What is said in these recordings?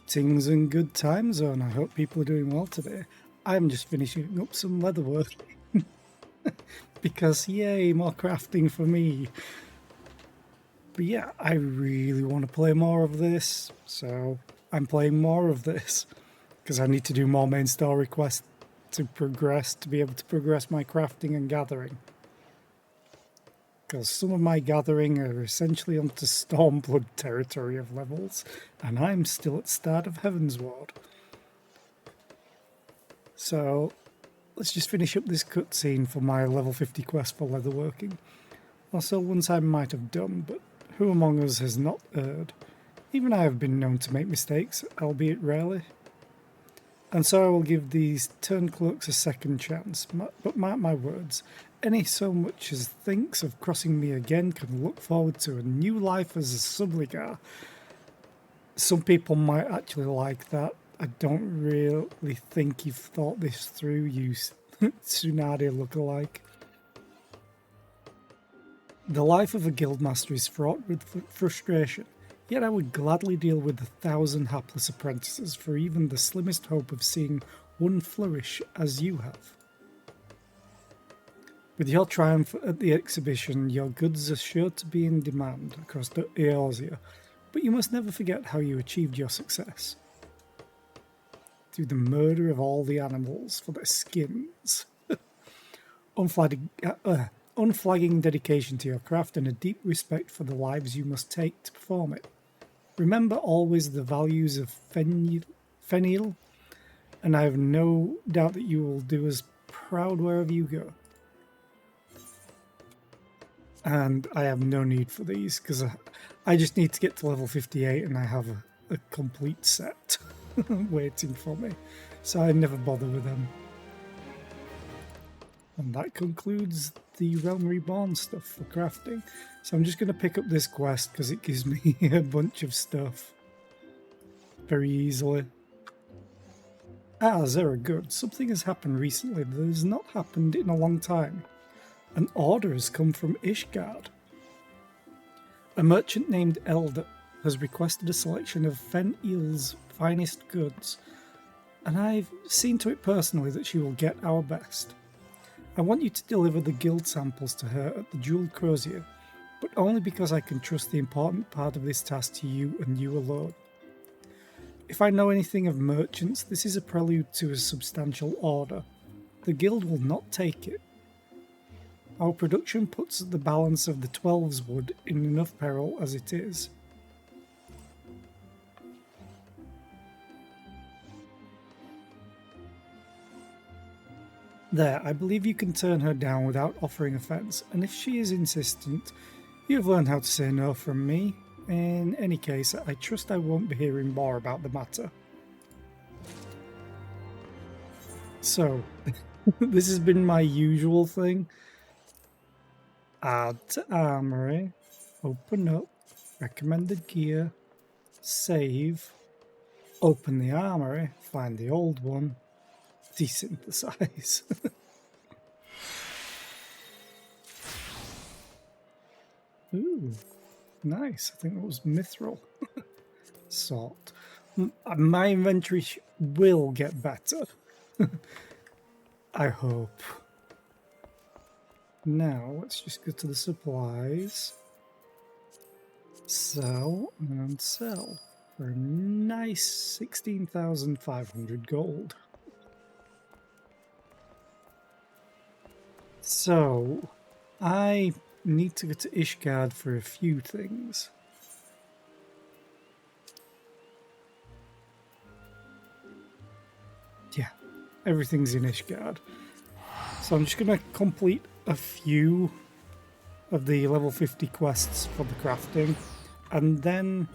Greetings and good time zone. I hope people are doing well today. I'm just finishing up some leatherwork because yay, more crafting for me. But yeah, I really want to play more of this, so I'm playing more of this because I need to do more main story quests to be able to progress my crafting and gathering. Because some of my gathering are essentially onto Stormblood territory of levels, and I'm still at start of Heavensward. So let's just finish up this cutscene for my level 50 quest for leatherworking. Also, once I might have done, but who among us has not erred? Even I have been known to make mistakes, albeit rarely. And so I will give these turncloaks a second chance, but mark my words, any so much as thinks of crossing me again can look forward to a new life as a subligar. Some people might actually like that. I don't really think you've thought this through, you Tsunade lookalike. The life of a guildmaster is fraught with frustration, yet I would gladly deal with 1,000 hapless apprentices for even the slimmest hope of seeing one flourish as you have. With your triumph at the exhibition, your goods are sure to be in demand across the Eorzea, but you must never forget how you achieved your success. Through the murder of all the animals for their skins. Unflagging dedication to your craft and a deep respect for the lives you must take to perform it. Remember always the values of Fenil, and I have no doubt that you will do us proud wherever you go. And I have no need for these because I just need to get to level 58 and I have a complete set waiting for me. So I never bother with them. And that concludes the Realm Reborn stuff for crafting. So I'm just going to pick up this quest because it gives me a bunch of stuff very easily. Zera, good. Something has happened recently that has not happened in a long time. An order has come from Ishgard. A merchant named Elder has requested a selection of Fenil's finest goods, and I've seen to it personally that she will get our best. I want you to deliver the guild samples to her at the Jeweled Crozier, but only because I can trust the important part of this task to you and you alone. If I know anything of merchants, this is a prelude to a substantial order. The guild will not take it. Our production puts the balance of the 12's wood in enough peril as it is. There, I believe you can turn her down without offering offence, and if she is insistent, you have learned how to say no from me. In any case, I trust I won't be hearing more about the matter. So, this has been my usual thing. Add to armory, open up, recommended gear, save, open the armory, find the old one, desynthesize. Ooh, nice. I think that was mithril. Salt. My inventory will get better. I hope. Now, let's just go to the supplies. Sell and sell for a nice 16,500 gold. So, I need to go to Ishgard for a few things. Yeah, everything's in Ishgard. So I'm just going to complete a few of the level 50 quests for the crafting, and then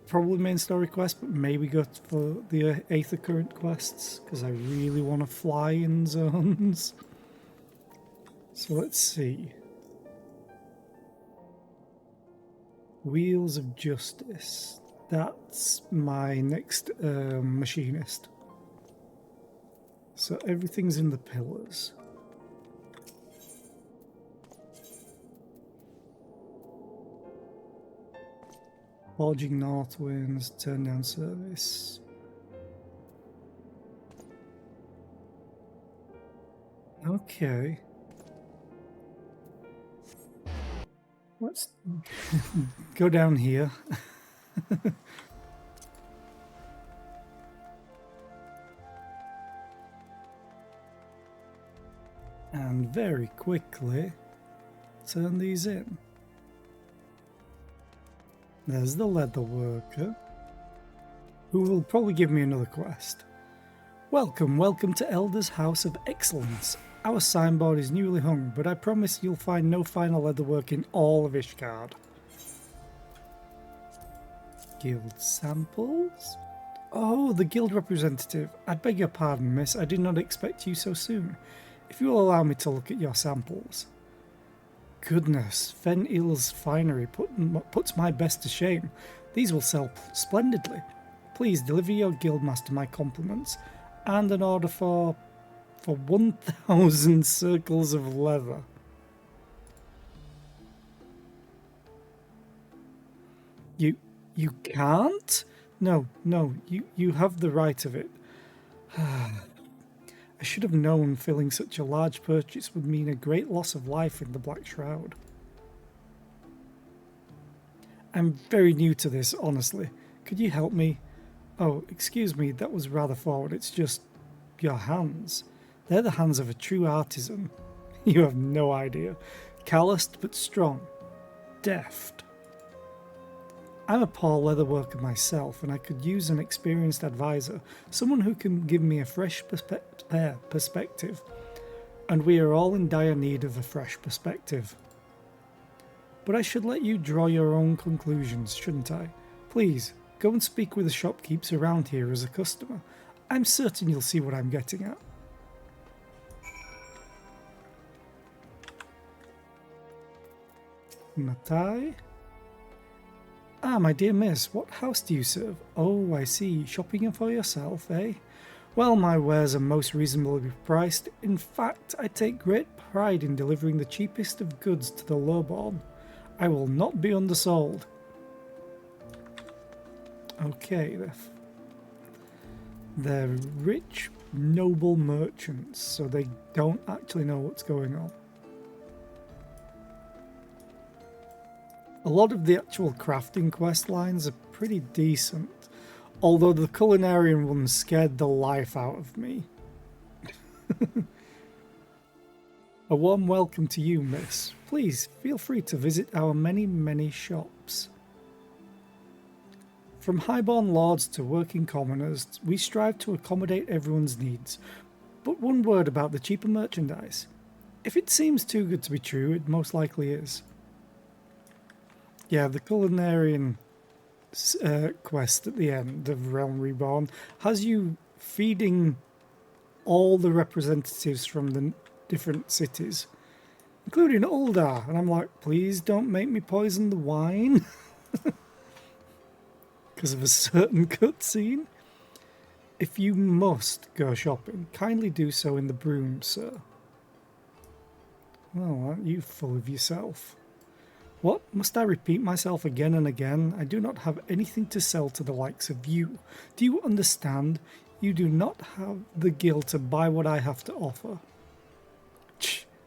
probably main story quest, but maybe go for the Aethercurrent quests because I really want to fly in zones. So let's see. Wheels of Justice. That's my next machinist. So everything's in the pillars. Forging North Winds, turn down service. Okay. Let's go down here. And very quickly turn these in. There's the leather worker, who will probably give me another quest. Welcome to Elder's House of Excellence. Our signboard is newly hung, but I promise you'll find no finer leatherwork in all of Ishgard. Guild samples? Oh, the guild representative. I beg your pardon, miss. I did not expect you so soon. If you will allow me to look at your samples. Goodness, Fen Il's finery puts my best to shame. These will sell splendidly. Please deliver your guildmaster my compliments and an order for 1,000 circles of leather. You can't? No, you have the right of it. I should have known filling such a large purchase would mean a great loss of life in the Black Shroud. I'm very new to this, honestly. Could you help me? Oh, excuse me, that was rather forward. It's just your hands. They're the hands of a true artisan. You have no idea. Calloused but strong. Deft. I'm a poor leather worker myself, and I could use an experienced advisor, someone who can give me a fresh perspective. And we are all in dire need of a fresh perspective. But I should let you draw your own conclusions, shouldn't I? Please, go and speak with the shopkeepers around here as a customer. I'm certain you'll see what I'm getting at. Matai? Ah, my dear miss, what house do you serve? Oh, I see. Shopping for yourself, eh? Well, my wares are most reasonably priced. In fact, I take great pride in delivering the cheapest of goods to the lowborn. I will not be undersold. Okay, they're rich, noble merchants, so they don't actually know what's going on. A lot of the actual crafting quest lines are pretty decent, although the culinarian ones scared the life out of me. A warm welcome to you, miss. Please feel free to visit our many shops. From highborn lords to working commoners, we strive to accommodate everyone's needs. But one word about the cheaper merchandise. If it seems too good to be true, it most likely is. Yeah, the culinarian quest at the end of Realm Reborn has you feeding all the representatives from the different cities, including Uldar, and I'm like, please don't make me poison the wine because of a certain cutscene. If you must go shopping, kindly do so in the broom, sir. Well, aren't you full of yourself? What? Must I repeat myself again and again? I do not have anything to sell to the likes of you. Do you understand? You do not have the guild to buy what I have to offer.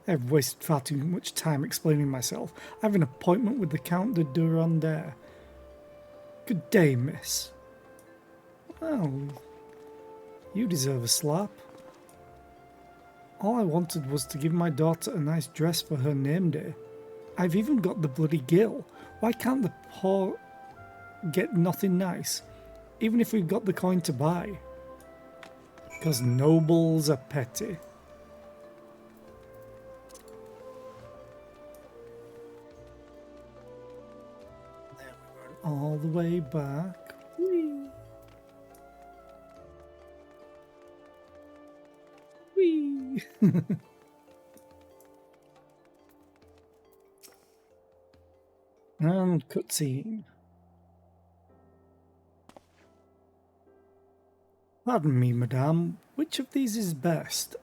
I've wasted far too much time explaining myself. I have an appointment with the Count de Durandere. Good day, miss. Well, you deserve a slap. All I wanted was to give my daughter a nice dress for her name day. I've even got the bloody gill. Why can't the poor get nothing nice, even if we've got the coin to buy? Because nobles are petty. Then we run all the way back. Whee! Whee! And cutscene. Pardon me, madame. Which of these is best?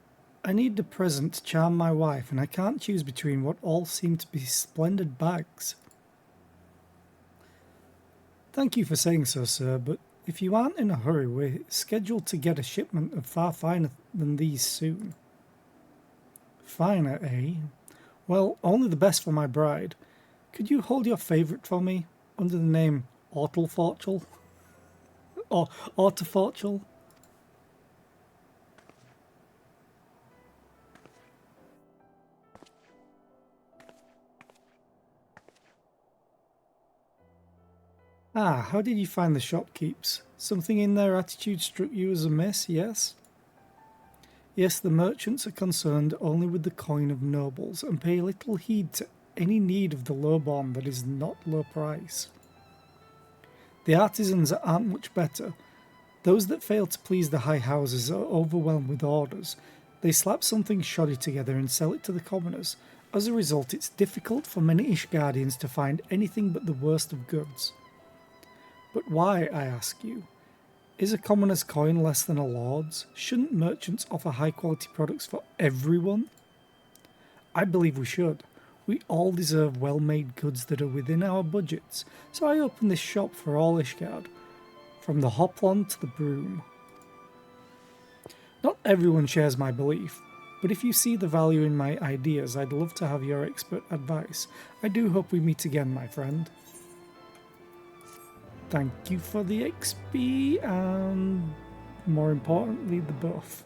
I need a present to charm my wife, and I can't choose between what all seem to be splendid bags. Thank you for saying so, sir, but if you aren't in a hurry, we're scheduled to get a shipment of far finer than these soon. Finer, eh? Well, only the best for my bride. Could you hold your favourite for me, under the name Ortelforchel? Or Orteforchel? Ah, how did you find the shopkeepers? Something in their attitude struck you as amiss, yes? Yes, the merchants are concerned only with the coin of nobles, and pay little heed to any need of the lowborn that is not low price. The artisans aren't much better. Those that fail to please the high houses are overwhelmed with orders. They slap something shoddy together and sell it to the commoners. As a result, it's difficult for many Ishgardians to find anything but the worst of goods. But why, I ask you? Is a commoner's coin less than a lord's? Shouldn't merchants offer high-quality products for everyone? I believe we should. We all deserve well-made goods that are within our budgets, so I opened this shop for all Ishgard, from the hoplon to the broom. Not everyone shares my belief, but if you see the value in my ideas, I'd love to have your expert advice. I do hope we meet again, my friend. Thank you for the XP and, more importantly, the buff.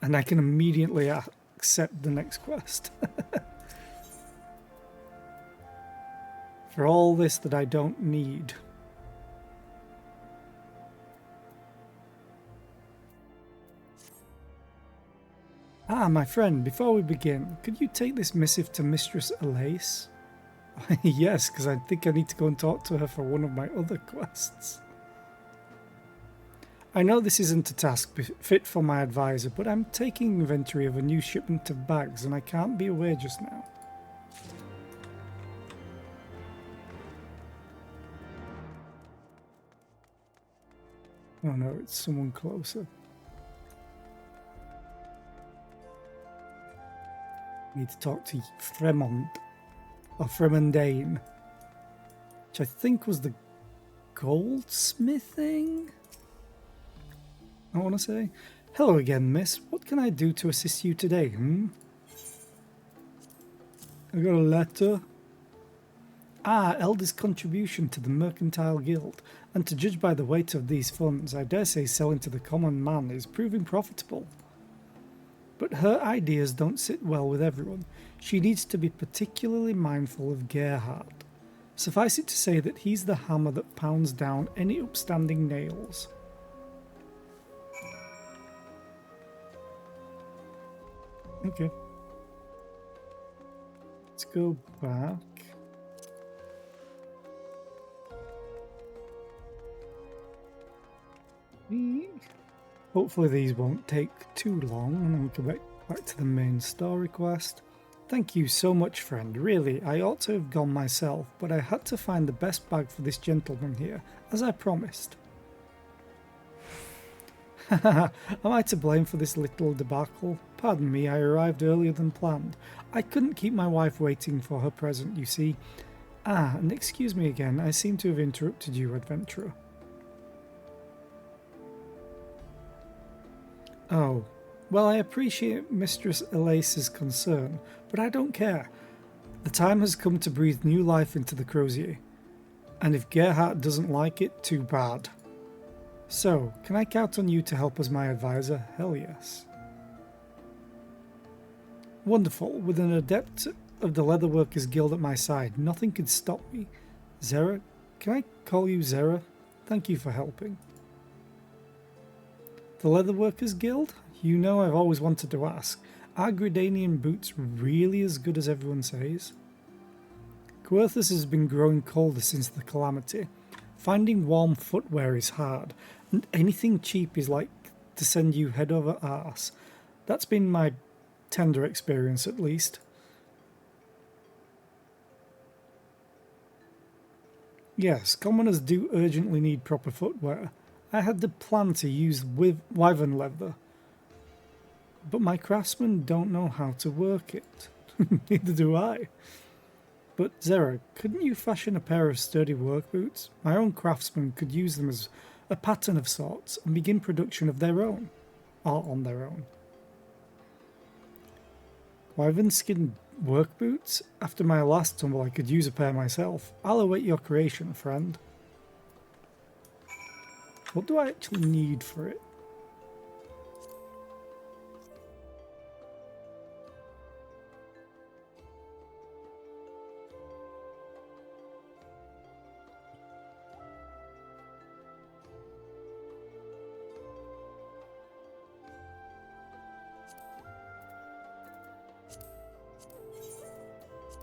And I can immediately accept the next quest. For all this that I don't need. Ah, my friend, before we begin, could you take this missive to Mistress Elise? Yes, because I think I need to go and talk to her for one of my other quests. I know this isn't a task fit for my advisor, but I'm taking inventory of a new shipment of bags and I can't be away just now. Oh no, it's someone closer. I need to talk to Fremont. Or Fremondane, which I think was the goldsmithing, I want to say. Hello again, miss. What can I do to assist you today, I got a letter. Ah, Elder's contribution to the Mercantile Guild, and to judge by the weight of these funds, I dare say selling to the common man is proving profitable. But her ideas don't sit well with everyone. She needs to be particularly mindful of Gerhard. Suffice it to say that he's the hammer that pounds down any upstanding nails. Okay. Let's go back. Hopefully these won't take too long and then we can get back to the main story quest. Thank you so much, friend. Really, I ought to have gone myself, but I had to find the best bag for this gentleman here, as I promised. Am I to blame for this little debacle? Pardon me, I arrived earlier than planned. I couldn't keep my wife waiting for her present, you see. Ah, and excuse me again, I seem to have interrupted you, adventurer. Oh, well, I appreciate Mistress Elise's concern, but I don't care. The time has come to breathe new life into the Crozier, and if Gerhardt doesn't like it, too bad. So, can I count on you to help as my advisor? Hell yes. Wonderful. With an adept of the Leatherworkers Guild at my side, nothing could stop me. Zera? Can I call you Zera? Thank you for helping. The Leatherworkers Guild? You know I've always wanted to ask. Are Gridanian boots really as good as everyone says? Coerthus has been growing colder since the calamity. Finding warm footwear is hard, and anything cheap is like to send you head over arse. That's been my tender experience, at least. Yes, commoners do urgently need proper footwear. I had the plan to use wyvern leather, but my craftsmen don't know how to work it. Neither do I. But Zera, couldn't you fashion a pair of sturdy work boots? My own craftsmen could use them as a pattern of sorts and begin production of their own. Or on their own. Wyvern skin work boots? After my last tumble I could use a pair myself. I'll await your creation, friend. What do I actually need for it?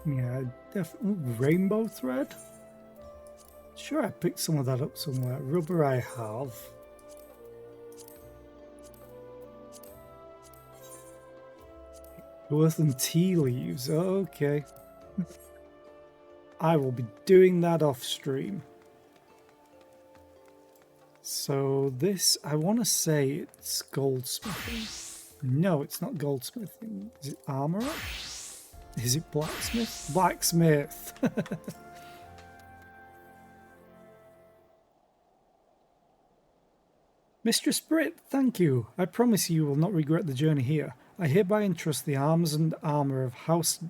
Yeah, definitely. Rainbow thread? Sure, I picked some of that up somewhere. Rubber I have. Earth and tea leaves. Okay. I will be doing that off stream. So this, I want to say it's goldsmithing. No, it's not goldsmithing. Is it armorer? Is it blacksmith? Blacksmith! Mistress Brit, thank you. I promise you will not regret the journey here. I hereby entrust the arms and armour of House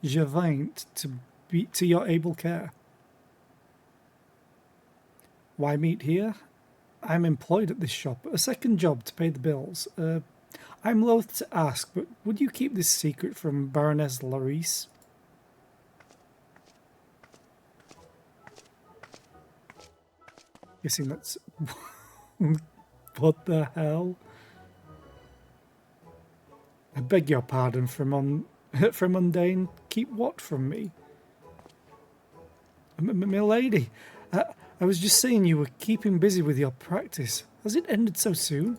Javaint to your able care. Why meet here? I am employed at this shop. A second job to pay the bills. I'm loath to ask, but would you keep this secret from Baroness Larice? Guessing that's... What the hell? I beg your pardon for mundane. Keep what from me? Milady, I was just saying you were keeping busy with your practice. Has it ended so soon?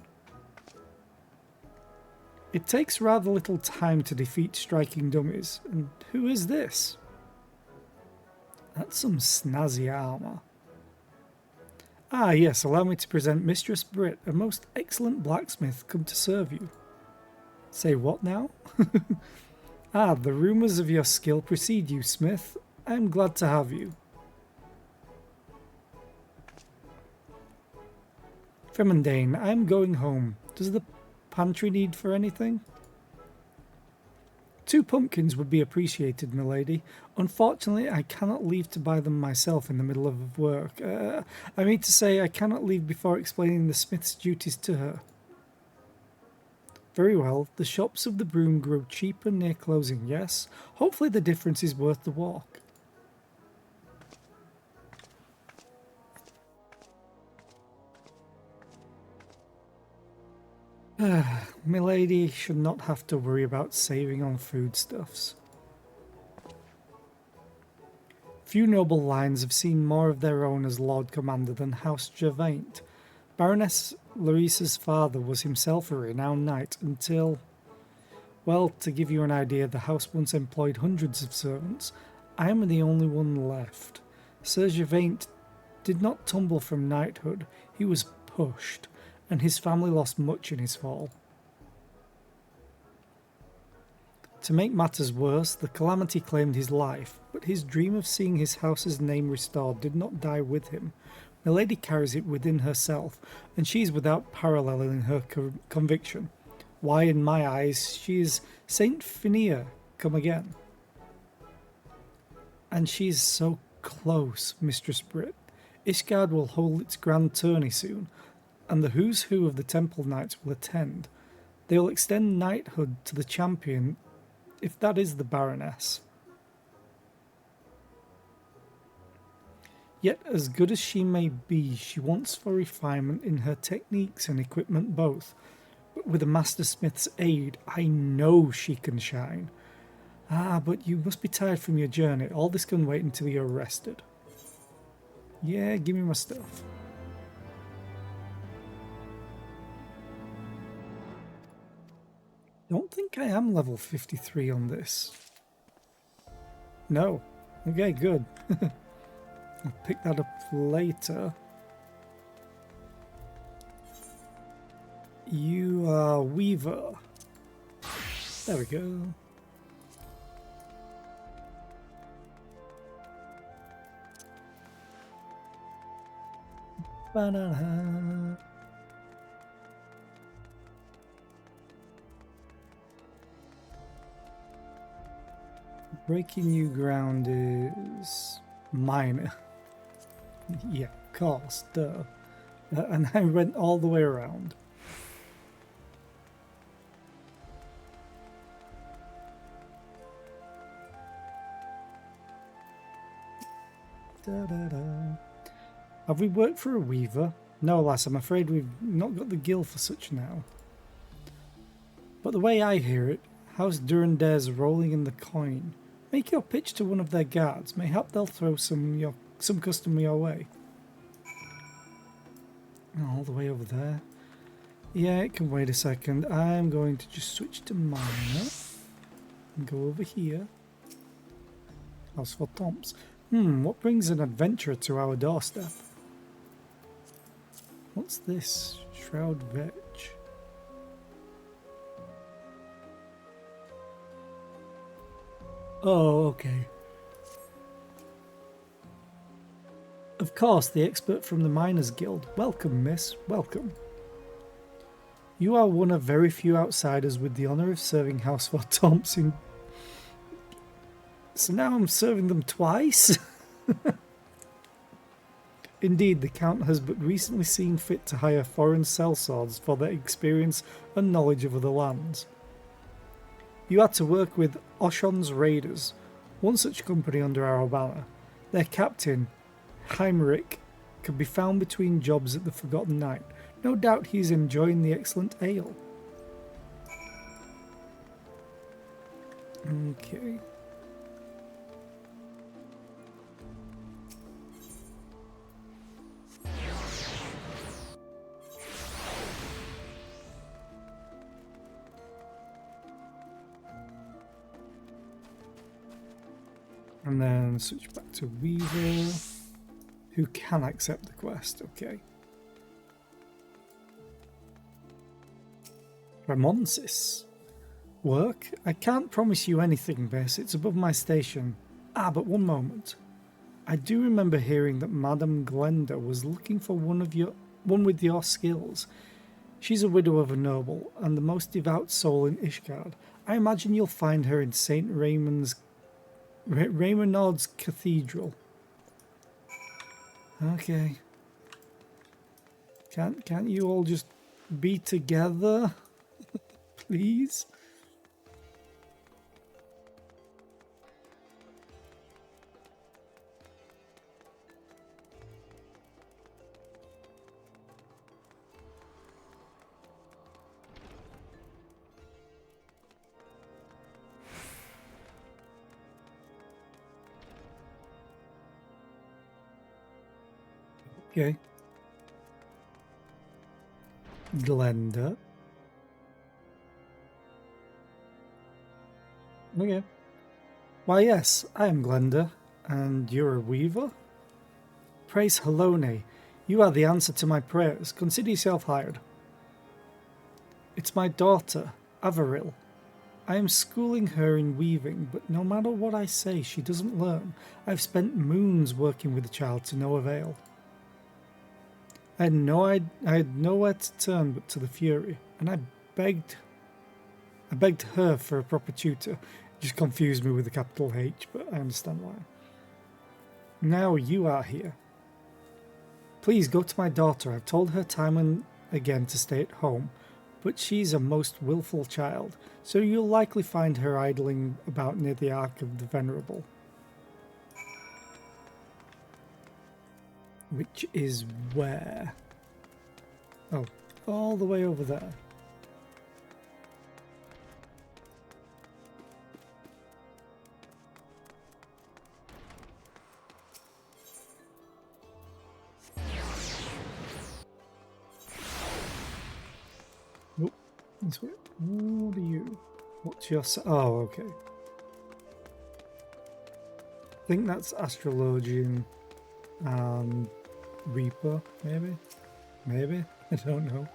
It takes rather little time to defeat striking dummies. And who is this? That's some snazzy armour. Ah, yes, allow me to present Mistress Brit, a most excellent blacksmith come to serve you. Say what now? Ah, the rumours of your skill precede you, Smith. I am glad to have you. Fremondane, I am going home. Does the pantry need for anything? 2 pumpkins would be appreciated, milady. Unfortunately, I cannot leave to buy them myself in the middle of work. I mean to say, I cannot leave before explaining the smith's duties to her. Very well, the shops of the broom grow cheaper near closing, yes? Hopefully the difference is worth the walk. Milady should not have to worry about saving on foodstuffs. Few noble lines have seen more of their own as Lord Commander than House Javaint. Baroness Larice's father was himself a renowned knight until... Well, to give you an idea, the house once employed hundreds of servants. I am the only one left. Sir Javaint did not tumble from knighthood, he was pushed, and his family lost much in his fall. To make matters worse, the calamity claimed his life, but his dream of seeing his house's name restored did not die with him. Milady carries it within herself, and she is without parallel in her conviction. Why, in my eyes, she is Saint Phineas come again. And she is so close, Mistress Brit. Ishgard will hold its grand tourney soon, and the who's who of the Temple Knights will attend. They will extend knighthood to the champion, if that is the Baroness. Yet, as good as she may be, she wants for refinement in her techniques and equipment both. But with a master smith's aid, I know she can shine. Ah, but you must be tired from your journey. All this can wait until you're rested. Yeah, give me my stuff. Don't think I am level 53 on this. No. Okay, good. I'll pick that up later. You are Weaver. There we go. Banana. Breaking new ground is minor. Yeah, of course, duh. And I went all the way around. Da, da, da. Have we worked for a weaver? No, lass, I'm afraid we've not got the gill for such now. But the way I hear it, House Durandare's rolling in the coin. Make your pitch to one of their guards. Mayhap they'll throw some custom your way. All the way over there. Yeah, it can wait a second. I'm going to just switch to minor and go over here. House for Tomps. What brings an adventurer to our doorstep? What's this? Shroud Veg. Oh, okay. Of course, the expert from the Miners Guild. Welcome, miss. Welcome. You are one of very few outsiders with the honour of serving House for Thompson. So now I'm serving them twice? Indeed, the Count has but recently seen fit to hire foreign sellswords for their experience and knowledge of other lands. You are to work with Oshon's Raiders, one such company under our banner. Their captain, Heimrich, can be found between jobs at the Forgotten Night. No doubt he's enjoying the excellent ale. Okay. And then switch back to Weaver, who can accept the quest. Okay. Ramonsis. Work? I can't promise you anything, Bess. It's above my station. Ah, but one moment. I do remember hearing that Madame Glenda was looking for one with your skills. She's a widow of a noble, and the most devout soul in Ishgard. I imagine you'll find her in St. Raymonard's Cathedral. Okay. Can't you all just be together? Please? Okay. Glenda. Okay. Why yes, I am Glenda, and you're a weaver? Praise Halone, you are the answer to my prayers. Consider yourself hired. It's my daughter, Averil. I am schooling her in weaving, but no matter what I say, she doesn't learn. I've spent moons working with the child to no avail. I had nowhere to turn but to the Fury, and I begged her for a proper tutor. It just confused me with the capital H, but I understand why. Now you are here. Please go to my daughter. I've told her time and again to stay at home, but she's a most willful child, so you'll likely find her idling about near the Ark of the Venerable. Which is where? Oh, all the way over there. Nope. This way. What are you? What's your... Oh, okay. I think that's Astrologian and Reaper, maybe? Maybe? I don't know.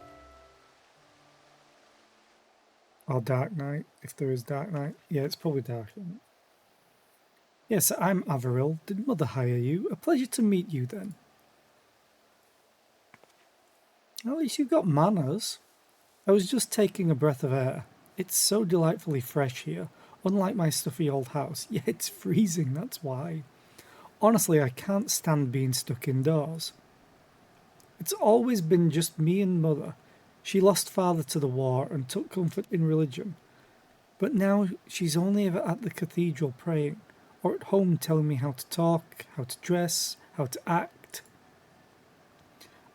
Or Dark Knight, if there is Dark Knight. Yeah, it's probably Dark Knight. Yes, I'm Averil. Did Mother hire you? A pleasure to meet you then. At least you've got manners. I was just taking a breath of air. It's so delightfully fresh here, unlike my stuffy old house. Yeah, it's freezing, that's why. Honestly, I can't stand being stuck indoors. It's always been just me and Mother. She lost father to the war and took comfort in religion. But now she's only ever at the cathedral praying, or at home telling me how to talk, how to dress, how to act.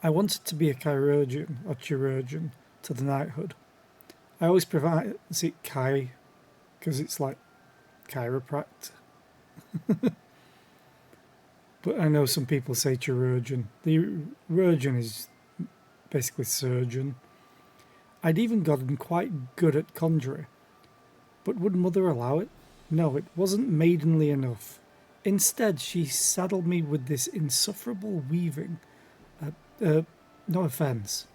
I wanted to be a chirurgeon or chirurgeon to the knighthood. I always pronounce it chi because it's like chiropract. But I know some people say chirurgeon. The virgin is basically surgeon. I'd even gotten quite good at conjuring. But would Mother allow it? No, it wasn't maidenly enough. Instead, she saddled me with this insufferable weaving. No offence.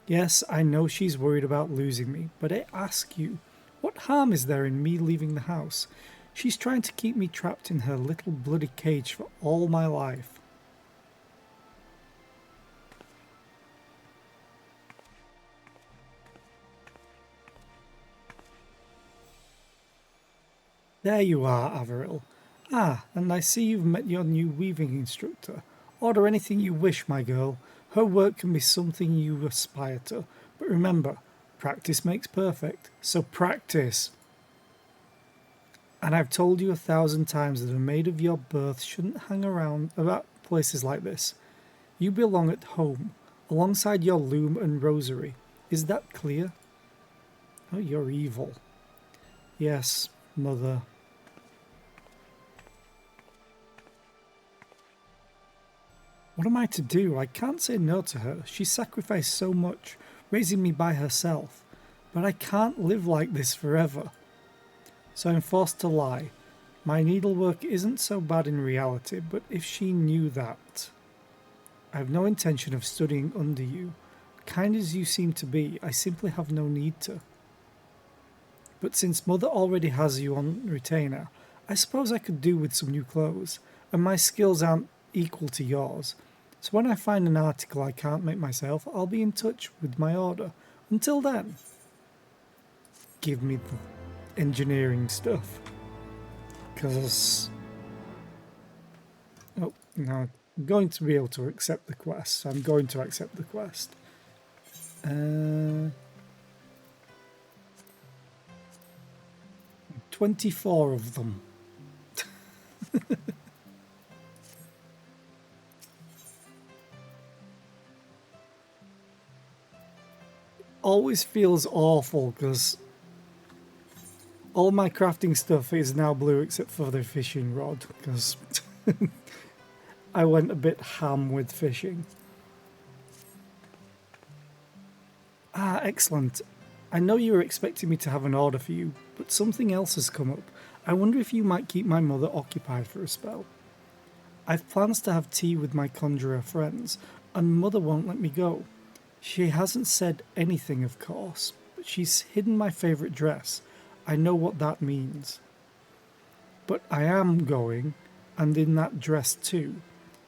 Yes, I know she's worried about losing me, but I ask you, what harm is there in me leaving the house? She's trying to keep me trapped in her little bloody cage for all my life. There you are, Averill. Ah, and I see you've met your new weaving instructor. Order anything you wish, my girl. Her work can be something you aspire to. But remember, practice makes perfect. So practice. And I've told you 1,000 times that a maid of your birth shouldn't hang around about places like this. You belong at home, alongside your loom and rosary. Is that clear? Oh, you're evil. Yes, Mother. What am I to do? I can't say no to her. She sacrificed so much, raising me by herself. But I can't live like this forever. So I'm forced to lie. My needlework isn't so bad in reality, but if she knew that... I have no intention of studying under you. Kind as you seem to be, I simply have no need to. But since Mother already has you on retainer, I suppose I could do with some new clothes, and my skills aren't equal to yours. So when I find an article I can't make myself, I'll be in touch with my order. Until then, give me the engineering stuff. Because... oh, no, I'm going to be able to accept the quest, so I'm going to accept the quest. 24 of them. Always feels awful because all my crafting stuff is now blue except for the fishing rod because I went a bit ham with fishing. Ah, excellent. I know you were expecting me to have an order for you, but something else has come up. I wonder if you might keep my mother occupied for a spell. I've plans to have tea with my conjurer friends, and Mother won't let me go. She hasn't said anything, of course, but she's hidden my favourite dress. I know what that means. But I am going, and in that dress too.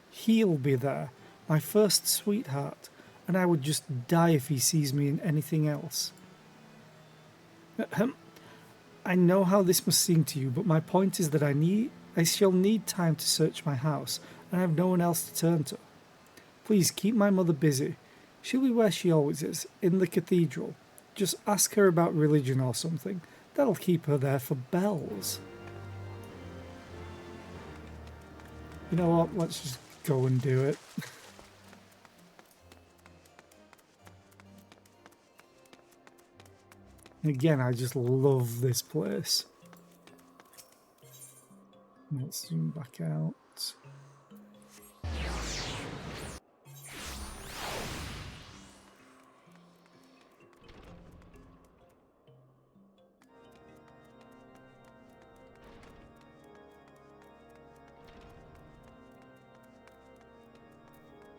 He'll be there, my first sweetheart, and I would just die if he sees me in anything else. I know how this must seem to you, but my point is that I shall need time to search my house, and I have no one else to turn to. Please keep my mother busy. She'll be where she always is, in the cathedral. Just ask her about religion or something. That'll keep her there for bells. You know what? Let's just go and do it. Again, I just love this place. Let's zoom back out.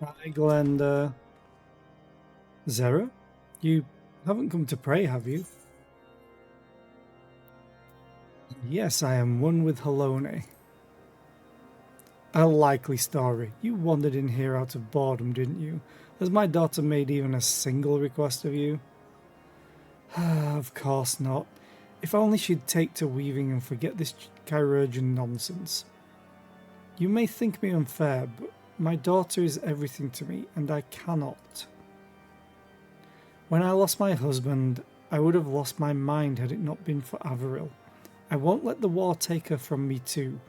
Hi, Glenda. Zera? You haven't come to pray, have you? Yes, I am one with Halone. A likely story. You wandered in here out of boredom, didn't you? Has my daughter made even a single request of you? Of course not. If only she'd take to weaving and forget this chirurgeon nonsense. You may think me unfair, but my daughter is everything to me, and I cannot. When I lost my husband, I would have lost my mind had it not been for Averil. I won't let the war take her from me too.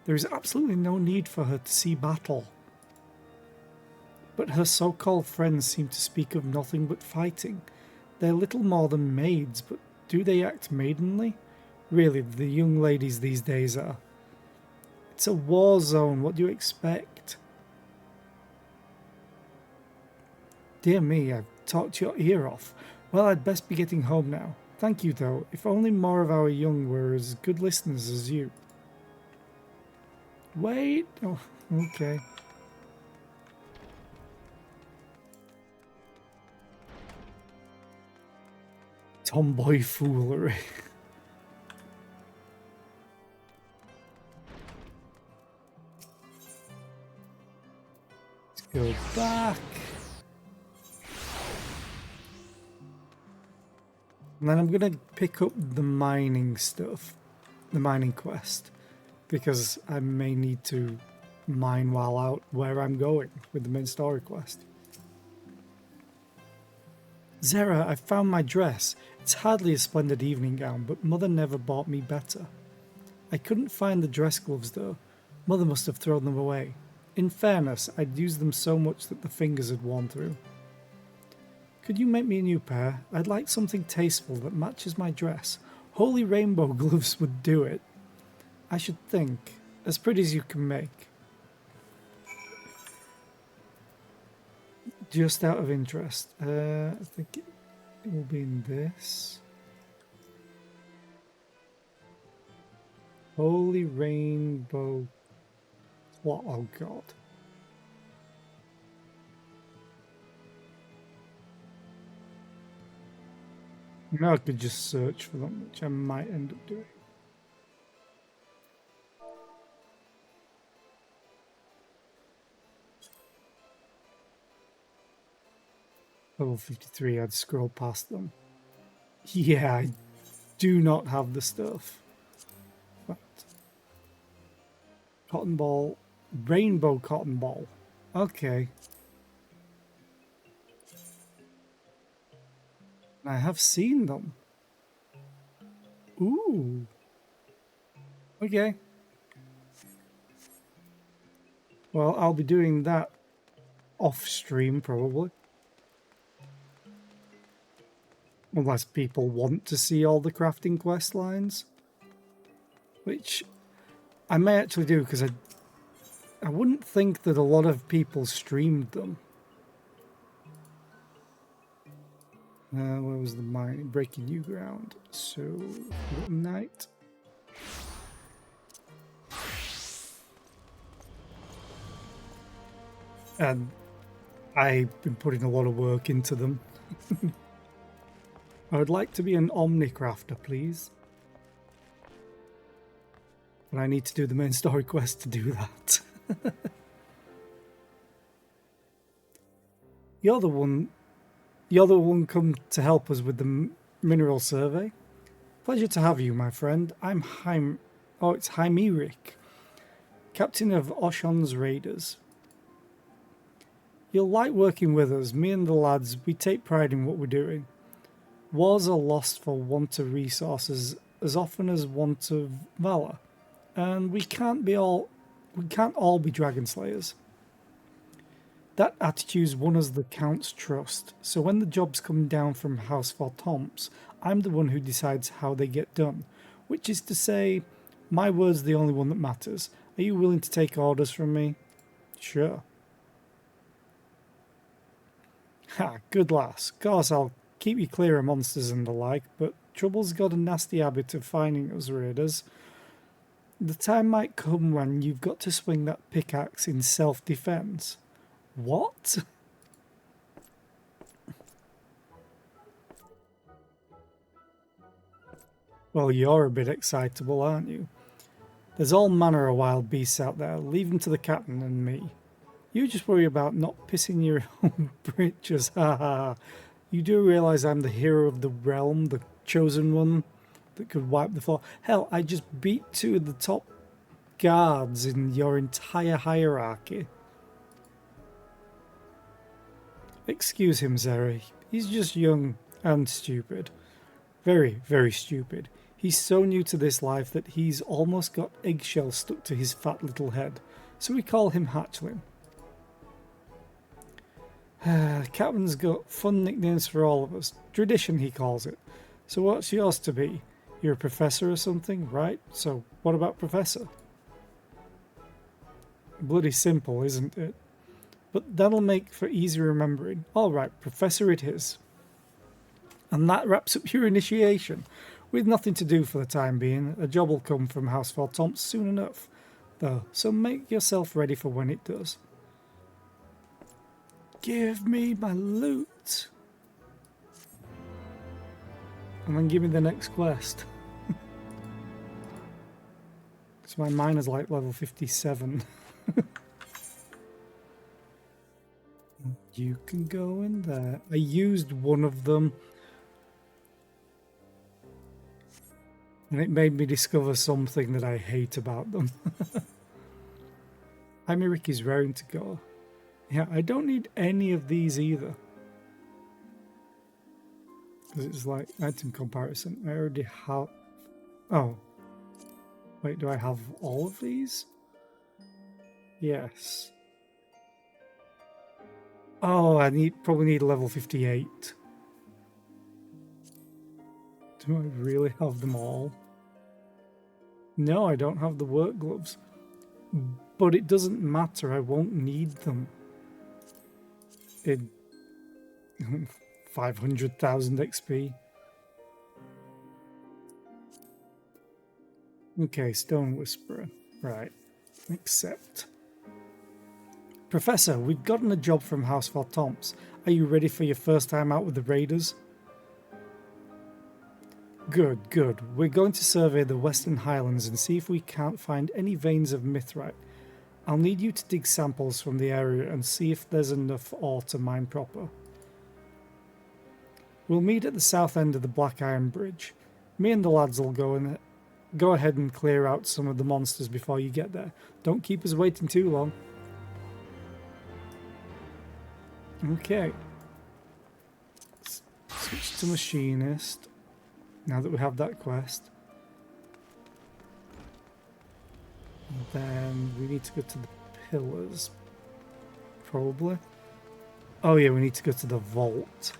There is absolutely no need for her to see battle. But her so-called friends seem to speak of nothing but fighting. They're little more than maids, but do they act maidenly? Really, the young ladies these days are. It's a war zone, what do you expect? Dear me, I've talked your ear off. Well, I'd best be getting home now. Thank you, though. If only more of our young were as good listeners as you. Wait. Oh, okay. Tomboy foolery. Let's go back. And then I'm going to pick up the mining stuff, the mining quest, because I may need to mine while out where I'm going with the main story quest. Zera, I found my dress. It's hardly a splendid evening gown, but Mother never bought me better. I couldn't find the dress gloves though. Mother must have thrown them away. In fairness, I'd used them so much that the fingers had worn through. Could you make me a new pair? I'd like something tasteful that matches my dress. Holy rainbow gloves would do it. I should think. As pretty as you can make. Just out of interest. I think it will be in this. Holy rainbow. What? Oh god. Now I could just search for them, which I might end up doing. Level 53, I'd scroll past them. Yeah, I do not have the stuff. But cotton ball, rainbow cotton ball. Okay. I have seen them. Ooh. Okay. Well, I'll be doing that off stream probably. Unless people want to see all the crafting quest lines. Which I may actually do because I wouldn't think that a lot of people streamed them. Where was the mine? Breaking new ground. So, night. And I've been putting a lot of work into them. I would like to be an Omnicrafter, please. But I need to do the main story quest to do that. You're the one come to help us with the mineral survey. Pleasure to have you, my friend. I'm it's Hymeric, captain of Oshon's raiders. You'll like working with us. Me and the lads, we take pride in what we're doing. Wars are lost for want of resources as often as want of valor, and we can't all be dragon slayers. That attitude's won us the Count's trust, so when the jobs come down from House Fortomps, I'm the one who decides how they get done, which is to say, my word's the only one that matters. Are you willing to take orders from me? Sure. Ha, good lass. Course I'll keep you clear of monsters and the like, but trouble's got a nasty habit of finding us raiders. The time might come when you've got to swing that pickaxe in self-defense. What? Well, you're a bit excitable, aren't you? There's all manner of wild beasts out there. Leave them to the captain and me. You just worry about not pissing your own britches, haha. You do realise I'm the hero of the realm, the chosen one that could wipe the floor. Hell, I just beat 2 of the top guards in your entire hierarchy. Excuse him, Zeri. He's just young and stupid. Very, very stupid. He's so new to this life that he's almost got eggshells stuck to his fat little head, so we call him Hatchling. Captain's got fun nicknames for all of us. Tradition, he calls it. So what's yours to be? You're a professor or something, right? So what about professor? Bloody simple, isn't it? But that'll make for easy remembering. Alright, professor it is. And that wraps up your initiation. With nothing to do for the time being, a job will come from House Tomps soon enough, though, so make yourself ready for when it does. Give me my loot! And then give me the next quest. Because my miner's like level 57. You can go in there. I used one of them. And it made me discover something that I hate about them. Jaime Ricky's raring to go. Yeah, I don't need any of these either. Because it's like item comparison. I already have... Oh. Wait, do I have all of these? Yes. Oh, I probably need level 58. Do I really have them all? No, I don't have the work gloves. But it doesn't matter, I won't need them. In 500,000 XP. Okay, Stone Whisperer. Right. Accept. Professor, we've gotten a job from House Tomps. Are you ready for your first time out with the Raiders? Good, good. We're going to survey the Western Highlands and see if we can't find any veins of mithrite. I'll need you to dig samples from the area and see if there's enough ore to mine proper. We'll meet at the south end of the Black Iron Bridge. Me and the lads will go ahead and clear out some of the monsters before you get there. Don't keep us waiting too long. Okay. Switch to Machinist. Now that we have that quest. And then we need to go to the pillars. Probably. Oh yeah, we need to go to the vault.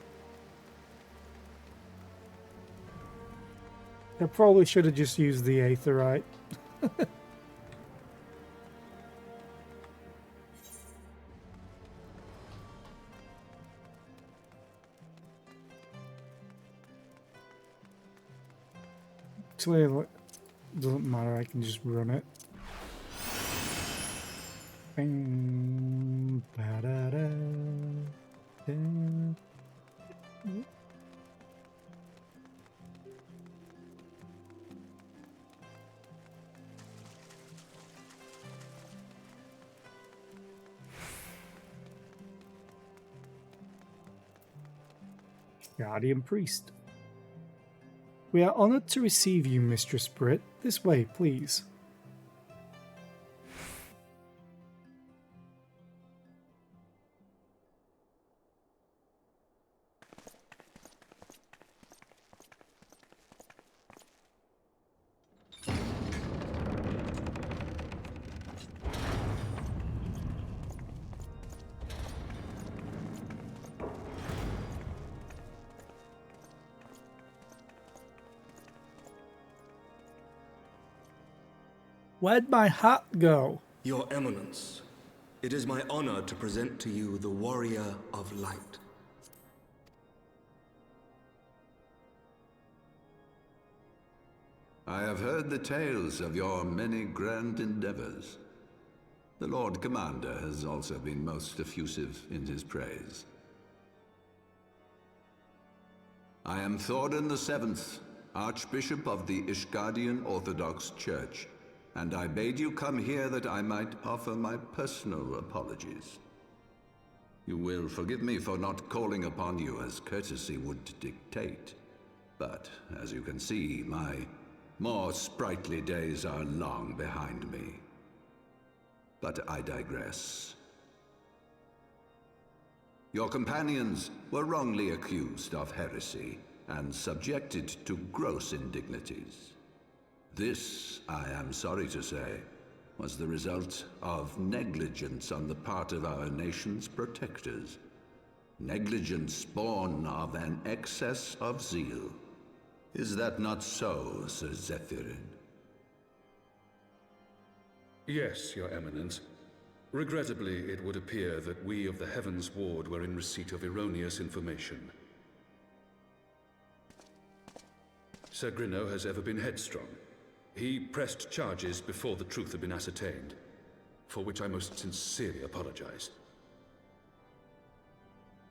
I probably should have just used the Aetherite. Actually, it doesn't matter, I can just run it. Bing, ba-da-da, da. Guardian Priest. We are honoured to receive you, Mistress Britt. This way, please. Where'd my hat go? Your Eminence, it is my honor to present to you the Warrior of Light. I have heard the tales of your many grand endeavors. The Lord Commander has also been most effusive in his praise. I am Thordan VII, Archbishop of the Ishgardian Orthodox Church, and I bade you come here that I might offer my personal apologies. You will forgive me for not calling upon you as courtesy would dictate. But, as you can see, my more sprightly days are long behind me. But I digress. Your companions were wrongly accused of heresy and subjected to gross indignities. This, I am sorry to say, was the result of negligence on the part of our nation's protectors. Negligence born of an excess of zeal. Is that not so, Sir Zephyrin? Yes, Your Eminence. Regrettably, it would appear that we of the Heavens Ward were in receipt of erroneous information. Sir Grinno has ever been headstrong. He pressed charges before the truth had been ascertained, for which I most sincerely apologize.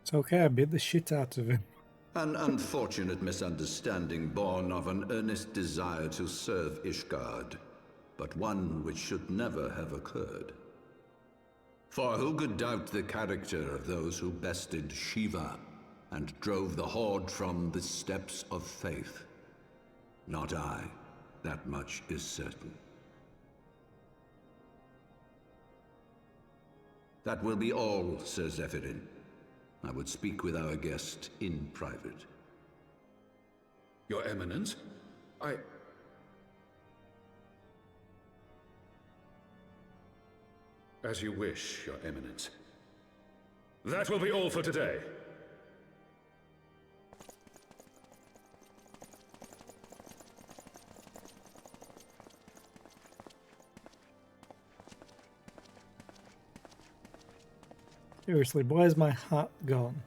It's okay, I beat the shit out of him. An unfortunate misunderstanding born of an earnest desire to serve Ishgard, but one which should never have occurred. For who could doubt the character of those who bested Shiva and drove the Horde from the steps of faith? Not I. That much is certain. That will be all, Sir Zephyrin. I would speak with our guest in private. Your Eminence, As you wish, Your Eminence. That will be all for today. Seriously, where's my hat gone?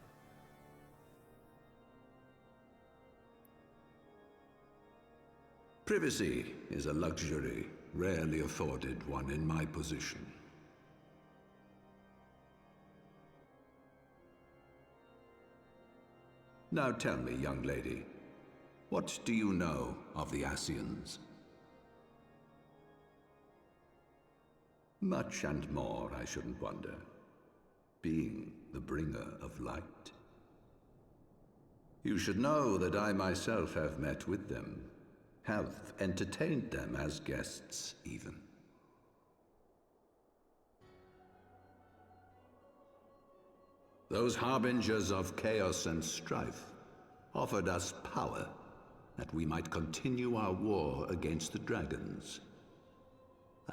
Privacy is a luxury rarely afforded one in my position. Now tell me, young lady, what do you know of the Ascians? Much and more, I shouldn't wonder. Being the bringer of light. You should know that I myself have met with them, have entertained them as guests, even. Those harbingers of chaos and strife offered us power that we might continue our war against the dragons.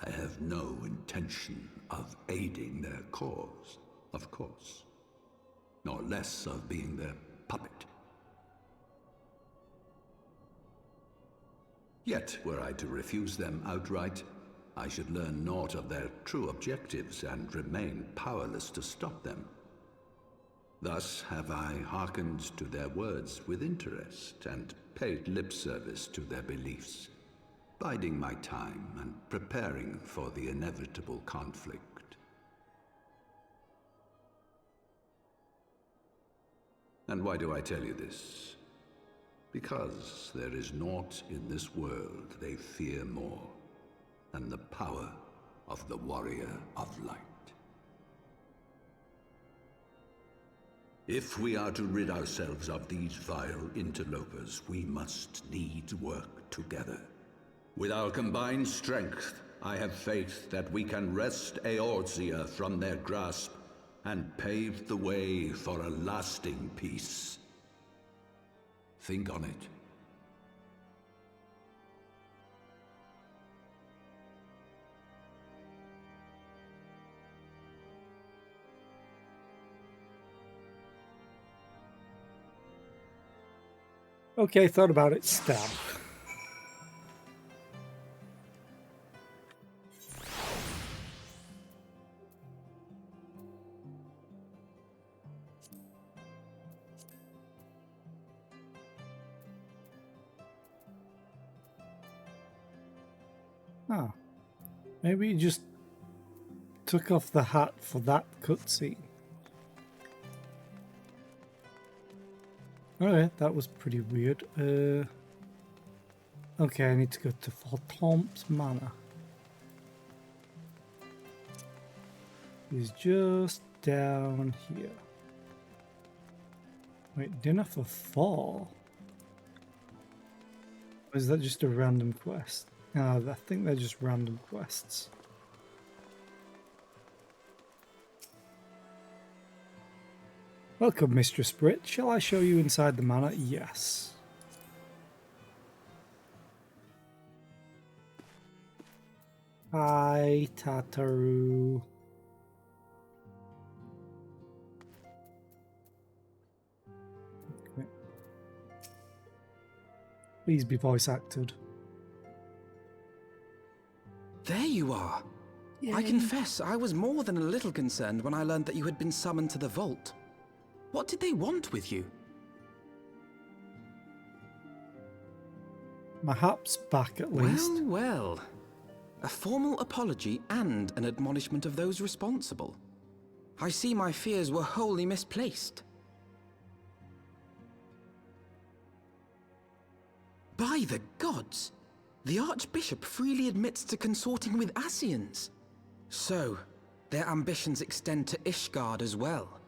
I have no intention of aiding their cause, of course, nor less of being their puppet. Yet, were I to refuse them outright, I should learn naught of their true objectives and remain powerless to stop them. Thus have I hearkened to their words with interest and paid lip service to their beliefs, biding my time and preparing for the inevitable conflict. And why do I tell you this? Because there is naught in this world they fear more than the power of the Warrior of Light. If we are to rid ourselves of these vile interlopers, we must needs work together. With our combined strength, I have faith that we can wrest Eorzea from their grasp and pave the way for a lasting peace. Think on it. Okay, thought about it, stab. Ah, maybe you just took off the hat for that cutscene. Alright, that was pretty weird. Okay, I need to go to Fortomps Manor. He's just down here. Wait, dinner for 4? Or is that just a random quest? I think they're just random quests. Welcome, Mistress Brit. Shall I show you inside the manor? Yes. Hi, Tataru. Okay. Please be voice acted. There you are. I confess, I was more than a little concerned when I learned that you had been summoned to the vault. What did they want with you? Perhaps back at least. Well, well. A formal apology and an admonishment of those responsible. I see my fears were wholly misplaced. By the gods! The Archbishop freely admits to consorting with Ascians. So, their ambitions extend to Ishgard as well.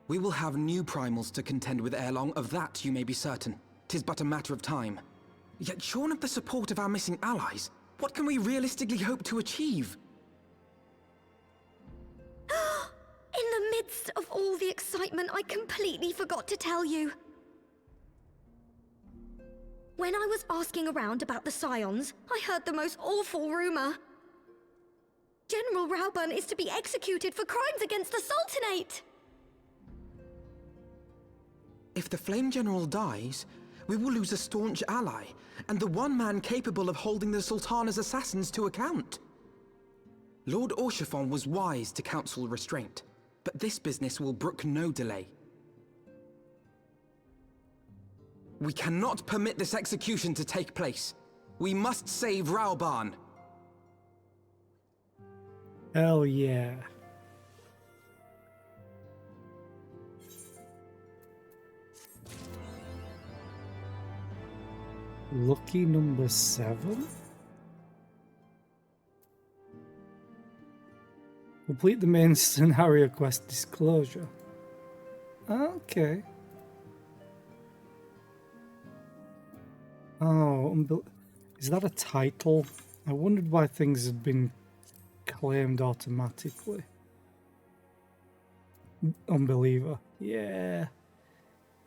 We will have new primals to contend with ere long, of that you may be certain. 'Tis but a matter of time. Yet shorn of the support of our missing allies, what can we realistically hope to achieve? In the midst of all the excitement, I completely forgot to tell you. When I was asking around about the Scions, I heard the most awful rumor. General Rauburn is to be executed for crimes against the Sultanate! If the Flame General dies, we will lose a staunch ally, and the one man capable of holding the Sultana's assassins to account. Lord Orchiphon was wise to counsel restraint, but this business will brook no delay. We cannot permit this execution to take place. We must save Rauburn. Hell yeah. Lucky number 7? Complete the main scenario quest disclosure. Okay. Oh, is that a title? I wondered why things had been claimed automatically. Unbeliever. Yeah.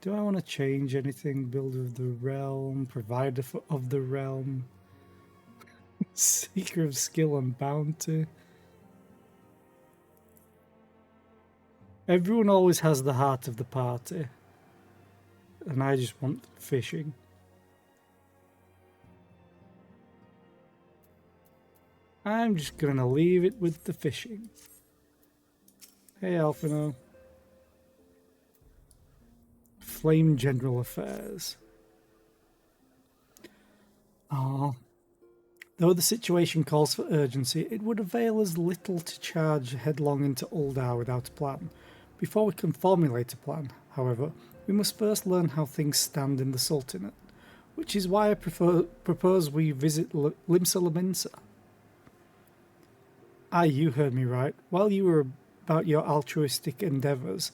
Do I want to change anything? Builder of the realm, provider of the realm, seeker of skill and bounty. Everyone always has the heart of the party, and I just want fishing. I'm just gonna leave it with the fishing. Hey, Alphino. Flame General Affairs. Ah. Though the situation calls for urgency, it would avail us little to charge headlong into Uldar without a plan. Before we can formulate a plan, however, we must first learn how things stand in the Sultanate, which is why I propose we visit Limsa Laminsa. Aye, you heard me right. While you were about your altruistic endeavours,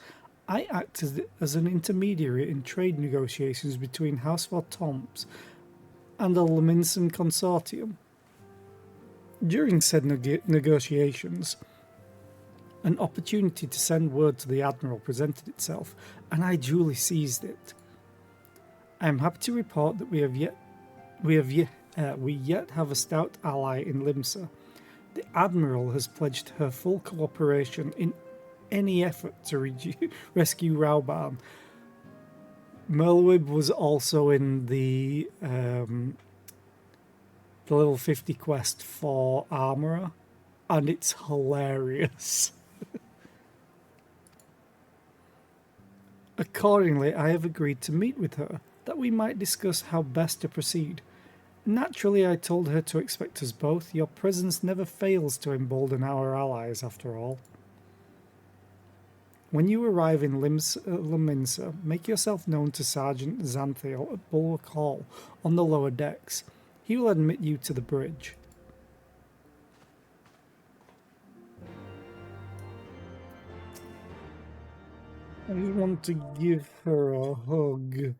I acted as an intermediary in trade negotiations between House Vortoms and the Laminsan Consortium. During said negotiations, an opportunity to send word to the Admiral presented itself, and I duly seized it. I am happy to report that we yet have a stout ally in Limsa. The Admiral has pledged her full cooperation in any effort to rescue Rauburn. Merlwib was also in the level 50 quest for Armourer, and it's hilarious. Accordingly, I have agreed to meet with her, that we might discuss how best to proceed. Naturally, I told her to expect us both. Your presence never fails to embolden our allies, after all. When you arrive in Laminsa, make yourself known to Sergeant Xanthiel at Bulwark Hall on the lower decks. He will admit you to the bridge. I just want to give her a hug.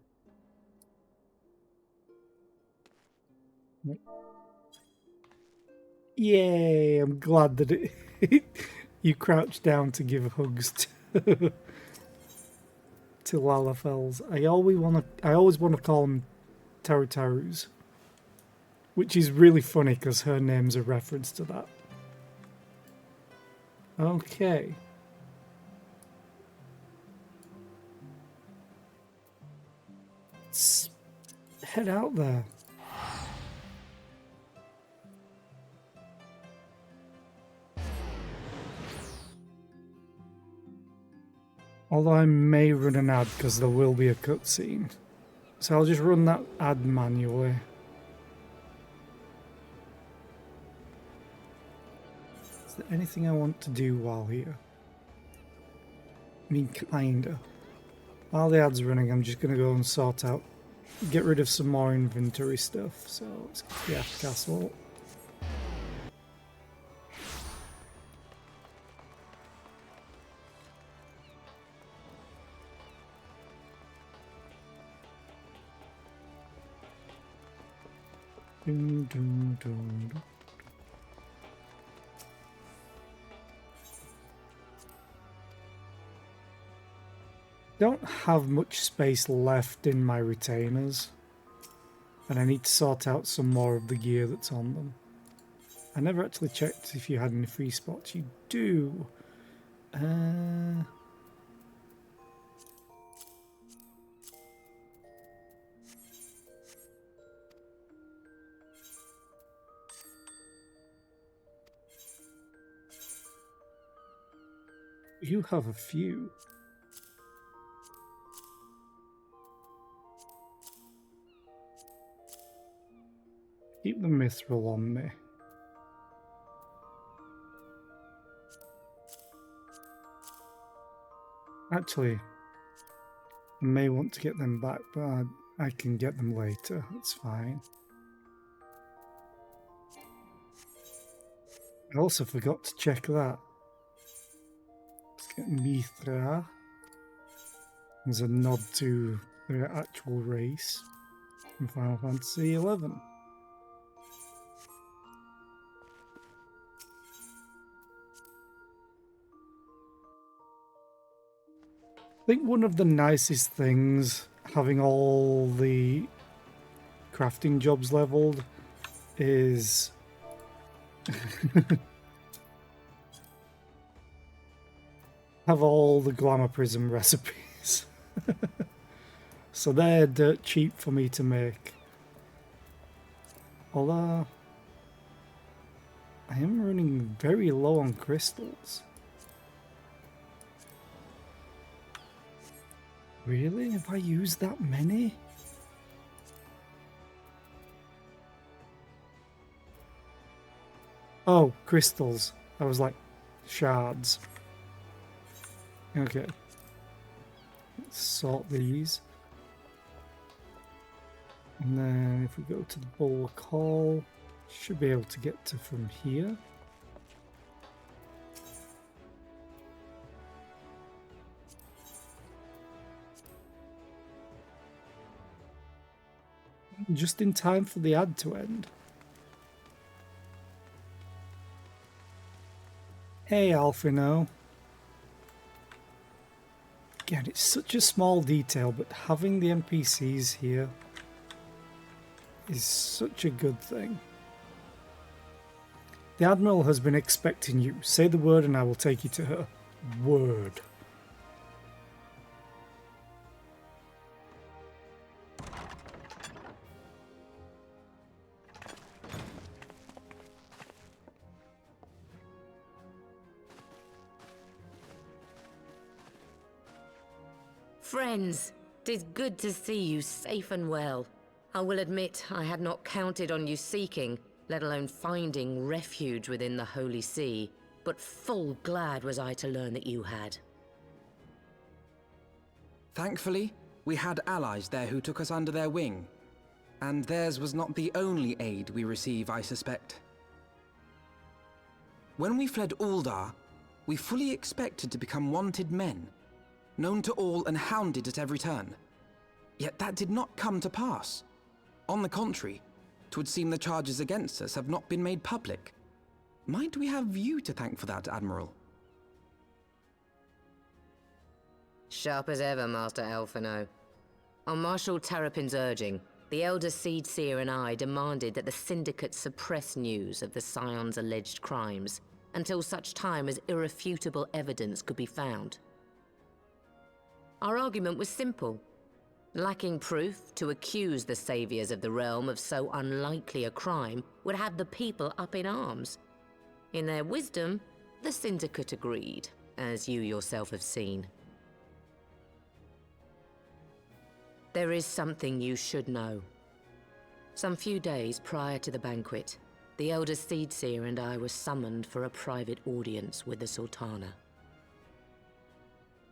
Yay, I'm glad that you crouched down to give hugs to, to Lalafels. I always want to call them Tarutarus, which is really funny because her name's a reference to that. Okay. Let's head out there. Although I may run an ad because there will be a cutscene. So I'll just run that ad manually. Is there anything I want to do while here? I mean, kinda. While the ad's running, I'm just gonna go and sort out, get rid of some more inventory stuff. So let's get to the Aft Castle. Dun, dun, dun, dun. Don't have much space left in my retainers, and I need to sort out some more of the gear that's on them. I never actually checked if you had any free spots. You do. You have a few. Keep the mithril on me. Actually, I may want to get them back, but I can get them later. That's fine. I also forgot to check that. Let's get Mithra as a nod to their actual race in Final Fantasy XI. I think one of the nicest things having all the crafting jobs leveled is have all the glamour prism recipes. So they're dirt cheap for me to make. Although I am running very low on crystals. Really? Have I used that many? Oh, crystals. I was like, shards. Okay. Let's sort these. And then if we go to the Bulwark Hall, should be able to get to from here. Just in time for the ad to end. Hey, Alfino. Again, it's such a small detail, but having the NPCs here is such a good thing. The Admiral has been expecting you. Say the word and I will take you to her. Word. Friends, 'tis good to see you safe and well. I will admit I had not counted on you seeking, let alone finding refuge within the Holy See, but full glad was I to learn that you had. Thankfully, we had allies there who took us under their wing. And theirs was not the only aid we receive, I suspect. When we fled Uldar, we fully expected to become wanted men. known to all and hounded at every turn. Yet that did not come to pass. On the contrary, 'twould seem the charges against us have not been made public. Might we have you to thank for that, Admiral? Sharp as ever, Master Alphino. On Marshal Terrapin's urging, the Elder Seed Seer and I demanded that the Syndicate suppress news of the Scion's alleged crimes until such time as irrefutable evidence could be found. Our argument was simple. Lacking proof, to accuse the saviors of the realm of so unlikely a crime would have the people up in arms. In their wisdom, the Syndicate agreed, as you yourself have seen. There is something you should know. Some few days prior to the banquet, the Elder Seedseer and I were summoned for a private audience with the Sultana.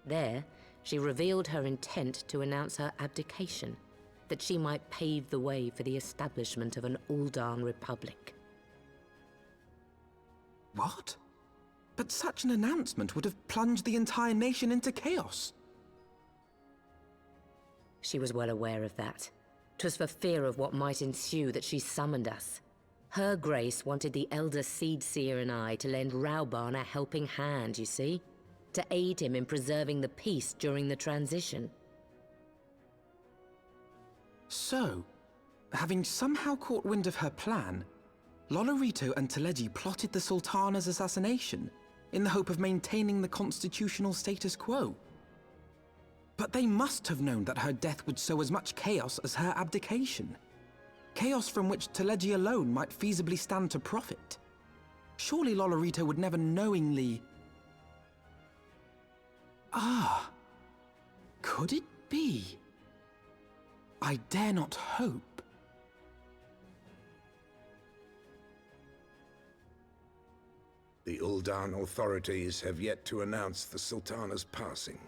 There, she revealed her intent to announce her abdication, that she might pave the way for the establishment of an Uldan Republic. What? But such an announcement would have plunged the entire nation into chaos. She was well aware of that. 'Twas for fear of what might ensue that she summoned us. Her Grace wanted the Elder Seedseer and I to lend Rauban a helping hand, you see? To aid him in preserving the peace during the transition. So, having somehow caught wind of her plan, Lolorito and Teleji plotted the Sultana's assassination in the hope of maintaining the constitutional status quo. But they must have known that her death would sow as much chaos as her abdication. Chaos from which Teleji alone might feasibly stand to profit. Surely Lolorito would never knowingly... Ah, could it be? I dare not hope. The Uldan authorities have yet to announce the Sultana's passing.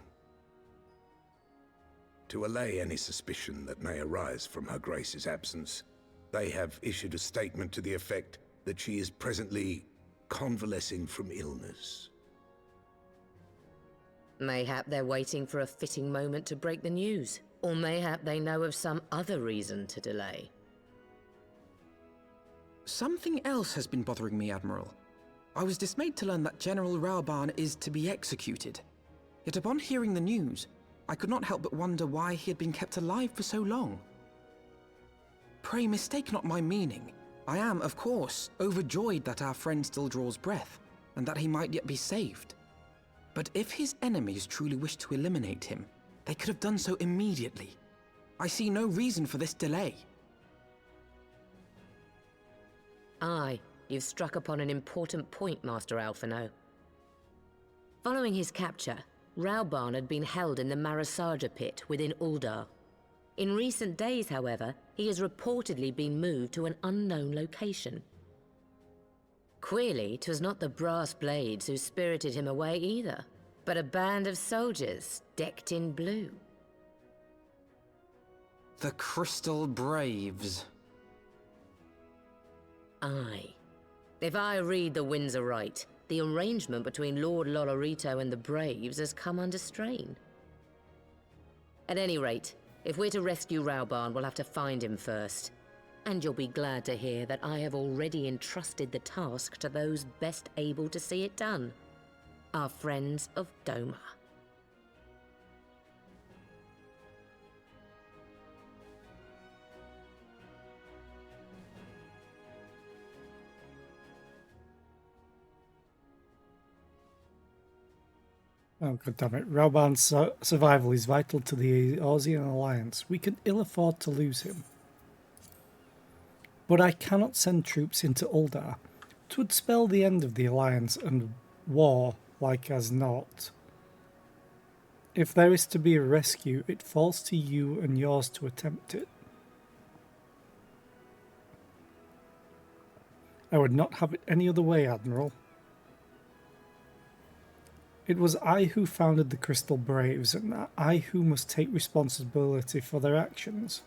To allay any suspicion that may arise from Her Grace's absence, they have issued a statement to the effect that she is presently convalescing from illness. Mayhap they're waiting for a fitting moment to break the news. Or mayhap they know of some other reason to delay. Something else has been bothering me, Admiral. I was dismayed to learn that General Rauban is to be executed. Yet upon hearing the news, I could not help but wonder why he had been kept alive for so long. Pray mistake not my meaning. I am, of course, overjoyed that our friend still draws breath, and that he might yet be saved. But if his enemies truly wished to eliminate him, they could have done so immediately. I see no reason for this delay. Aye, you've struck upon an important point, Master Alphino. Following his capture, Rauban had been held in the Marasaja pit within Uldar. In recent days, however, he has reportedly been moved to an unknown location. Queerly, 'twas not the Brass Blades who spirited him away either, but a band of soldiers decked in blue. The Crystal Braves. Aye. If I read the winds aright, the arrangement between Lord Lolorito and the Braves has come under strain. At any rate, if we're to rescue Rauban, we'll have to find him first. And you'll be glad to hear that I have already entrusted the task to those best able to see it done. Our friends of Doma. Oh, god damn it. Rauban's survival is vital to the Eorzean Alliance. We can ill afford to lose him. But I cannot send troops into Uldar. It would spell the end of the Alliance and war like as not. If there is to be a rescue, it falls to you and yours to attempt it. I would not have it any other way, Admiral. It was I who founded the Crystal Braves, and I who must take responsibility for their actions.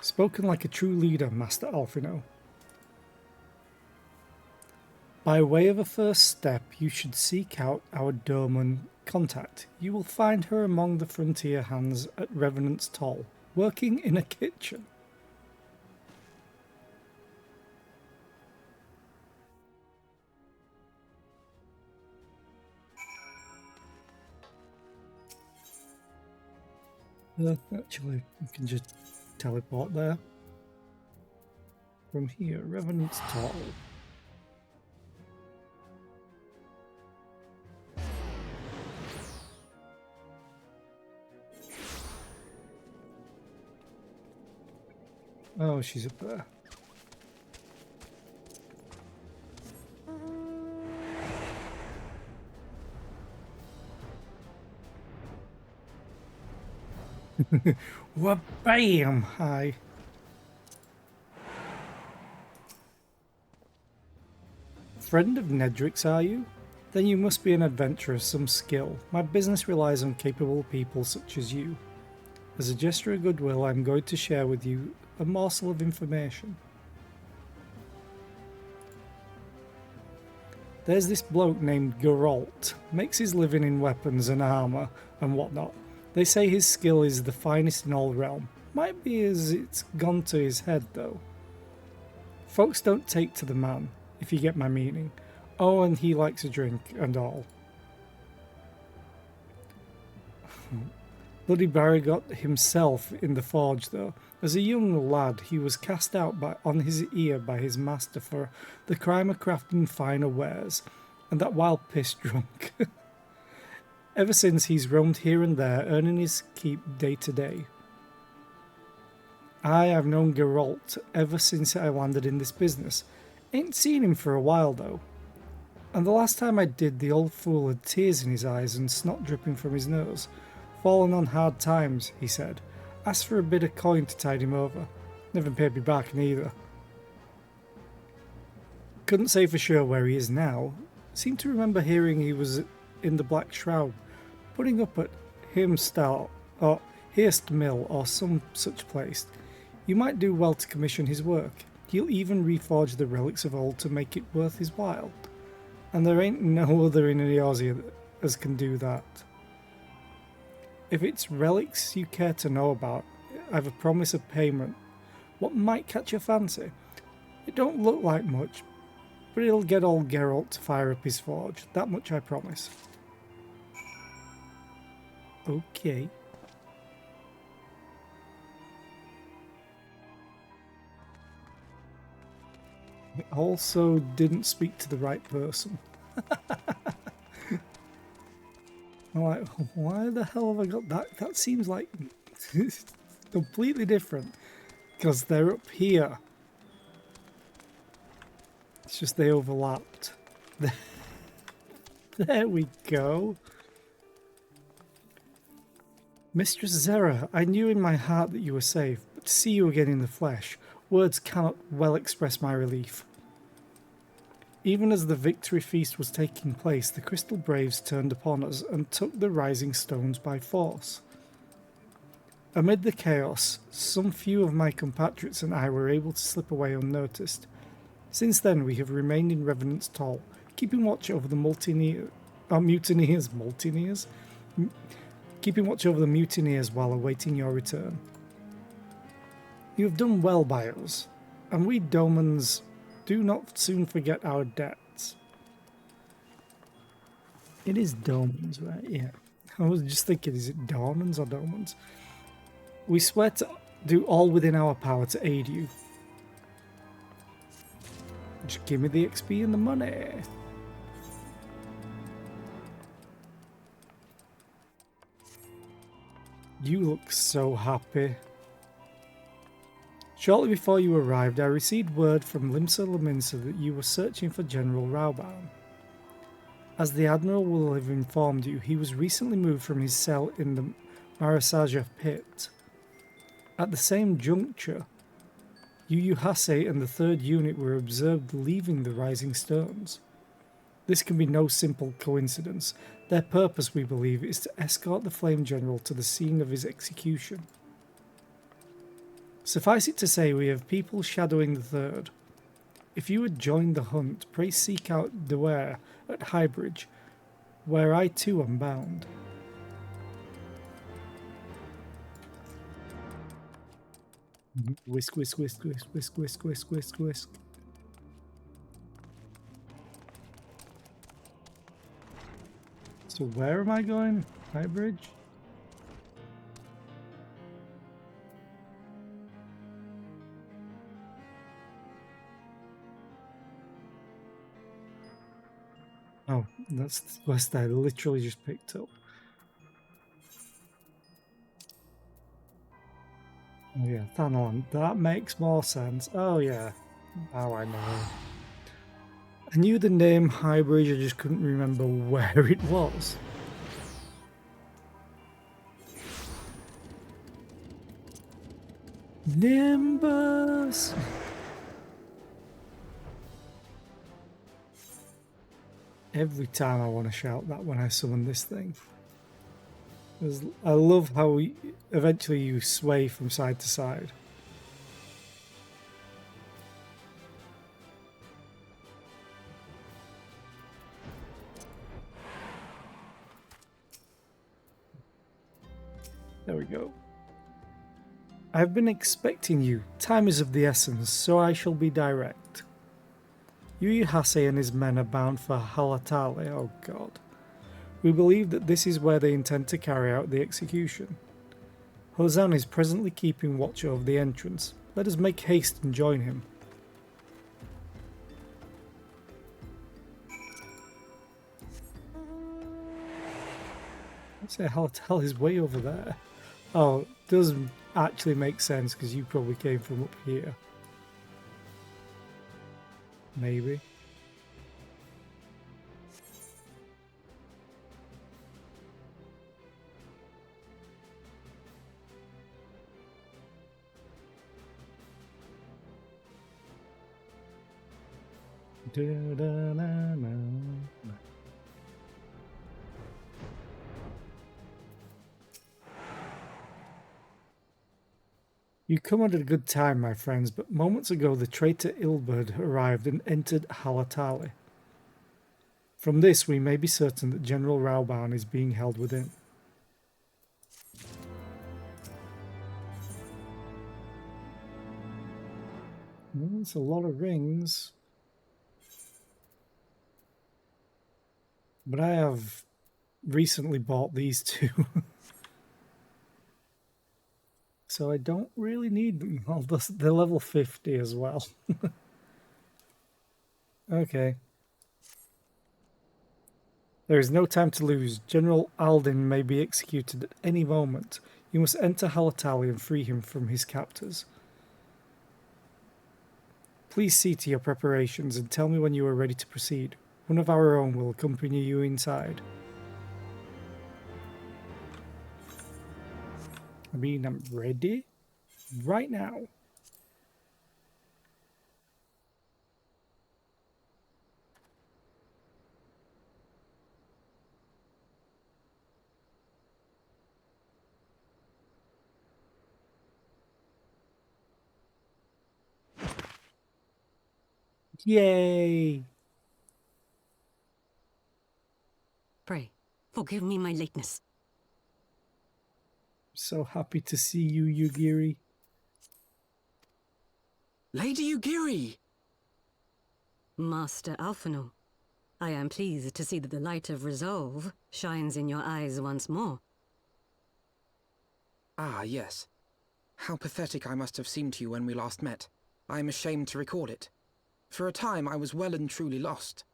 Spoken like a true leader, Master Alphino. By way of a first step, you should seek out our Doman contact. You will find her among the frontier hands at Revenant's Toll, working in a kitchen. Actually, you can just teleport there. From here, Revenant's Toll. Oh, she's up there. Wha-bam! Hi. Friend of Nedric's, are you? Then you must be an adventurer of some skill. My business relies on capable people such as you. As a gesture of goodwill, I'm going to share with you a morsel of information. There's this bloke named Geralt. Makes his living in weapons and armour and whatnot. They say his skill is the finest in all realm. Might be as it's gone to his head though. Folks don't take to the man, if you get my meaning. Oh, and he likes a drink and all. Bloody Barrigot himself in the forge though. As a young lad he was cast out on his ear by his master for the crime of crafting finer wares, and that while piss drunk. Ever since he's roamed here and there, earning his keep day to day. I've known Geralt ever since I landed in this business. Ain't seen him for a while though. And the last time I did, the old fool had tears in his eyes and snot dripping from his nose. Fallen on hard times, he said. Asked for a bit of coin to tide him over. Never paid me back neither. Couldn't say for sure where he is now. Seemed to remember hearing he was in the Black Shroud, putting up at Hirmstall or Hirst Mill or some such place. You might do well to commission his work. He'll even reforge the relics of old to make it worth his while. And there ain't no other in Eorzea as can do that. If it's relics you care to know about, I've a promise of payment. What might catch your fancy? It don't look like much, but it'll get old Geralt to fire up his forge. That much I promise. Okay. It also didn't speak to the right person. I'm like, why the hell have I got that? That seems like completely different. Because they're up here. It's just they overlapped. There we go. Mistress Zera, I knew in my heart that you were safe, but to see you again in the flesh, words cannot well express my relief. Even as the victory feast was taking place, the Crystal Braves turned upon us and took the rising stones by force. Amid the chaos, some few of my compatriots and I were able to slip away unnoticed. Since then we have remained in Revenant's Toll, keeping watch over the mutineers while awaiting your return. You have done well by us, and we Domans do not soon forget our debts. It is Domans, right? Yeah. I was just thinking, is it Dormans or Domans? We swear to do all within our power to aid you. Just give me the XP and the money. You look so happy. Shortly before you arrived, I received word from Limsa Lominsa that you were searching for General Rauban. As the Admiral will have informed you, he was recently moved from his cell in the Marasaja pit. At the same juncture, Yu Hase and the 3rd Unit were observed leaving the Rising Stones. This can be no simple coincidence. Their purpose, we believe, is to escort the Flame General to the scene of his execution. Suffice it to say, we have people shadowing the 3rd. If you had joined the hunt, pray seek out Dwyer at Highbridge, where I too am bound. Whisk, whisk, whisk, whisk, whisk, whisk, whisk, whisk, whisk. So where am I going? Highbridge? Oh, that's the quest I literally just picked up. Oh yeah, Thanon. That makes more sense. Oh yeah. Now I know. I knew the name Highbridge, I just couldn't remember where it was. Nimbus! Every time I want to shout that when I summon this thing. I love how eventually you sway from side to side. There we go. I've been expecting you. Time is of the essence, so I shall be direct. Yuyuhase and his men are bound for Halatale, oh god. We believe that this is where they intend to carry out the execution. Hozan is presently keeping watch over the entrance. Let us make haste and join him. I'd say Halatale is way over there. Oh, it doesn't actually make sense because you probably came from up here. Maybe. You come at a good time, my friends, but moments ago the traitor Ilberd arrived and entered Halatali. From this we may be certain that General Rauban is being held within. Well, it's a lot of rings. But I have recently bought these two. So I don't really need them. Oh, they're level 50 as well. Okay. There is no time to lose. General Alden may be executed at any moment. You must enter Halatali and free him from his captors. Please see to your preparations and tell me when you are ready to proceed. One of our own will accompany you inside. I mean, I'm ready right now. Yay! Pray, forgive me my lateness. So happy to see you, Yugiri. Lady Yugiri! Master Alphino, I am pleased to see that the light of resolve shines in your eyes once more. Ah, yes. How pathetic I must have seemed to you when we last met. I am ashamed to recall it. For a time I was well and truly lost.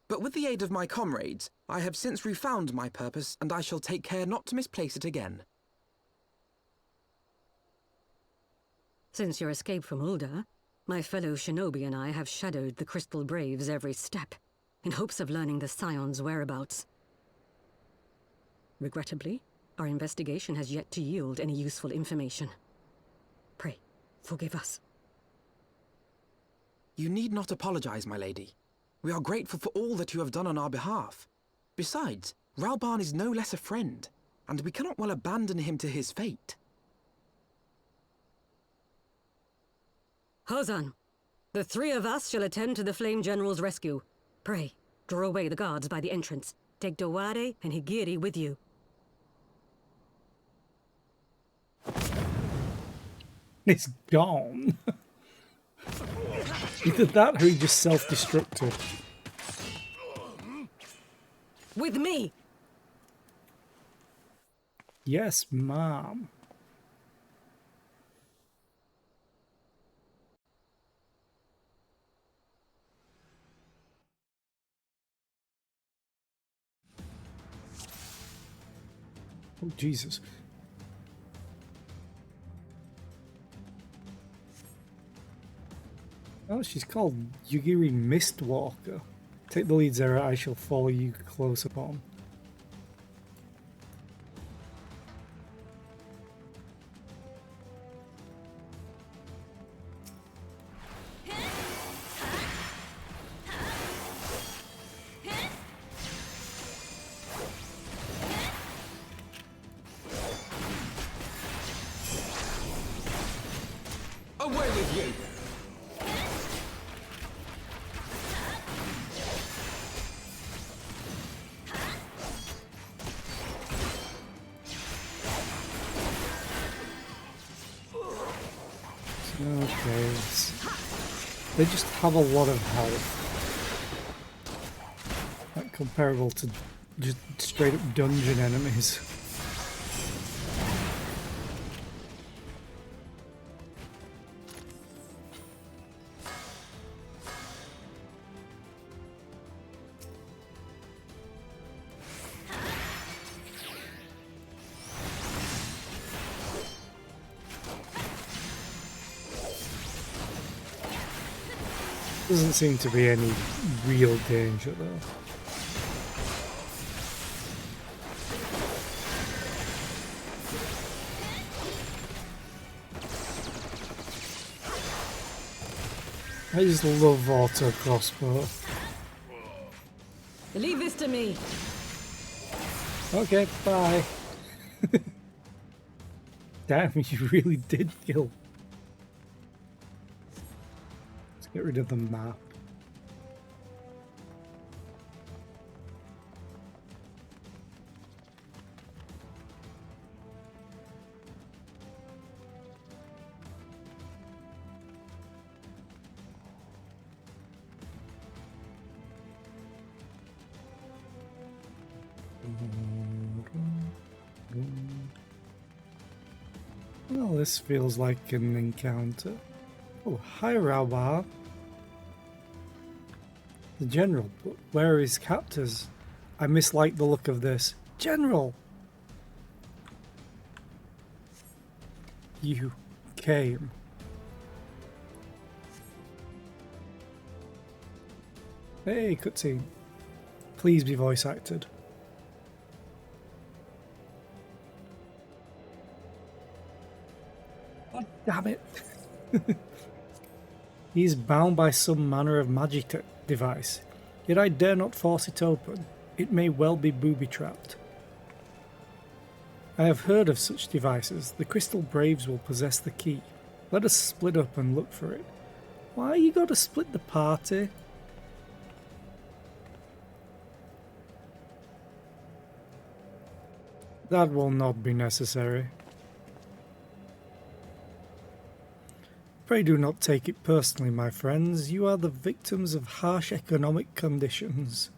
But with the aid of my comrades, I have since refound my purpose, and I shall take care not to misplace it again. Since your escape from Ulda, my fellow shinobi and I have shadowed the Crystal Braves every step, in hopes of learning the Scion's whereabouts. Regrettably, our investigation has yet to yield any useful information. Pray, forgive us. You need not apologize, my lady. We are grateful for all that you have done on our behalf. Besides, Rauban is no less a friend, and we cannot well abandon him to his fate. Hozan, The three of us shall attend to the Flame General's rescue. Pray, draw away the guards by the entrance. Take Dowade and Higiri with you. It's gone. Either that or he just self-destructed. With me! Yes, ma'am. Oh, Jesus. Oh, she's called Yugiri Mistwalker. Take the lead, Zera. I shall follow you close upon. Away with you! Okay. They just have a lot of health. Like comparable to just straight up dungeon enemies. Doesn't seem to be any real danger though. I just love auto crossbow. Leave this to me. Okay, bye. Damn, you really did kill. Let's get rid of the map. Well, this feels like an encounter. Oh, hi, Raubar. The General, but where are his captors? I mislike the look of this. General! You came. Hey, cutscene. Please be voice acted. Oh, damn it. He is bound by some manner of magic device, yet I dare not force it open. It may well be booby-trapped. I have heard of such devices. The Crystal Braves will possess the key. Let us split up and look for it. Why you gotta split the party? That will not be necessary. Pray do not take it personally, my friends. You are the victims of harsh economic conditions.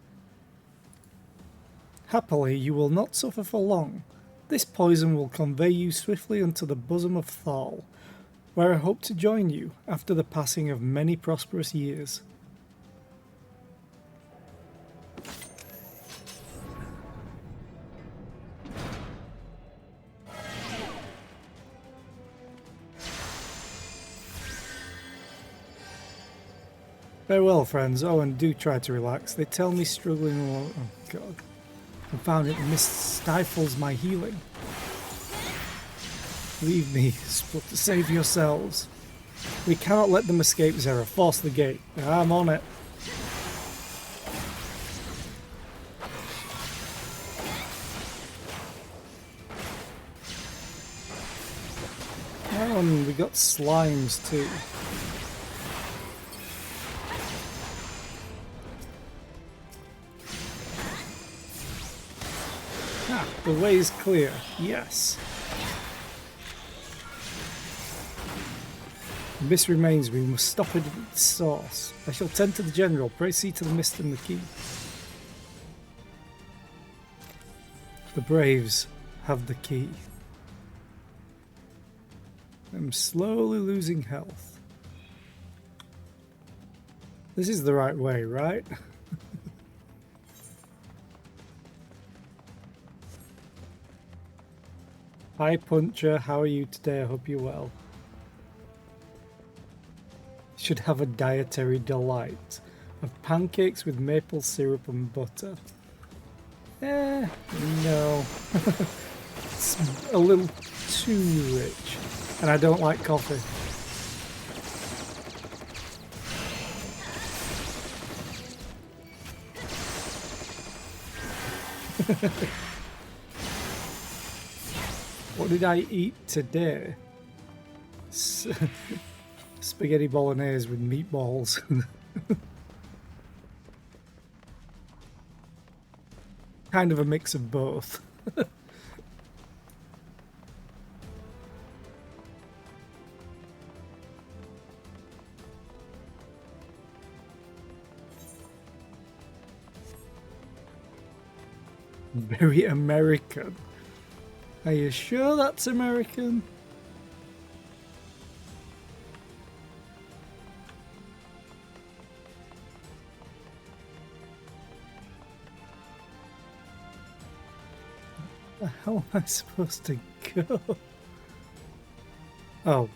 Happily, you will not suffer for long. This poison will convey you swiftly unto the bosom of Thal, where I hope to join you after the passing of many prosperous years. Farewell, friends. Oh, and do try to relax. They tell me struggling along. Oh, God. Confound it, the mist stifles my healing. Leave me, Split, to save yourselves. We cannot let them escape, Zera. Force the gate. I'm on it. Oh, and we got slimes too. Ah, the way is clear. Yes. The mist remains. We must stop it at its source. I shall tend to the general. Pray see to the mist and the key. The Braves have the key. I'm slowly losing health. This is the right way, right? Hi Puncher, how are you today? I hope you're well. Should have a dietary delight of pancakes with maple syrup and butter. No. It's a little too rich. And I don't like coffee. What did I eat today? Spaghetti bolognese with meatballs. Kind of a mix of both. Very American. Are you sure that's American? Where the hell am I supposed to go? Oh.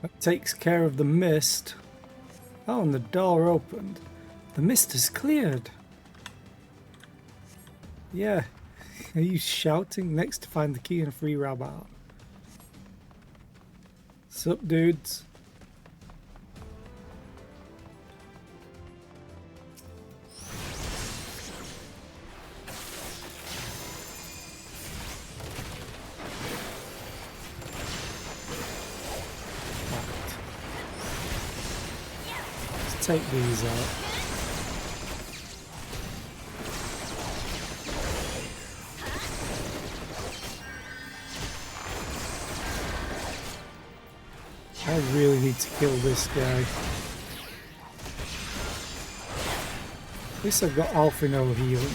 That takes care of the mist. Oh, and the door opened. The mist is cleared. Yeah. Are you shouting next to find the key and free Rabat? Sup, dudes? Take these out. I really need to kill this guy. At least I've got Alphino healing.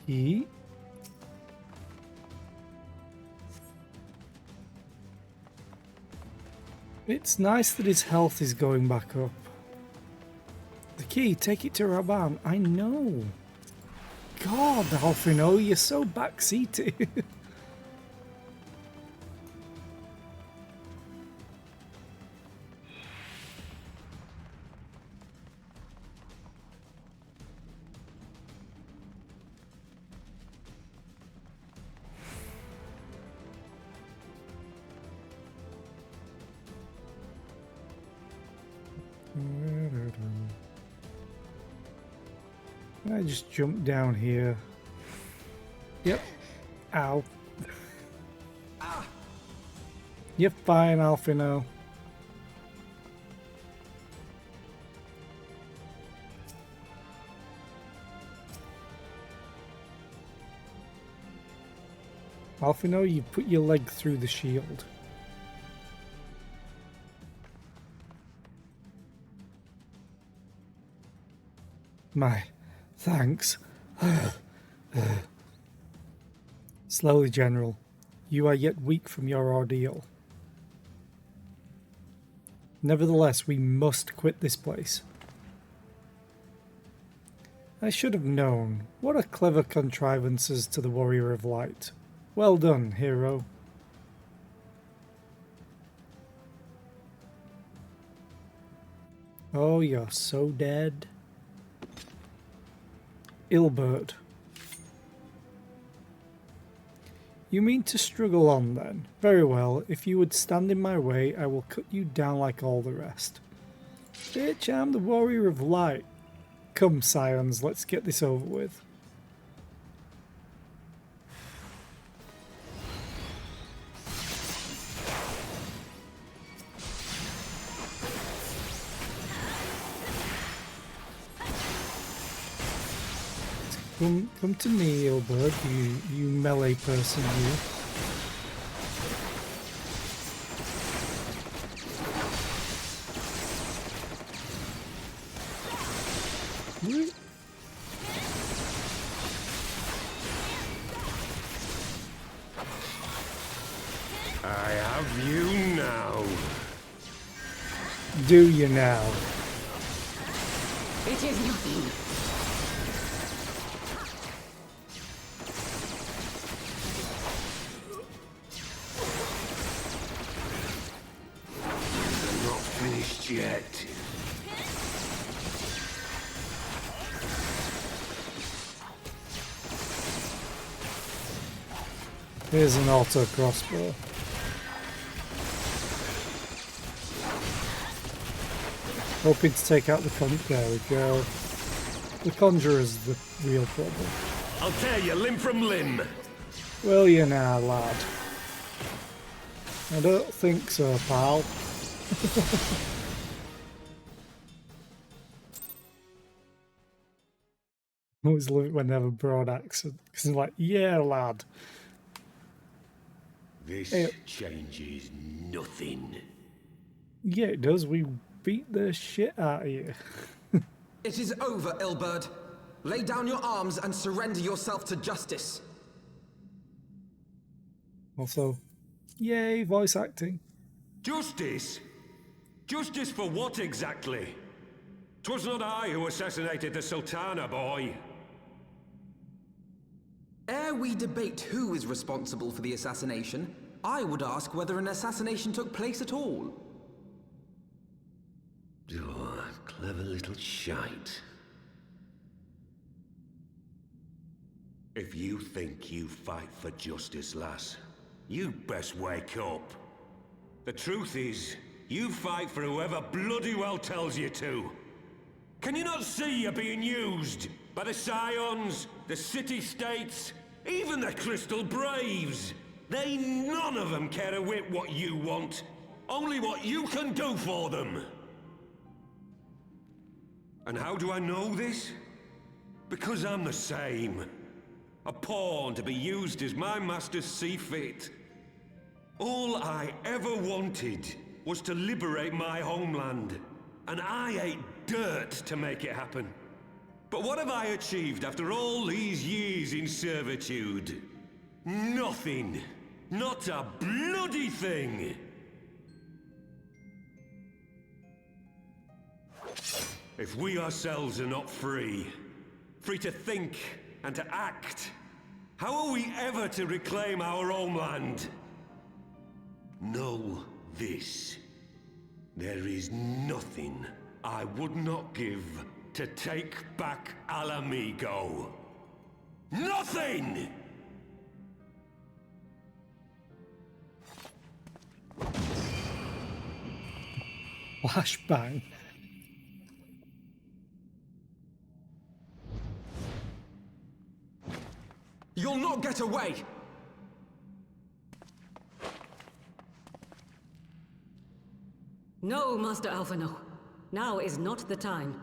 Key. It's nice that his health is going back up. The key, take it to Raban. I know. God, Alphino, you're so backseated. I just jump down here. Yep. Ow. You're fine, Alphino. Alphino, you put your leg through the shield. My thanks. Slowly, General. You are yet weak from your ordeal. Nevertheless, we must quit this place. I should have known. What a clever contrivances to the Warrior of Light. Well done, hero. Oh, you're so dead. Ilbert. You mean to struggle on then? Very well, if you would stand in my way, I will cut you down like all the rest. Bitch, I'm the Warrior of Light. Come, Scions, let's get this over with. Come to me, Ilbert, you melee person, you. I have you now. Do you now? It is nothing. Yet. Here's an auto crossbow. Hoping to take out the there we go. The Conjurer's the real problem. I'll tear you limb from limb. Will you now, lad? I don't think so, pal. I always love it when they have a broad accent, because they're like, yeah, lad. This changes nothing. Yeah, it does. We beat the shit out of you. It is over, Ilbert. Lay down your arms and surrender yourself to justice. Also, yay, voice acting. Justice? Justice for what exactly? 'Twas not I who assassinated the Sultana, boy. Ere we debate who is responsible for the assassination, I would ask whether an assassination took place at all. Oh, clever little shite. If you think you fight for justice, lass, you best wake up. The truth is, you fight for whoever bloody well tells you to. Can you not see you're being used? By the Scions, the City-States, even the Crystal Braves? They none of them care a whit what you want. Only what you can do for them. And how do I know this? Because I'm the same. A pawn to be used as my masters see fit. All I ever wanted was to liberate my homeland. And I ate dirt to make it happen. But what have I achieved after all these years in servitude? Nothing. Not a bloody thing. If we ourselves are not free, free to think and to act, how are we ever to reclaim our homeland? Know this. There is nothing I would not give to take back Alamigo. Nothing! Flashbang. You'll not get away! No, Master Alphino. Now is not the time.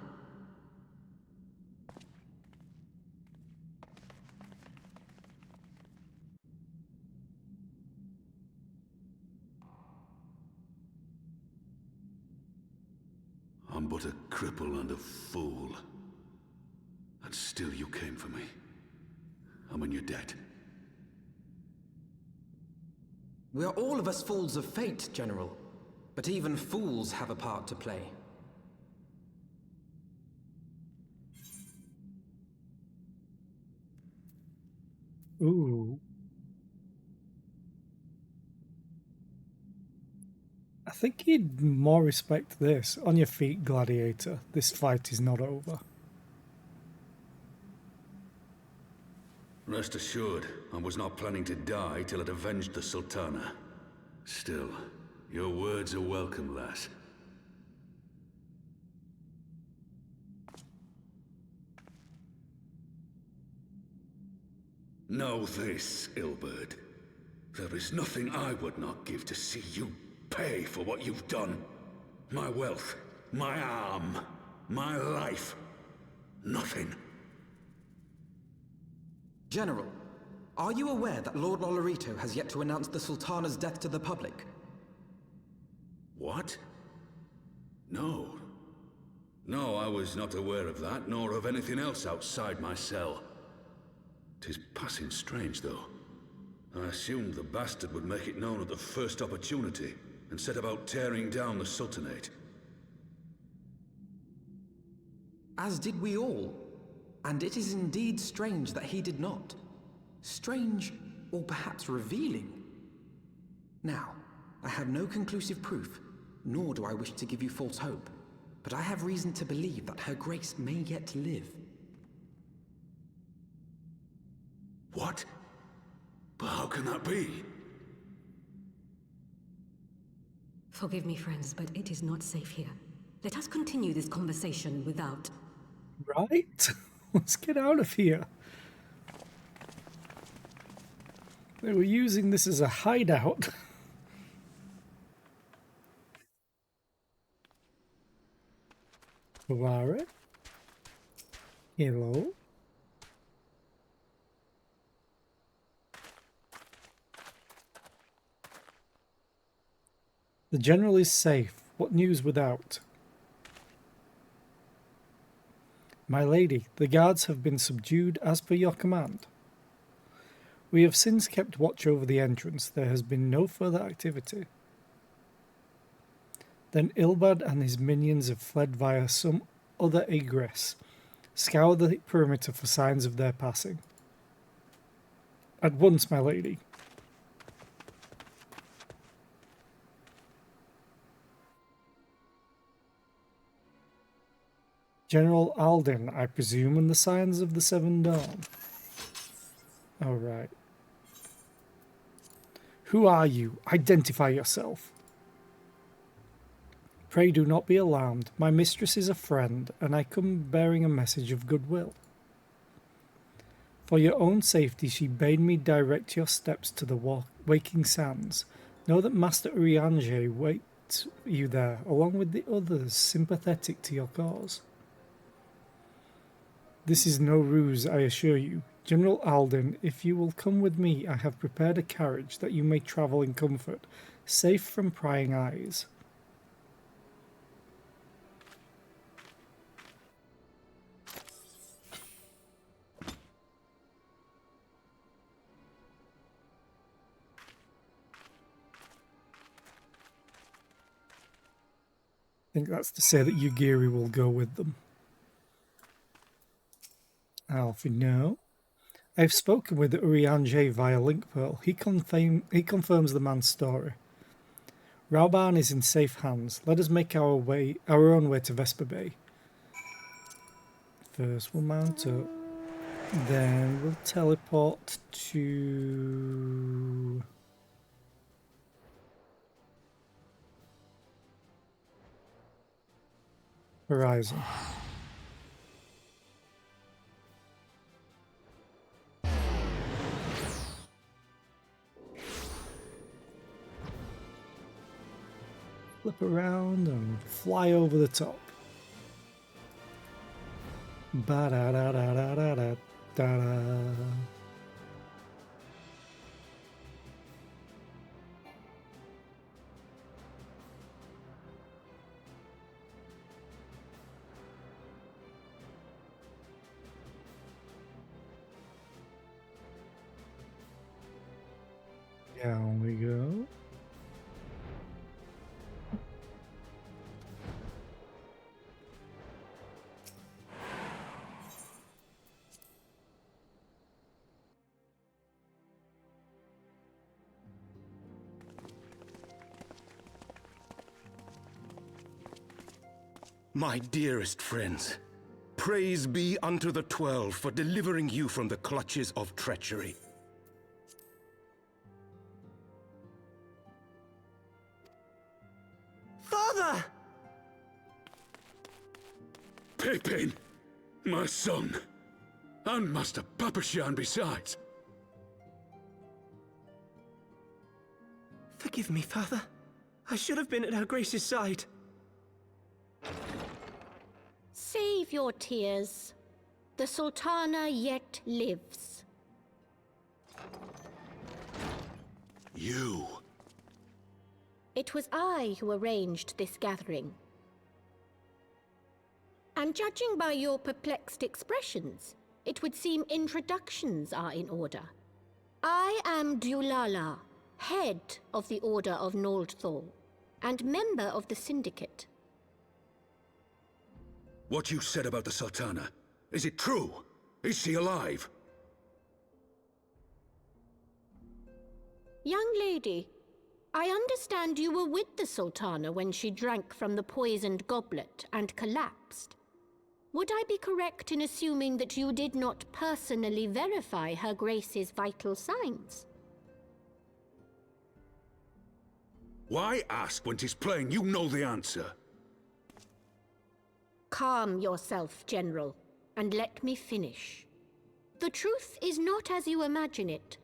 I'm but a cripple and a fool. And still you came for me. I'm in your debt. We are all of us fools of fate, General. But even fools have a part to play. Ooh. I think he'd more respect this. On your feet, gladiator. This fight is not over. Rest assured, I was not planning to die till it avenged the Sultana. Still, your words are welcome, lass. Know this, Ilberd. There is nothing I would not give to see you pay for what you've done. My wealth, my arm, my life. Nothing. General, are you aware that Lord Lolorito has yet to announce the Sultana's death to the public? What? No. No, I was not aware of that, nor of anything else outside my cell. 'Tis passing strange, though. I assumed the bastard would make it known at the first opportunity, and set about tearing down the Sultanate. As did we all. And it is indeed strange that he did not. Strange, or perhaps revealing. Now, I have no conclusive proof, nor do I wish to give you false hope, but I have reason to believe that Her Grace may yet live. What? But how can that be? Forgive me, friends, but it is not safe here. Let us continue this conversation without... Right? Let's get out of here. They were using this as a hideout. Vara? Hello? The general is safe. What news without? My lady, the guards have been subdued as per your command. We have since kept watch over the entrance. There has been no further activity. Then Ilbad and his minions have fled via some other egress. Scour the perimeter for signs of their passing. At once, my lady. General Alden, I presume, and the signs of the Seven Dawn. All right. Who are you? Identify yourself. Pray do not be alarmed. My mistress is a friend, and I come bearing a message of goodwill. For your own safety, she bade me direct your steps to the waking sands. Know that Master Urianger waits you there, along with the others sympathetic to your cause. This is no ruse, I assure you. General Alden, if you will come with me, I have prepared a carriage that you may travel in comfort, safe from prying eyes. I think that's to say that Yugiri will go with them. Alfie, no. I've spoken with Urianger via Link Pearl. He confirms the man's story. Rauban is in safe hands. Let us make our own way to Vesper Bay. First we'll mount up. Then we'll teleport to... Horizon. Flip around and fly over the top. Ba-da-da-da-da-da-da-da. Down we go. My dearest friends, praise be unto the 12 for delivering you from the clutches of treachery. Father! Pippin, my son, and Master Papashan besides. Forgive me, Father. I should have been at Her Grace's side. Save your tears. The Sultana yet lives. You. It was I who arranged this gathering. And judging by your perplexed expressions, it would seem introductions are in order. I am Dulala, head of the Order of Noldthal, and member of the Syndicate. What you said about the Sultana, is it true? Is she alive? Young lady, I understand you were with the Sultana when she drank from the poisoned goblet and collapsed. Would I be correct in assuming that you did not personally verify Her Grace's vital signs? Why ask when 'tis plain you know the answer? Calm yourself, General, and let me finish. The truth is not as you imagine it.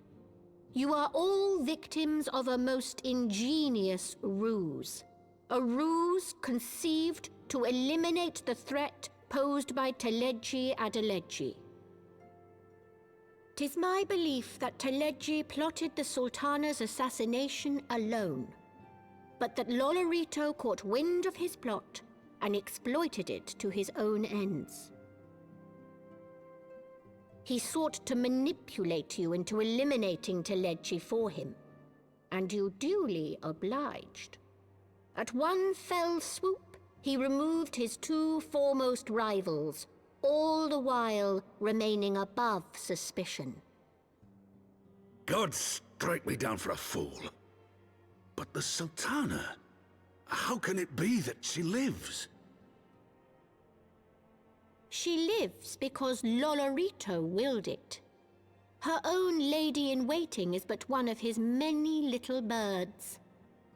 You are all victims of a most ingenious ruse. A ruse conceived to eliminate the threat posed by Teleji Adeleji. 'Tis my belief that Teleji plotted the Sultana's assassination alone, but that Lolorito caught wind of his plot and exploited it to his own ends. He sought to manipulate you into eliminating Teleji for him, and you duly obliged. At one fell swoop, he removed his two foremost rivals, all the while remaining above suspicion. God strike me down for a fool. But the Sultana, how can it be that she lives? She lives because Lolorito willed it. Her own lady-in-waiting is but one of his many little birds.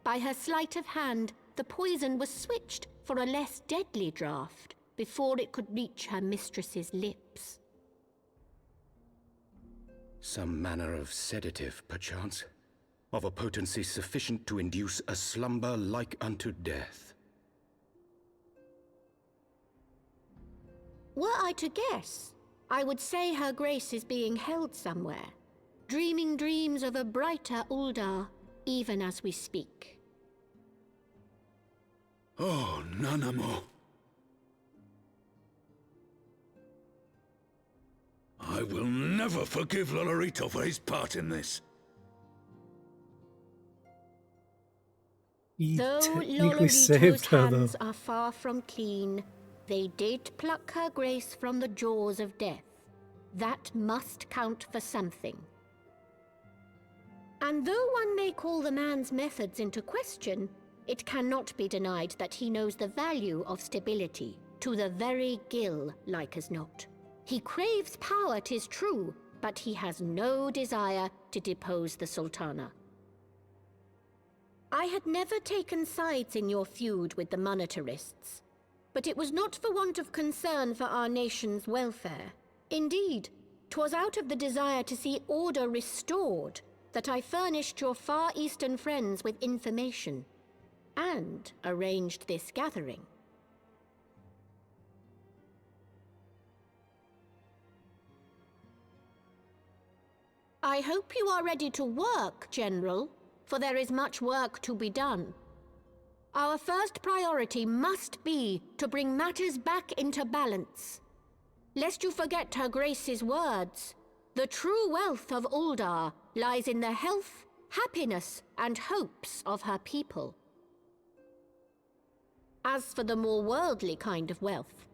By her sleight of hand, the poison was switched for a less deadly draught before it could reach her mistress's lips. Some manner of sedative, perchance? Of a potency sufficient to induce a slumber like unto death. Were I to guess, I would say Her Grace is being held somewhere, dreaming dreams of a brighter Uldar, even as we speak. Oh, Nanamo. I will never forgive Lolorito for his part in this. He Though technically saved Lolorito's her, though. hands are far from clean, they did pluck Her Grace from the jaws of death. That must count for something. And though one may call the man's methods into question, it cannot be denied that he knows the value of stability, to the very gill, like as not. He craves power, 'tis true, but he has no desire to depose the Sultana. I had never taken sides in your feud with the monetarists, but it was not for want of concern for our nation's welfare. Indeed, 'twas out of the desire to see order restored that I furnished your Far Eastern friends with information, and arranged this gathering. I hope you are ready to work, General, for there is much work to be done. Our first priority must be to bring matters back into balance. Lest you forget Her Grace's words, the true wealth of Uldar lies in the health, happiness, and hopes of her people. As for the more worldly kind of wealth,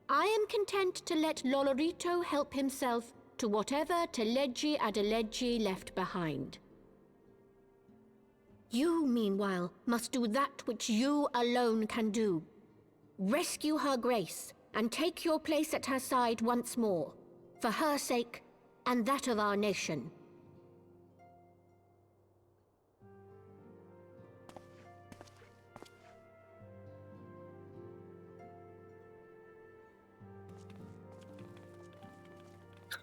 I am content to let Lolorito help himself to whatever Teledji Adeledji left behind. You, meanwhile, must do that which you alone can do. Rescue Her Grace, and take your place at her side once more, for her sake, and that of our nation.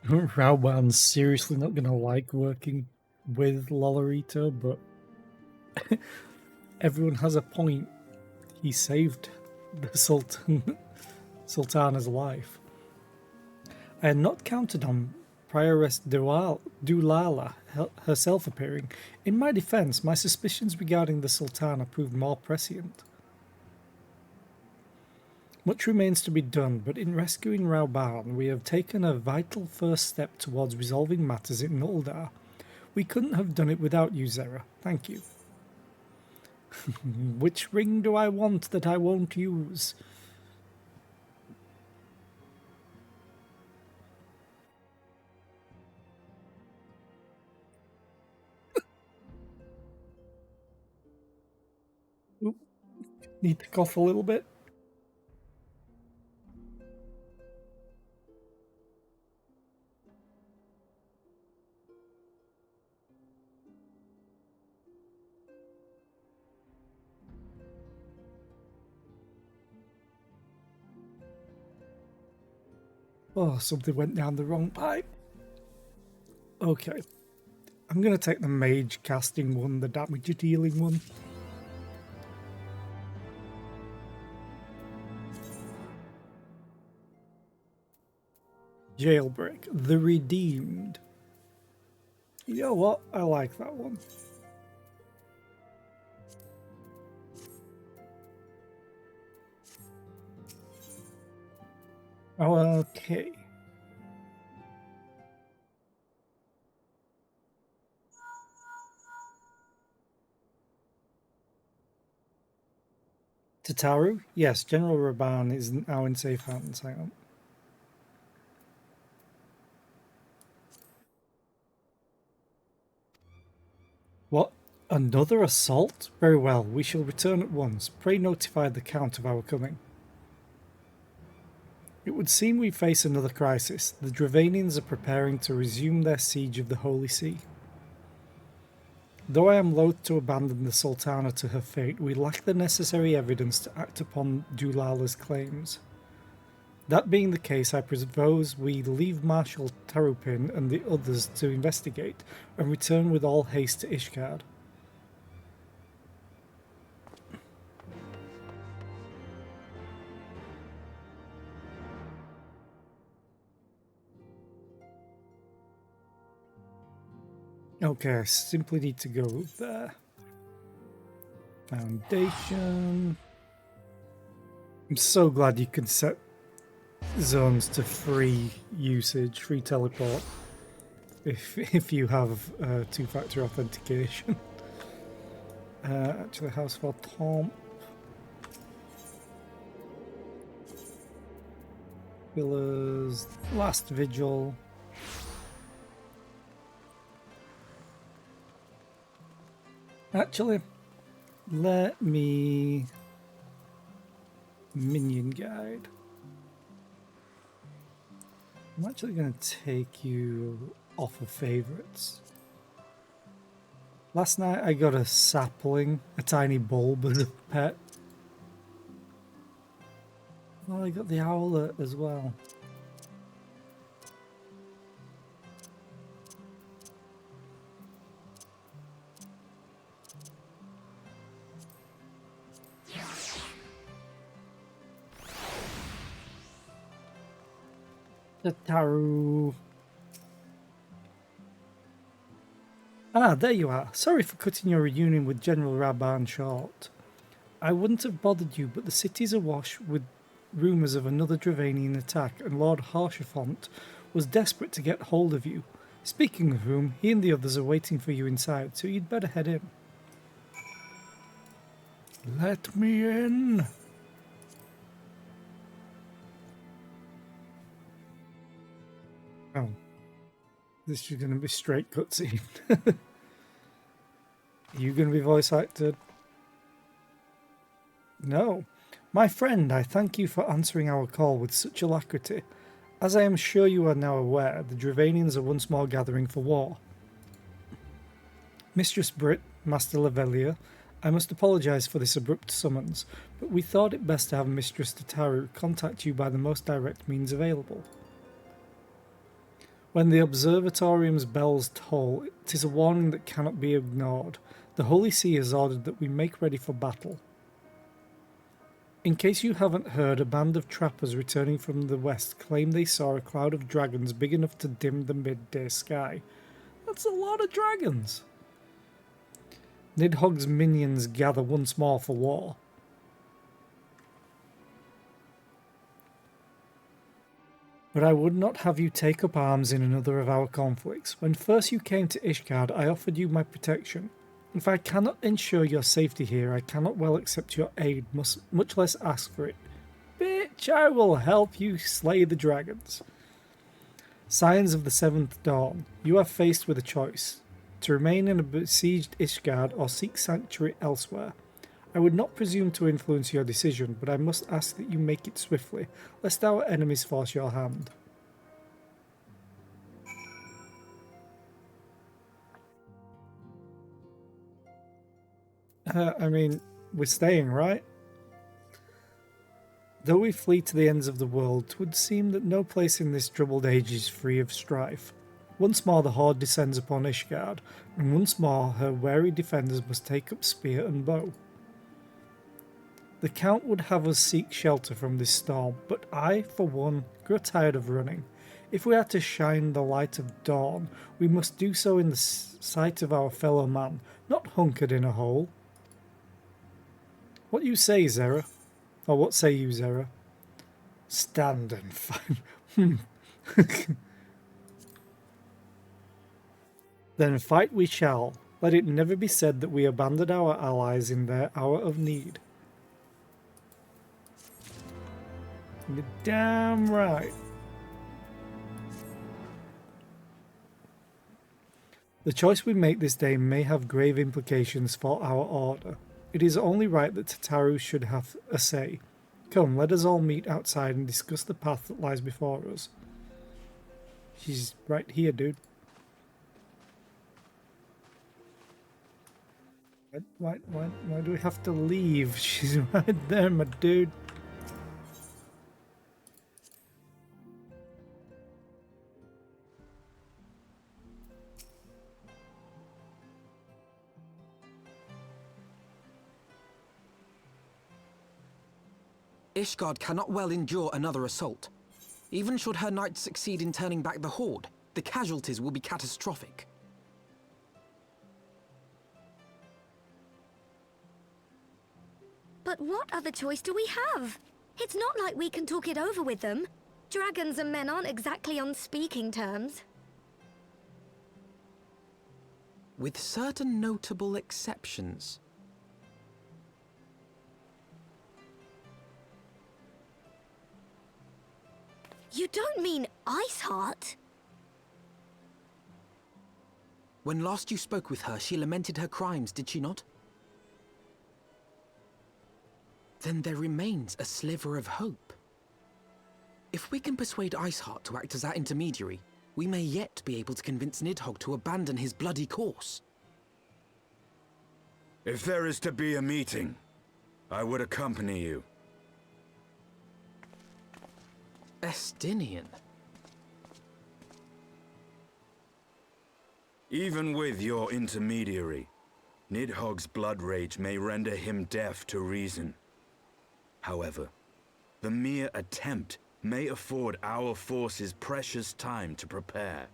Rauban's seriously not gonna like working with Lolorito, but everyone has a point. He saved the Sultana's life. I had not counted on Prioress Dulala herself appearing. In my defense, my suspicions regarding the Sultana proved more prescient. Much remains to be done, but in rescuing Rauban, we have taken a vital first step towards resolving matters in Uldar. We couldn't have done it without you, Zera. Thank you. Which ring do I want that I won't use? Oop. Need to cough a little bit. Oh, something went down the wrong pipe. Okay. I'm going to take the mage casting one, the damage dealing one. Jailbreak, the Redeemed. You know what? I like that one. Okay. Tataru? Yes, General Raban is now in safe hands. Hang on. What? Another assault? Very well, we shall return at once. Pray notify the Count of our coming. It would seem we face another crisis. The Dravanians are preparing to resume their siege of the Holy See. Though I am loath to abandon the Sultana to her fate, we lack the necessary evidence to act upon Dulala's claims. That being the case, I propose we leave Marshal Tarupin and the others to investigate, and return with all haste to Ishgard. Okay, I simply need to go there. Foundation. I'm so glad you can set zones to free usage, free teleport, if you have two-factor authentication. Actually, House for Tom. Pillars, Last Vigil. Actually, let me... Minion Guide. I'm actually going to take you off of favorites. Last night I got a sapling, a tiny bulb as a pet. Well, I got the owlet as well. Tataru. Ah, there you are. Sorry for cutting your reunion with General Raban short. I wouldn't have bothered you, but the city's awash with rumours of another Dravanian attack, and Lord Harshafont was desperate to get hold of you. Speaking of whom, he and the others are waiting for you inside, so you'd better head in. Let me in. Oh. This is going to be straight cutscene. Are you going to be voice acted? No. My friend, I thank you for answering our call with such alacrity. As I am sure you are now aware, the Dravanians are once more gathering for war. Mistress Britt, Master Lavelia, I must apologise for this abrupt summons, but we thought it best to have Mistress Tataru contact you by the most direct means available. When the observatorium's bells toll, it is a warning that cannot be ignored. The Holy See has ordered that we make ready for battle. In case you haven't heard, a band of trappers returning from the west claim they saw a cloud of dragons big enough to dim the midday sky. That's a lot of dragons! Nidhogg's minions gather once more for war. But I would not have you take up arms in another of our conflicts. When first you came to Ishgard, I offered you my protection. If I cannot ensure your safety here, I cannot well accept your aid, much less ask for it. Bitch, I will help you slay the dragons. Scions of the Seventh Dawn, you are faced with a choice. To remain in a besieged Ishgard or seek sanctuary elsewhere. I would not presume to influence your decision, but I must ask that you make it swiftly, lest our enemies force your hand. I mean, we're staying, right? Though we flee to the ends of the world, 'twould seem that no place in this troubled age is free of strife. Once more the horde descends upon Ishgard, and once more her wary defenders must take up spear and bow. The Count would have us seek shelter from this storm, but I, for one, grow tired of running. If we are to shine the light of dawn, we must do so in the sight of our fellow man, not hunkered in a hole. What you say, Zera? Or what say you, Zera? Stand and fight. Then fight we shall. Let it never be said that we abandoned our allies in their hour of need. You're damn right. The choice we make this day may have grave implications for our order. It is only right that Tataru should have a say. Come, let us all meet outside and discuss the path that lies before us. She's right here, dude. Why do we have to leave? She's right there, my dude. Ishgard cannot well endure another assault. Even should her knights succeed in turning back the horde, the casualties will be catastrophic. But what other choice do we have? It's not like we can talk it over with them. Dragons and men aren't exactly on speaking terms. With certain notable exceptions. You don't mean Iceheart? When last you spoke with her, she lamented her crimes, did she not? Then there remains a sliver of hope. If we can persuade Iceheart to act as our intermediary, we may yet be able to convince Nidhogg to abandon his bloody course. If there is to be a meeting, I would accompany you. Estinian. Even with your intermediary, Nidhogg's blood rage may render him deaf to reason. However, the mere attempt may afford our forces precious time to prepare.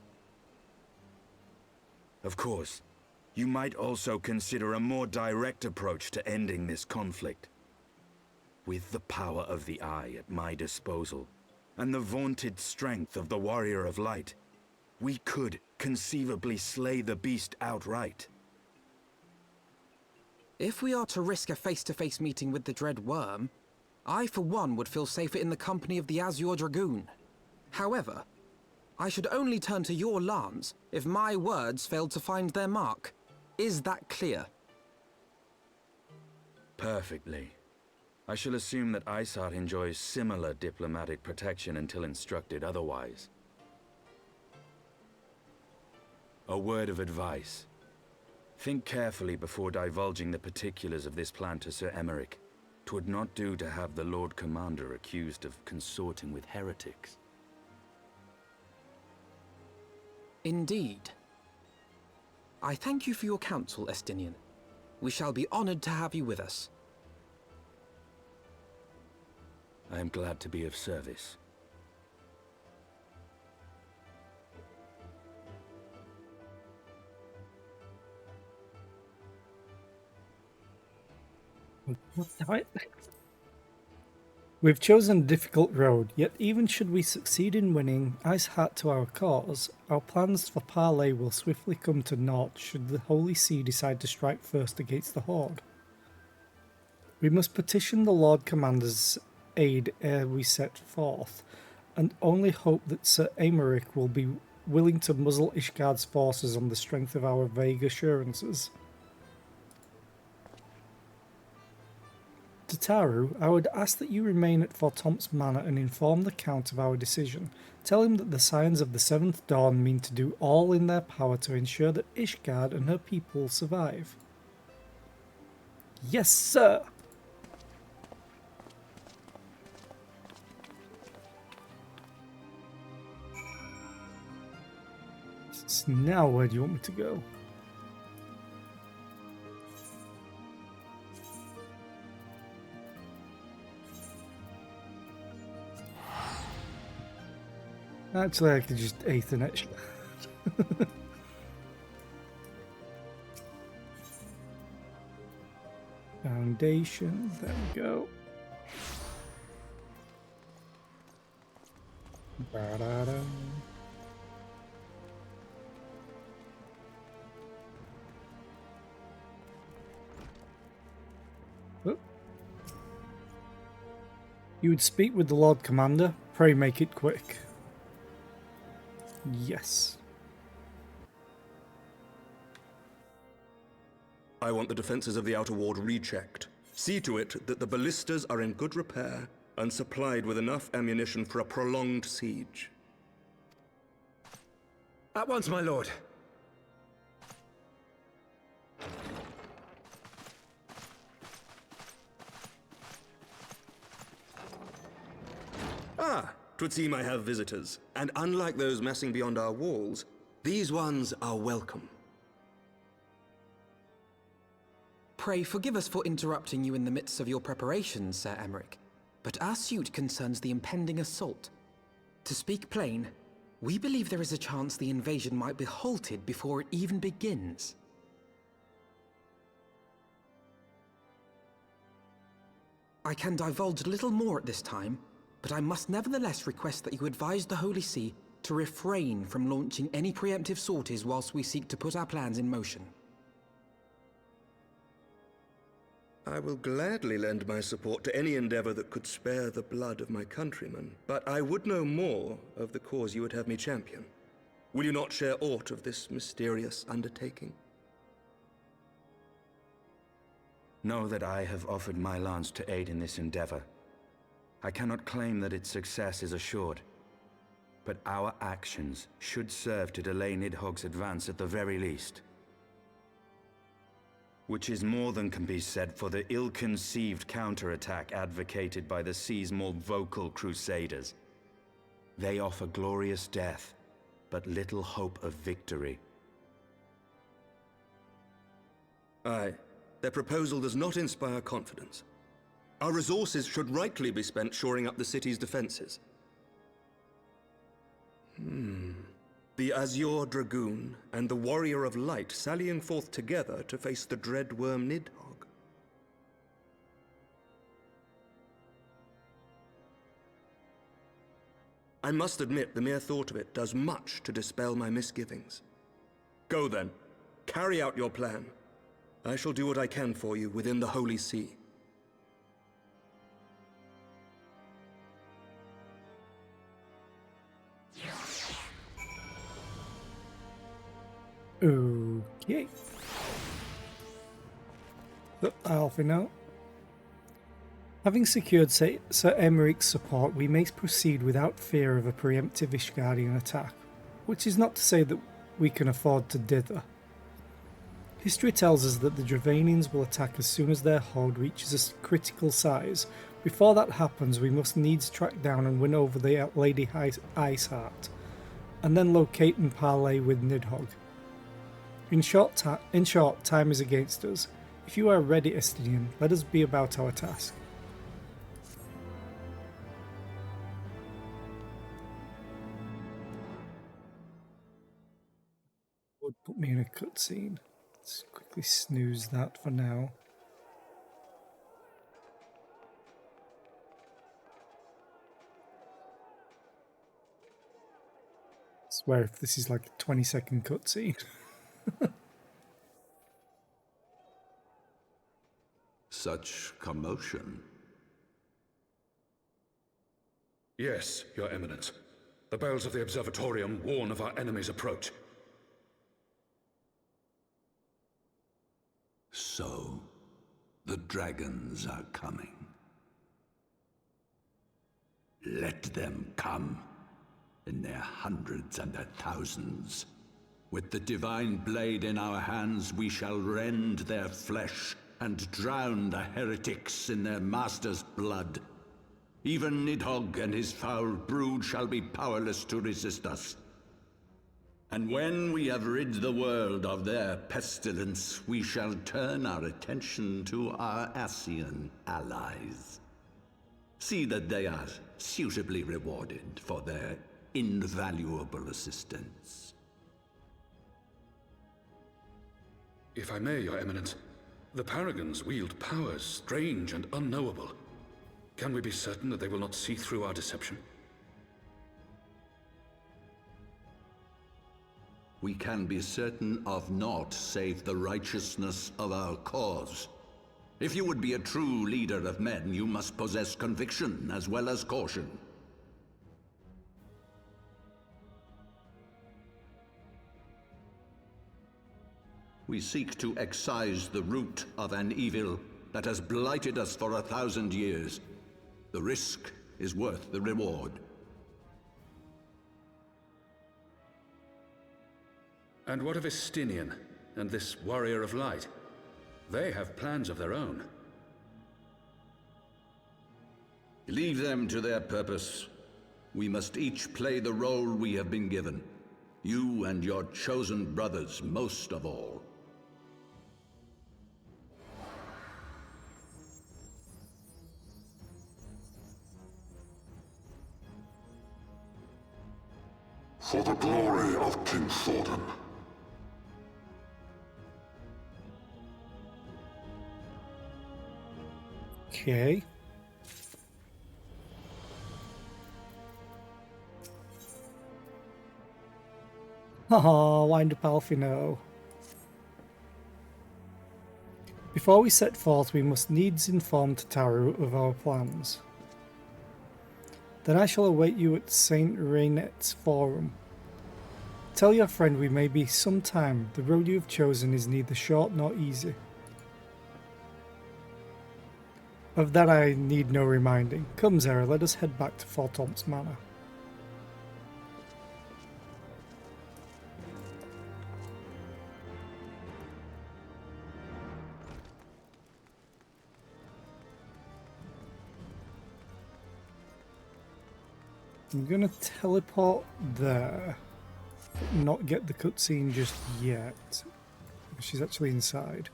Of course, you might also consider a more direct approach to ending this conflict. With the power of the Eye at my disposal, and the vaunted strength of the Warrior of Light, we could conceivably slay the beast outright. If we are to risk a face-to-face meeting with the Dread Worm, I for one would feel safer in the company of the Azure Dragoon. However, I should only turn to your lance if my words failed to find their mark. Is that clear? Perfectly. I shall assume that Isart enjoys similar diplomatic protection until instructed otherwise. A word of advice. Think carefully before divulging the particulars of this plan to Sir Emeric. 'Twould not do to have the Lord Commander accused of consorting with heretics. Indeed. I thank you for your counsel, Estinian. We shall be honored to have you with us. I am glad to be of service. We've chosen a difficult road, yet even should we succeed in winning Ice Hat to our cause, our plans for parley will swiftly come to naught should the Holy See decide to strike first against the Horde. We must petition the Lord Commander's aid ere we set forth, and only hope that Sir Emeric will be willing to muzzle Ishgard's forces on the strength of our vague assurances. Tataru, I would ask that you remain at Fortomp's Manor and inform the Count of our decision. Tell him that the Scions of the Seventh Dawn mean to do all in their power to ensure that Ishgard and her people survive. Yes, sir! So now where do you want me to go? Actually, I could just Aethernet. Foundation, there we go. Ba-da-da. Oh. You would speak with the Lord Commander? Pray make it quick. Yes. I want the defenses of the Outer Ward rechecked. See to it that the ballistas are in good repair and supplied with enough ammunition for a prolonged siege. At once, my lord. Ah, 'twould seem I have visitors, and unlike those messing beyond our walls, these ones are welcome. Pray forgive us for interrupting you in the midst of your preparations, Sir Emeric, but our suit concerns the impending assault. To speak plain, we believe there is a chance the invasion might be halted before it even begins. I can divulge little more at this time, but I must nevertheless request that you advise the Holy See to refrain from launching any preemptive sorties whilst we seek to put our plans in motion. I will gladly lend my support to any endeavor that could spare the blood of my countrymen, but I would know more of the cause you would have me champion. Will you not share aught of this mysterious undertaking? Know that I have offered my lance to aid in this endeavor. I cannot claim that its success is assured, but our actions should serve to delay Nidhogg's advance at the very least. Which is more than can be said for the ill-conceived counterattack advocated by the Sea's more vocal crusaders. They offer glorious death, but little hope of victory. Aye, their proposal does not inspire confidence. Our resources should rightly be spent shoring up the city's defenses. The Azure Dragoon and the Warrior of Light sallying forth together to face the dread worm Nidhogg. I must admit the mere thought of it does much to dispel my misgivings. Go then. Carry out your plan. I shall do what I can for you within the Holy See. Okay. But Alfie now. Having secured Sir Emeric's support, we may proceed without fear of a preemptive Ishgardian attack, which is not to say that we can afford to dither. History tells us that the Dravanians will attack as soon as their horde reaches a critical size. Before that happens, we must needs track down and win over the Lady Iceheart, and then locate and parley with Nidhogg. In short, time is against us. If you are ready, Estinian, let us be about our task. Would put me in a cutscene. Let's quickly snooze that for now. I swear if this is like a 20-second cutscene. Such commotion. Yes, Your Eminence. The bells of the Observatorium warn of our enemy's approach. So, the dragons are coming. Let them come, in their hundreds and their thousands. With the divine blade in our hands, we shall rend their flesh and drown the heretics in their master's blood. Even Nidhogg and his foul brood shall be powerless to resist us. And when we have rid the world of their pestilence, we shall turn our attention to our Ascian allies. See that they are suitably rewarded for their invaluable assistance. If I may, Your Eminence, the Paragons wield powers strange and unknowable. Can we be certain that they will not see through our deception? We can be certain of naught save the righteousness of our cause. If you would be a true leader of men, you must possess conviction as well as caution. We seek to excise the root of an evil that has blighted us for 1,000 years. The risk is worth the reward. And what of Estinian and this Warrior of Light? They have plans of their own. Leave them to their purpose. We must each play the role we have been given. You and your chosen brothers most of all. For the glory of King Thordan. Okay. Haha, wind up Alfie now. Before we set forth, we must needs inform Tataru of our plans. Then I shall await you at Saint Rainet's Forum. Tell your friend we may be some time. The road you have chosen is neither short nor easy. Of that I need no reminding. Come, Zara, let us head back to Fortomp's Manor. I'm gonna teleport there, but not get the cutscene just yet. She's actually inside.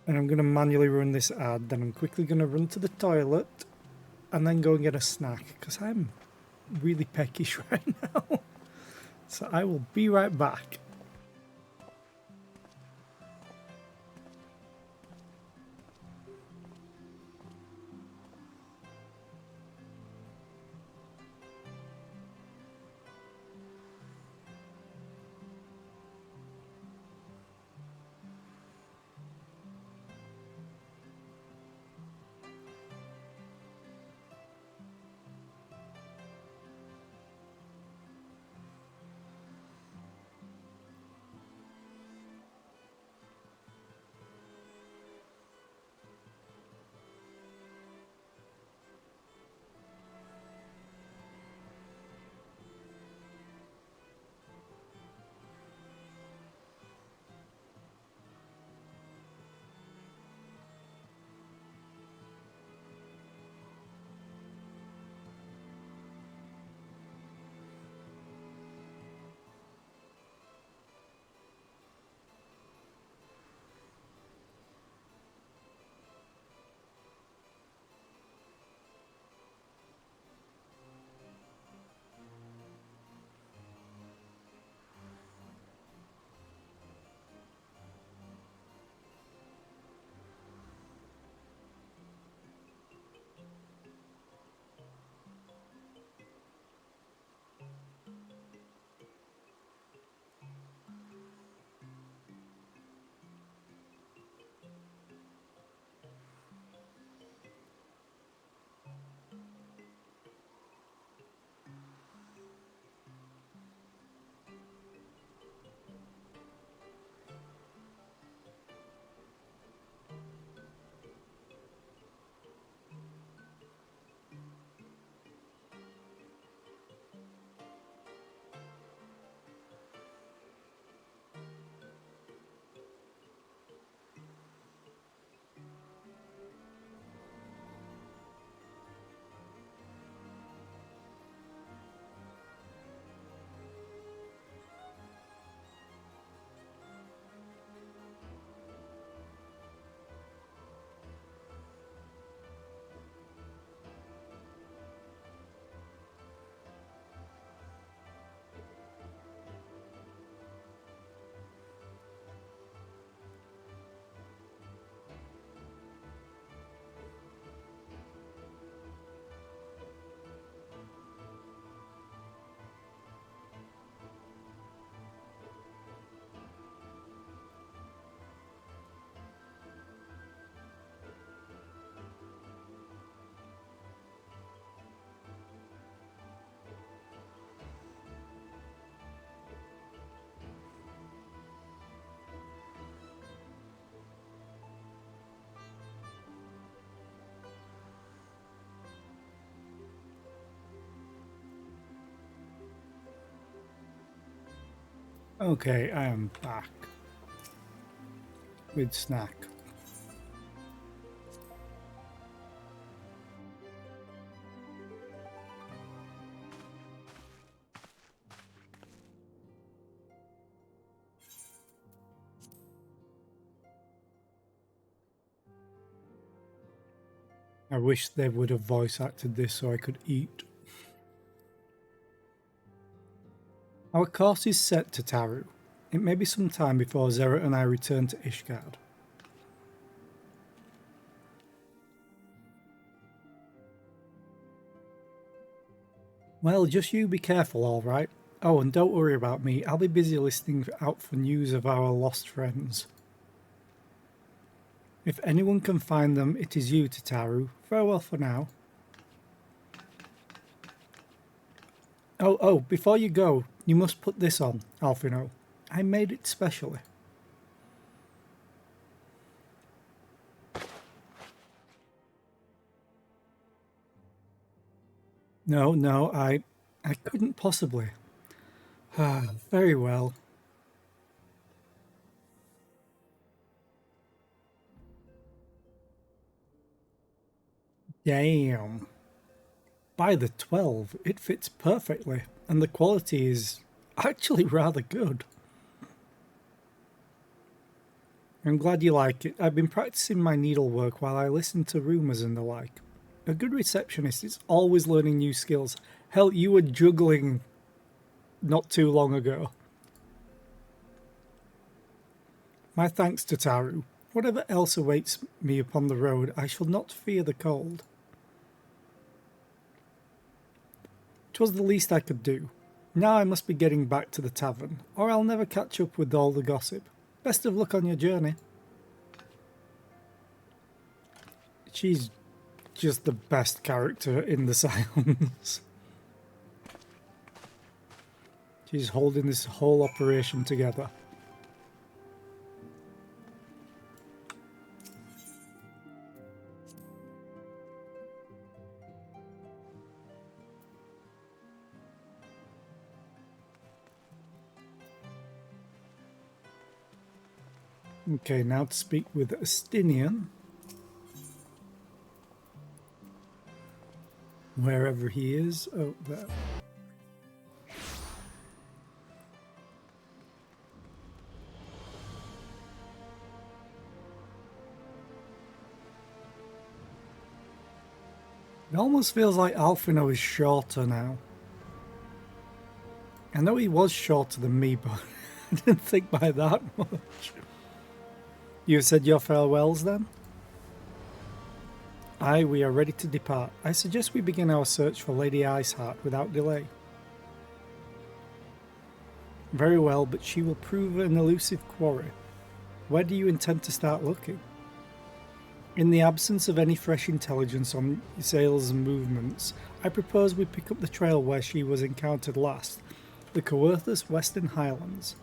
And I'm gonna manually run this ad, then I'm quickly gonna run to the toilet and then go and get a snack, because I'm really peckish right now. So I will be right back. Okay, I am back with snack. I wish they would have voice acted this so I could eat. Our course is set to Taru. It may be some time before Zera and I return to Ishgard. Well, just you be careful, alright? Oh, and don't worry about me. I'll be busy listening out for news of our lost friends. If anyone can find them, it is you, Tataru. Farewell for now. Oh, before you go, you must put this on, Alfino. I made it specially. No, I couldn't possibly. Very well. Damn. By the 12, it fits perfectly, and the quality is actually rather good. I'm glad you like it. I've been practicing my needlework while I listen to rumours and the like. A good receptionist is always learning new skills. Hell, you were juggling not too long ago. My thanks to Taru. Whatever else awaits me upon the road, I shall not fear the cold. 'Twas the least I could do. Now I must be getting back to the tavern, or I'll never catch up with all the gossip. Best of luck on your journey. She's just the best character in the Scions. She's holding this whole operation together. Okay, now to speak with Astinian. Wherever he is. Oh, there. It almost feels like Alfino is shorter now. I know he was shorter than me, but I didn't think by that much. You said your farewells then? Aye, we are ready to depart. I suggest we begin our search for Lady Iceheart without delay. Very well, but she will prove an elusive quarry. Where do you intend to start looking? In the absence of any fresh intelligence on Ysaele's movements, I propose we pick up the trail where she was encountered last, the Coerthus Western Highlands.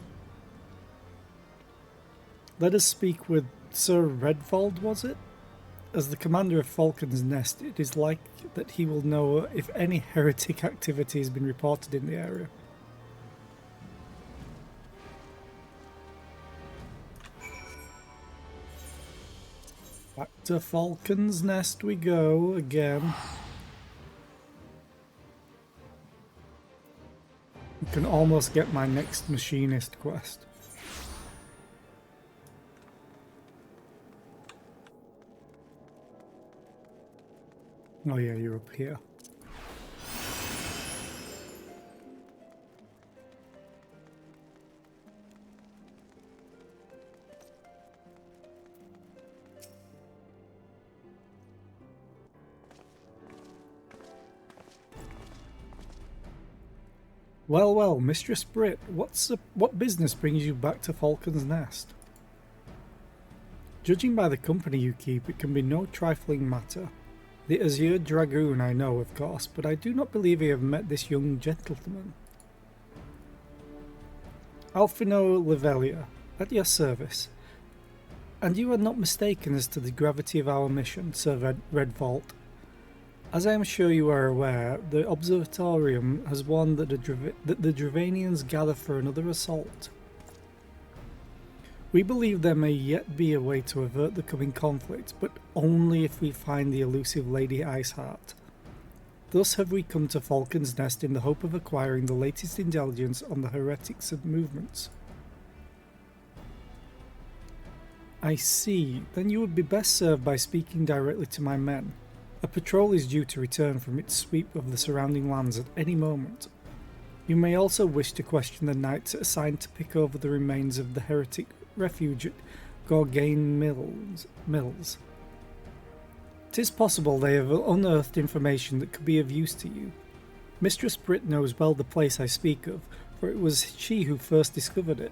Let us speak with Sir Redfold, was it? As the commander of Falcon's Nest, it is like that he will know if any heretic activity has been reported in the area. Back to Falcon's Nest we go again. I can almost get my next machinist quest. Oh yeah, you're up here. Well, Mistress Britt, what business brings you back to Falcon's Nest? Judging by the company you keep, it can be no trifling matter. The Azure Dragoon I know, of course, but I do not believe I have met this young gentleman. Alfino Levelia, at your service. And you are not mistaken as to the gravity of our mission, Sir Redvault. As I am sure you are aware, the Observatorium has warned that the Dravanians gather for another assault. We believe there may yet be a way to avert the coming conflict, but only if we find the elusive Lady Iceheart. Thus have we come to Falcon's Nest in the hope of acquiring the latest intelligence on the heretics' movements. I see. Then you would be best served by speaking directly to my men. A patrol is due to return from its sweep of the surrounding lands at any moment. You may also wish to question the knights assigned to pick over the remains of the heretic refuge at Gorgain Mills. 'Tis possible they have unearthed information that could be of use to you. Mistress Britt knows well the place I speak of, for it was she who first discovered it.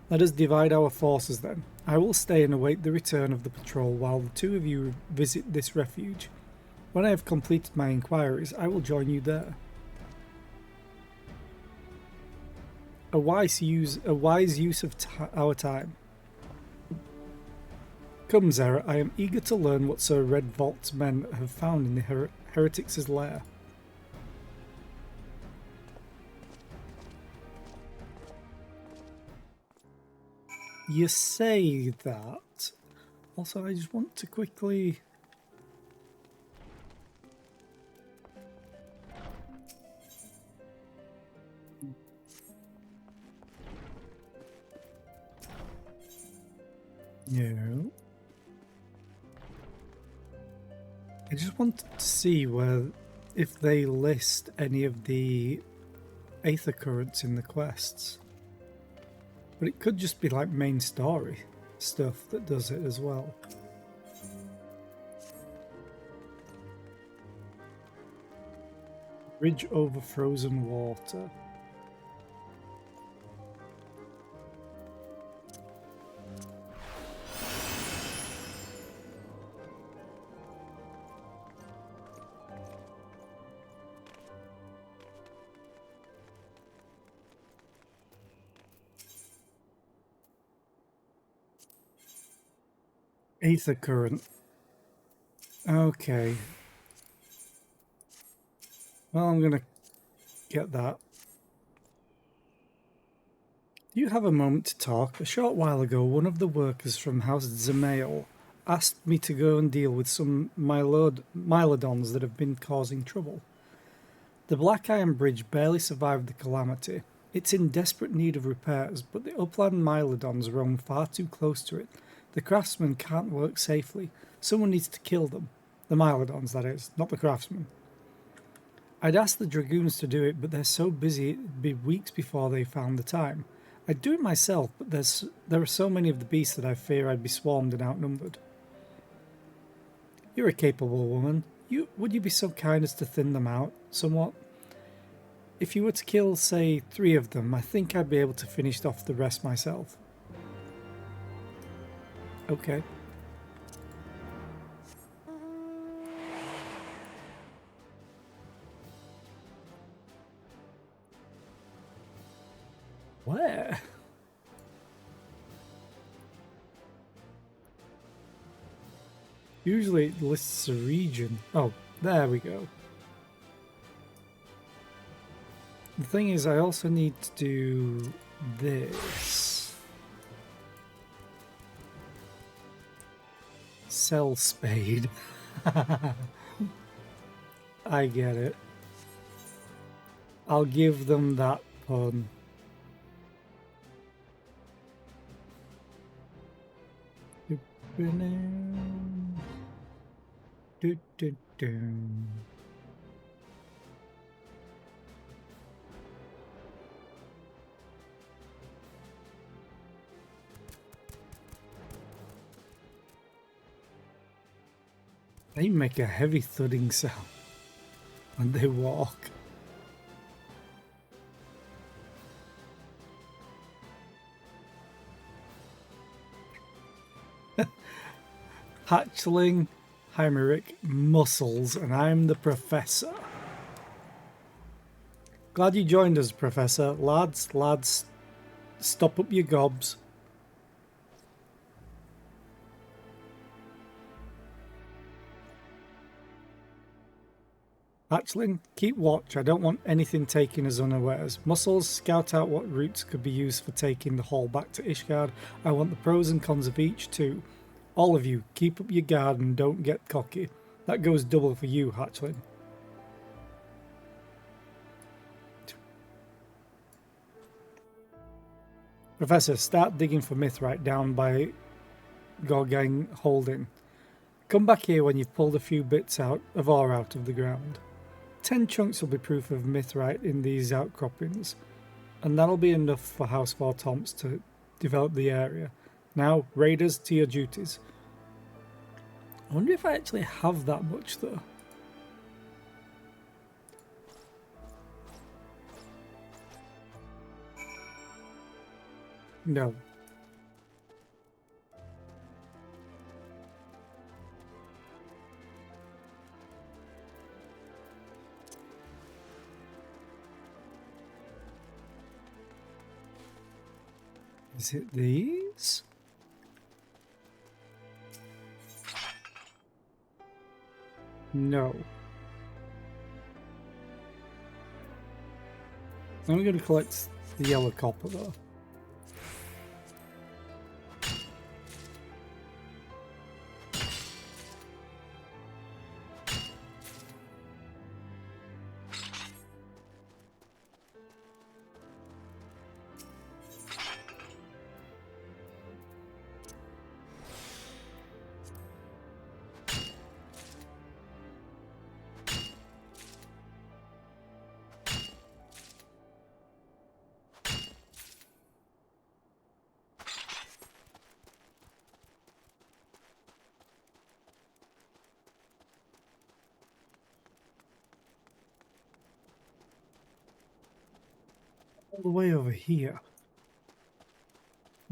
Let us divide our forces then. I will stay and await the return of the patrol while the two of you visit this refuge. When I have completed my inquiries, I will join you there. A wise use of our time. Come, Zera, I am eager to learn what Sir Redvault's men have found in the heretics' lair. You say that. Also, I just want to quickly... No. I just wanted to see if they list any of the Aethercurrents in the quests. But it could just be like main story stuff that does it as well. Bridge over frozen water. Aethercurrent. Okay. Well, I'm gonna get that. Do you have a moment to talk? A short while ago, one of the workers from House Zemael asked me to go and deal with some Mylodons that have been causing trouble. The Black Iron Bridge barely survived the calamity. It's in desperate need of repairs, but the upland Mylodons roam far too close to it. The craftsmen can't work safely. Someone needs to kill them. The Mylodons, that is, not the craftsmen. I'd asked the Dragoons to do it, but they're so busy it'd be weeks before they found the time. I'd do it myself, but there are so many of the beasts that I fear I'd be swarmed and outnumbered. You're a capable woman. Would you be so kind as to thin them out somewhat? If you were to kill, say, 3 of them, I think I'd be able to finish off the rest myself. Okay. Where? Usually it lists a region. Oh, there we go. The thing is, I also need to do this. Sell spade. I get it. I'll give them that pun. They make a heavy thudding sound when they walk. Hatchling, Hymeric, muscles, and I'm the Professor. Glad you joined us, Professor. Lads, stop up your gobs. Hatchling, keep watch. I don't want anything taken as unawares. Muscles, scout out what routes could be used for taking the haul back to Ishgard. I want the pros and cons of each too. All of you, keep up your guard and don't get cocky. That goes double for you, Hatchling. Professor, start digging for mithrite down by Gorgang Holding. Come back here when you've pulled a few bits of ore out of the ground. 10 chunks will be proof of mithrite in these outcroppings, and that'll be enough for House Four Tomps to develop the area. Now, raiders, to your duties. I wonder if I actually have that much, though. No. Is it these? No. I'm going to collect the yellow copper though. All the way over here.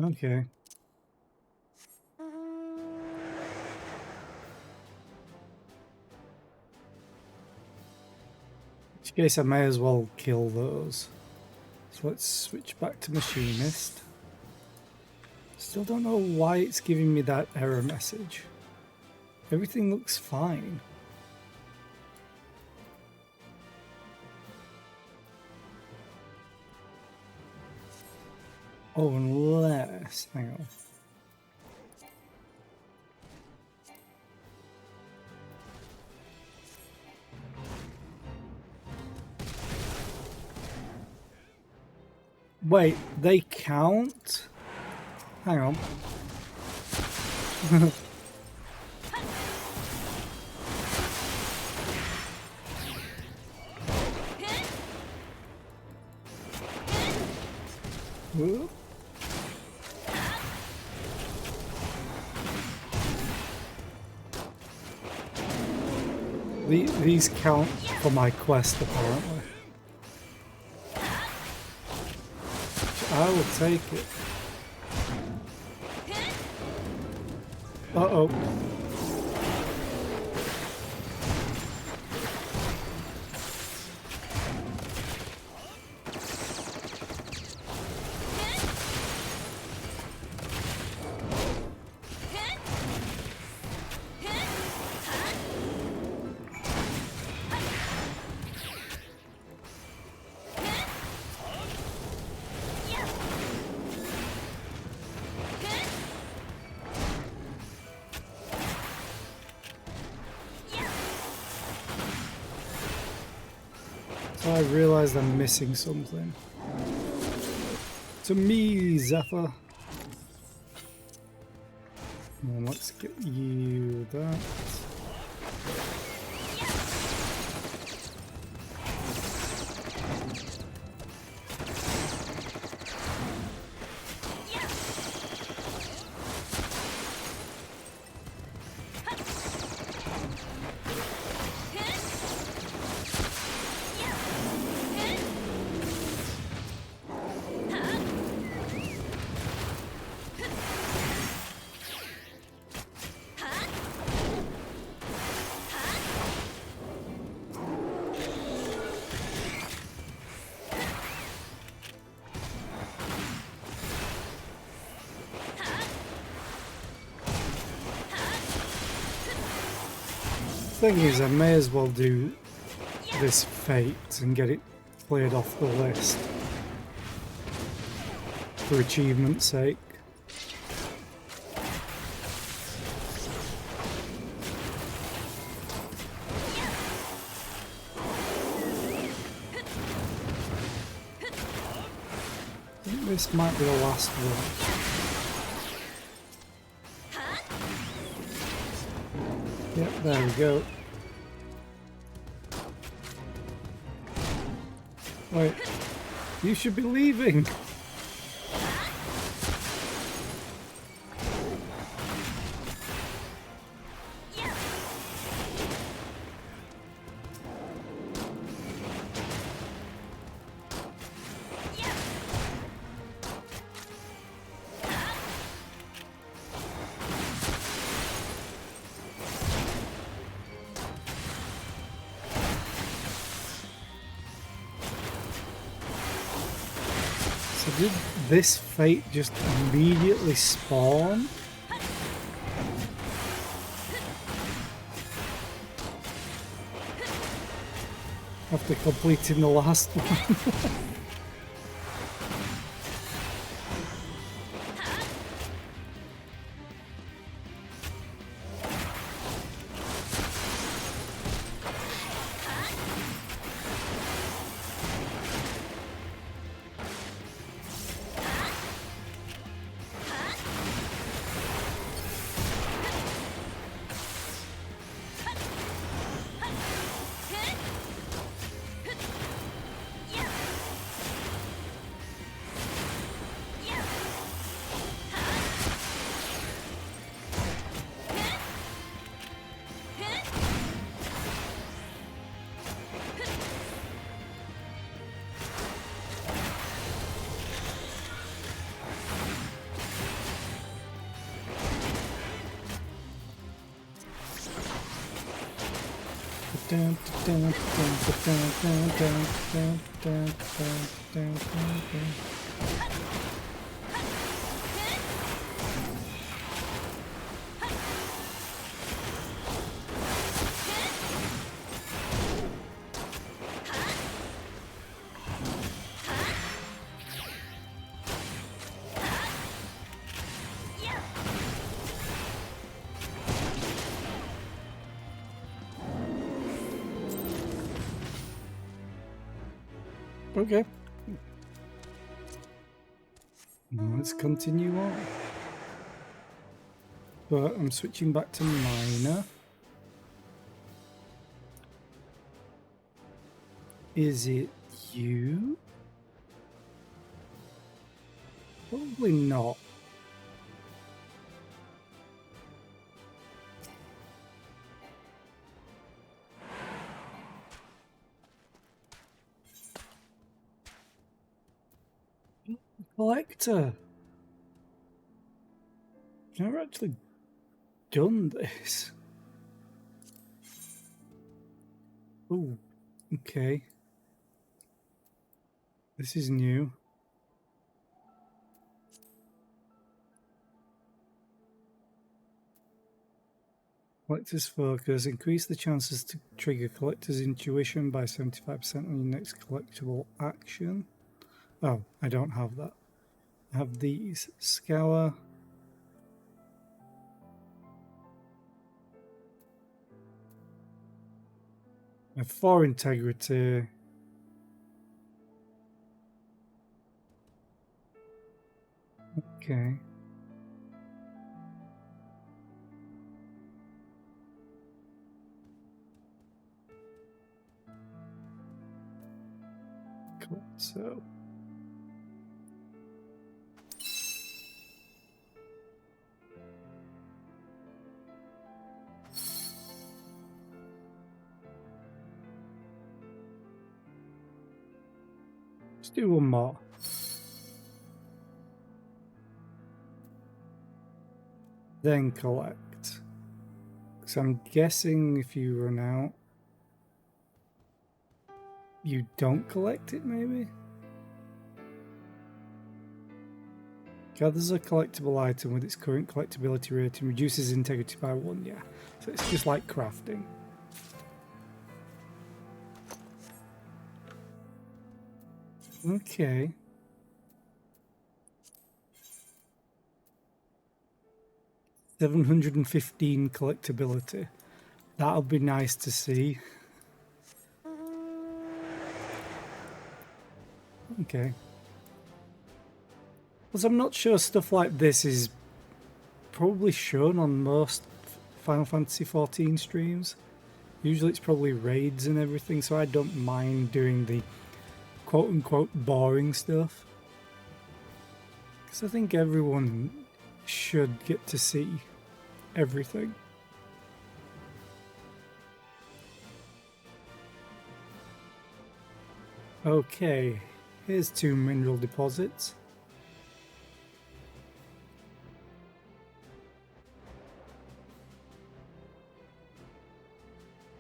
Okay. In which case I may as well kill those. So let's switch back to Machinist. Still don't know why it's giving me that error message. Everything looks fine. Oh, unless... hang on. Wait, they count? Hang on. Whoop. These count for my quest, apparently. I will take it. Uh-oh. I realized I'm missing something. To me, Zephyr. Well, let's get you that. Thing is, I may as well do this fate and get it cleared off the list for achievement's sake. I think this might be the last one. Yep, there we go. Wait, you should be leaving. So did this fate just immediately spawn? After completing the last one. Okay. Let's continue on. But I'm switching back to minor. Is it you? Probably not. Collector. I've never actually done this. Oh, okay. This is new. Collector's focus. Increase the chances to trigger collector's intuition by 75% on your next collectible action. Oh, I don't have that. I have these. Scour. I have 4 integrity. Okay. Cool. So. Let's do one more. Then collect. Because I'm guessing if you run out, you don't collect it, maybe? Gathers a collectible item with its current collectability rating, reduces integrity by 1, yeah. So it's just like crafting. Okay. $715 collectability. That'll be nice to see. Okay. Because I'm not sure stuff like this is probably shown on most Final Fantasy XIV streams. Usually it's probably raids and everything, so I don't mind doing the quote-unquote boring stuff. Because I think everyone should get to see everything. Okay, here's 2 mineral deposits.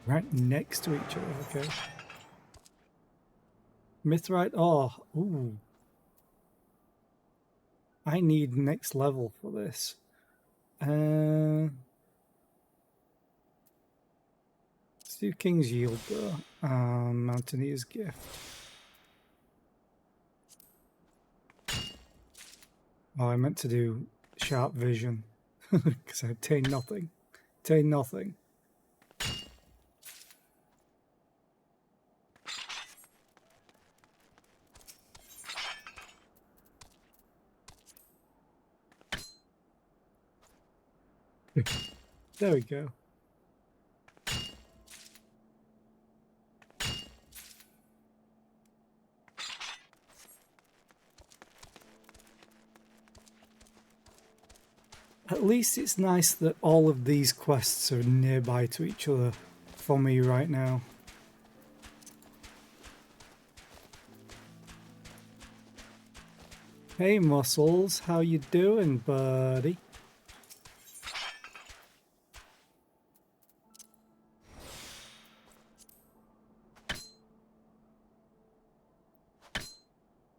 Right next to each other, okay. Mithrite ore, ooh. I need next level for this. Let's do King's Yield though. Mountaineer's Gift. Oh, I meant to do Sharp Vision. Because I obtain nothing. Obtain nothing. There we go. At least it's nice that all of these quests are nearby to each other for me right now. Hey Muscles, how you doing, buddy?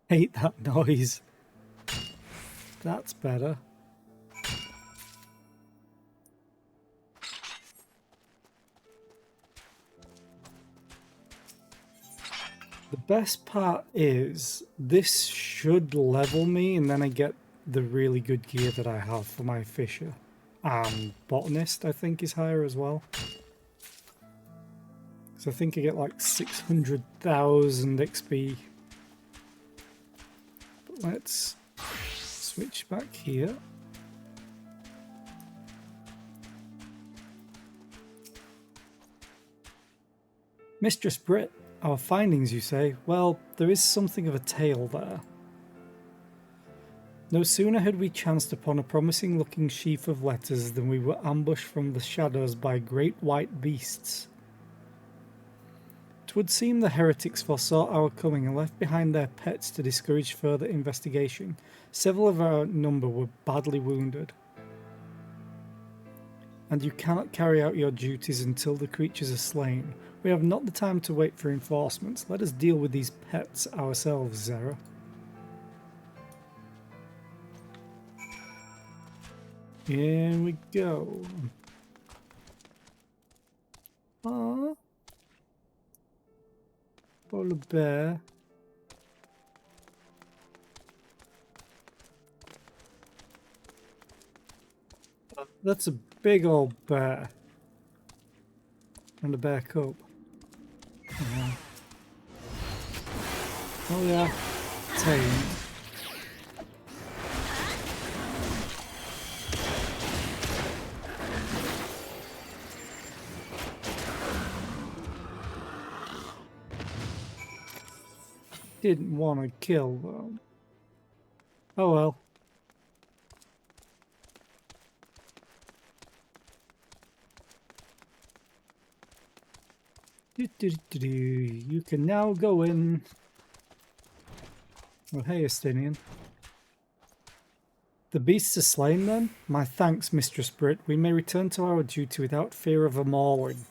Hate that noise. That's better. The best part is this should level me, and then I get the really good gear that I have for my fisher. Botanist I think is higher as well. So I think I get like 600,000 XP. But let's switch back here. Mistress Brit, our findings, you say? Well, there is something of a tale there. No sooner had we chanced upon a promising-looking sheaf of letters than we were ambushed from the shadows by great white beasts. 'Twould seem the heretics foresaw our coming and left behind their pets to discourage further investigation. Several of our number were badly wounded. And you cannot carry out your duties until the creatures are slain. We have not the time to wait for reinforcements. Let us deal with these pets ourselves, Zara. Here we go. Aww. Polar bear. That's a big old bear. And a bear cub. Oh yeah. Tamed. Didn't want to kill them. Oh well. You can now go in. Oh, hey, Estinian. The beasts are slain then? My thanks, Mistress Brit. We may return to our duty without fear of a mauling.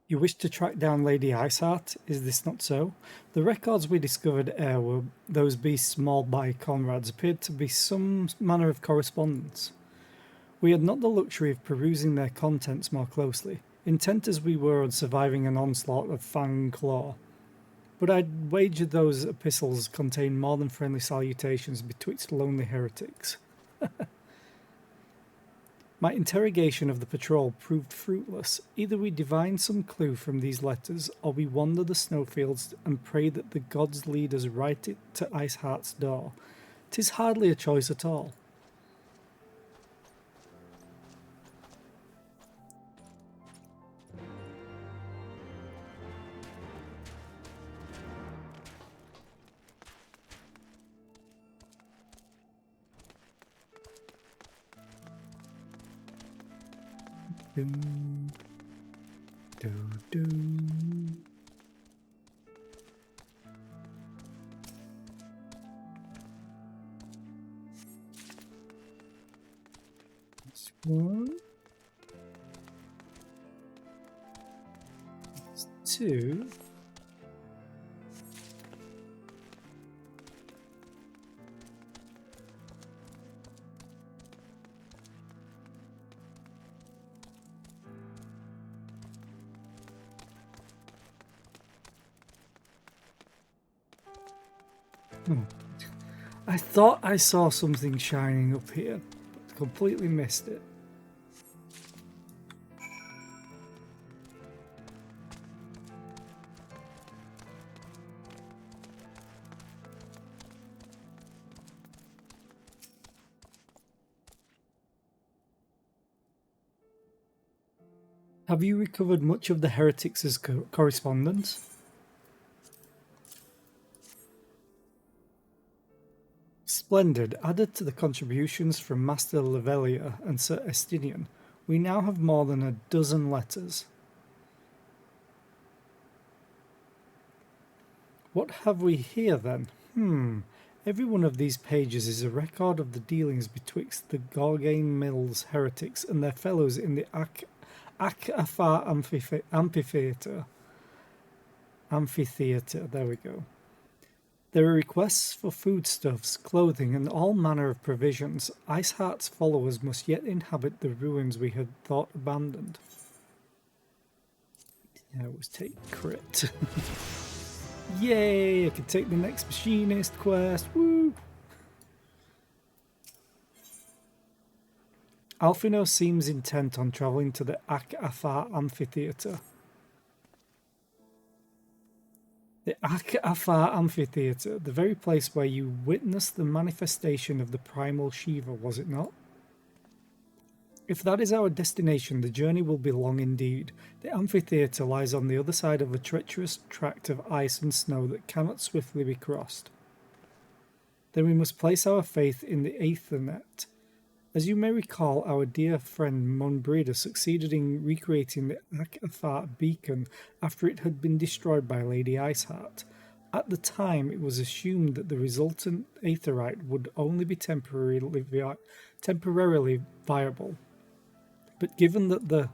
You wish to track down Lady Iceheart? Is this not so? The records we discovered ere were those beasts mauled by comrades appeared to be some manner of correspondence. We had not the luxury of perusing their contents more closely, intent as we were on surviving an onslaught of fang and claw. But I'd wager those epistles contain more than friendly salutations betwixt lonely heretics. My interrogation of the patrol proved fruitless. Either we divine some clue from these letters, or we wander the snowfields and pray that the gods lead us right to Iceheart's door. 'Tis hardly a choice at all. Do, do. This one. This two. I thought I saw something shining up here, but completely missed it. Have you recovered much of the heretics' correspondence? Splendid. Added to the contributions from Master Levelia and Sir Estinian, we now have more than a dozen letters. What have we here then? Every one of these pages is a record of the dealings betwixt the Gorgane Mills heretics and their fellows in the Ak-Afar amphitheatre. There we go. There are requests for foodstuffs, clothing, and all manner of provisions. Iceheart's followers must yet inhabit the ruins we had thought abandoned. Yeah, it was take crit. Yay! I can take the next machinist quest. Woo! Alphino seems intent on travelling to the Ak-Afar amphitheatre. The Ak-Afar amphitheatre, the very place where you witnessed the manifestation of the primal Shiva, was it not? If that is our destination, the journey will be long indeed. The amphitheatre lies on the other side of a treacherous tract of ice and snow that cannot swiftly be crossed. Then we must place our faith in the Aethernet. As you may recall, our dear friend Monbreda succeeded in recreating the Ak-Afar beacon after it had been destroyed by Lady Iceheart. At the time, it was assumed that the resultant aetherite would only be temporarily viable. But given that the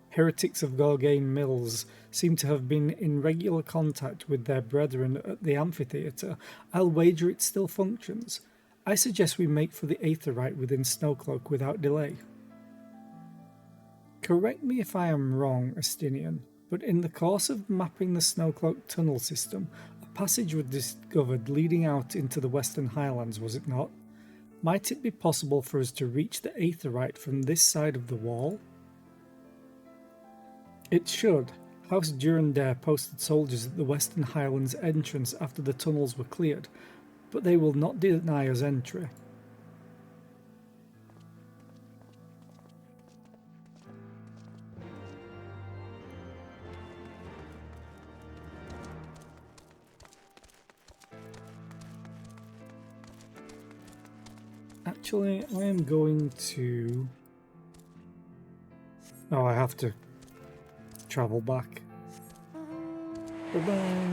heretics of Gorgane Mills seem to have been in regular contact with their brethren at the amphitheatre, I'll wager it still functions. I suggest we make for the aetherite within Snowcloak without delay. Correct me if I am wrong, Estinian, but in the course of mapping the Snowcloak tunnel system, a passage was discovered leading out into the Western Highlands, was it not? Might it be possible for us to reach the aetherite from this side of the wall? It should. House Durandare posted soldiers at the Western Highlands entrance after the tunnels were cleared, but they will not deny us entry. Actually, I am going to... Oh, I have to travel back. Bye-bye.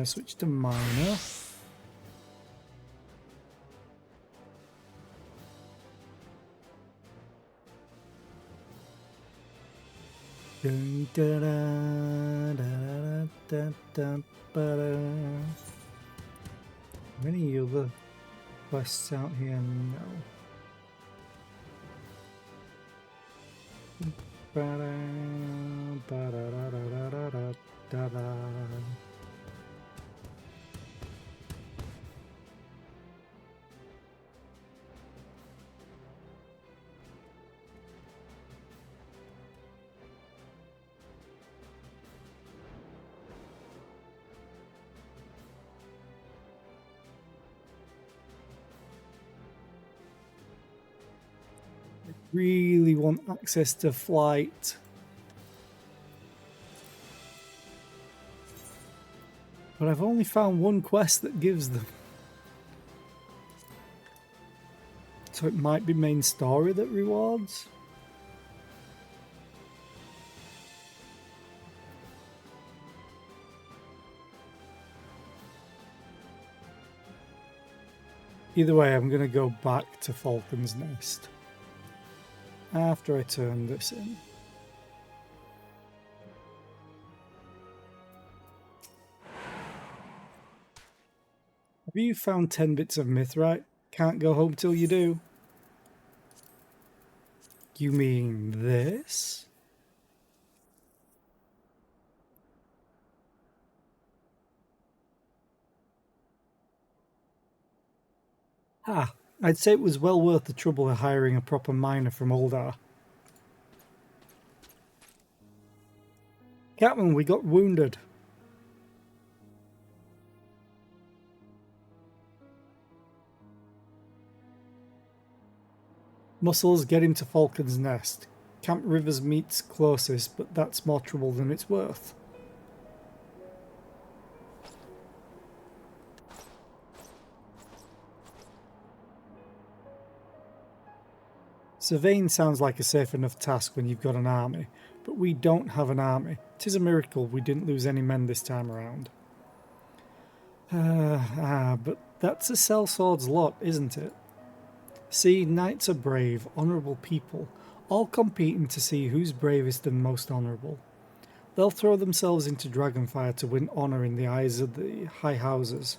Switch to minor. Dun, da, da, da, da, da, ba, da. Any other quests out here? No. Ba, da, ba, da, da, da, da, da, da, da. Really want access to flight. But I've only found one quest that gives them. So it might be main story that rewards. Either way, I'm going to go back to Falcon's Nest after I turn this in. Have you found 10 bits of mithrite? Can't go home till you do. You mean this? Ah, I'd say it was well worth the trouble of hiring a proper miner from Uldar. Captain, we got wounded. Muscles, get him to Falcon's Nest. Camp Rivers meets closest, but that's more trouble than it's worth. Surveying sounds like a safe enough task when you've got an army, but we don't have an army. 'Tis a miracle we didn't lose any men this time around. But that's a sellsword's lot, isn't it? See, knights are brave, honourable people, all competing to see who's bravest and most honourable. They'll throw themselves into Dragonfire to win honour in the eyes of the high houses.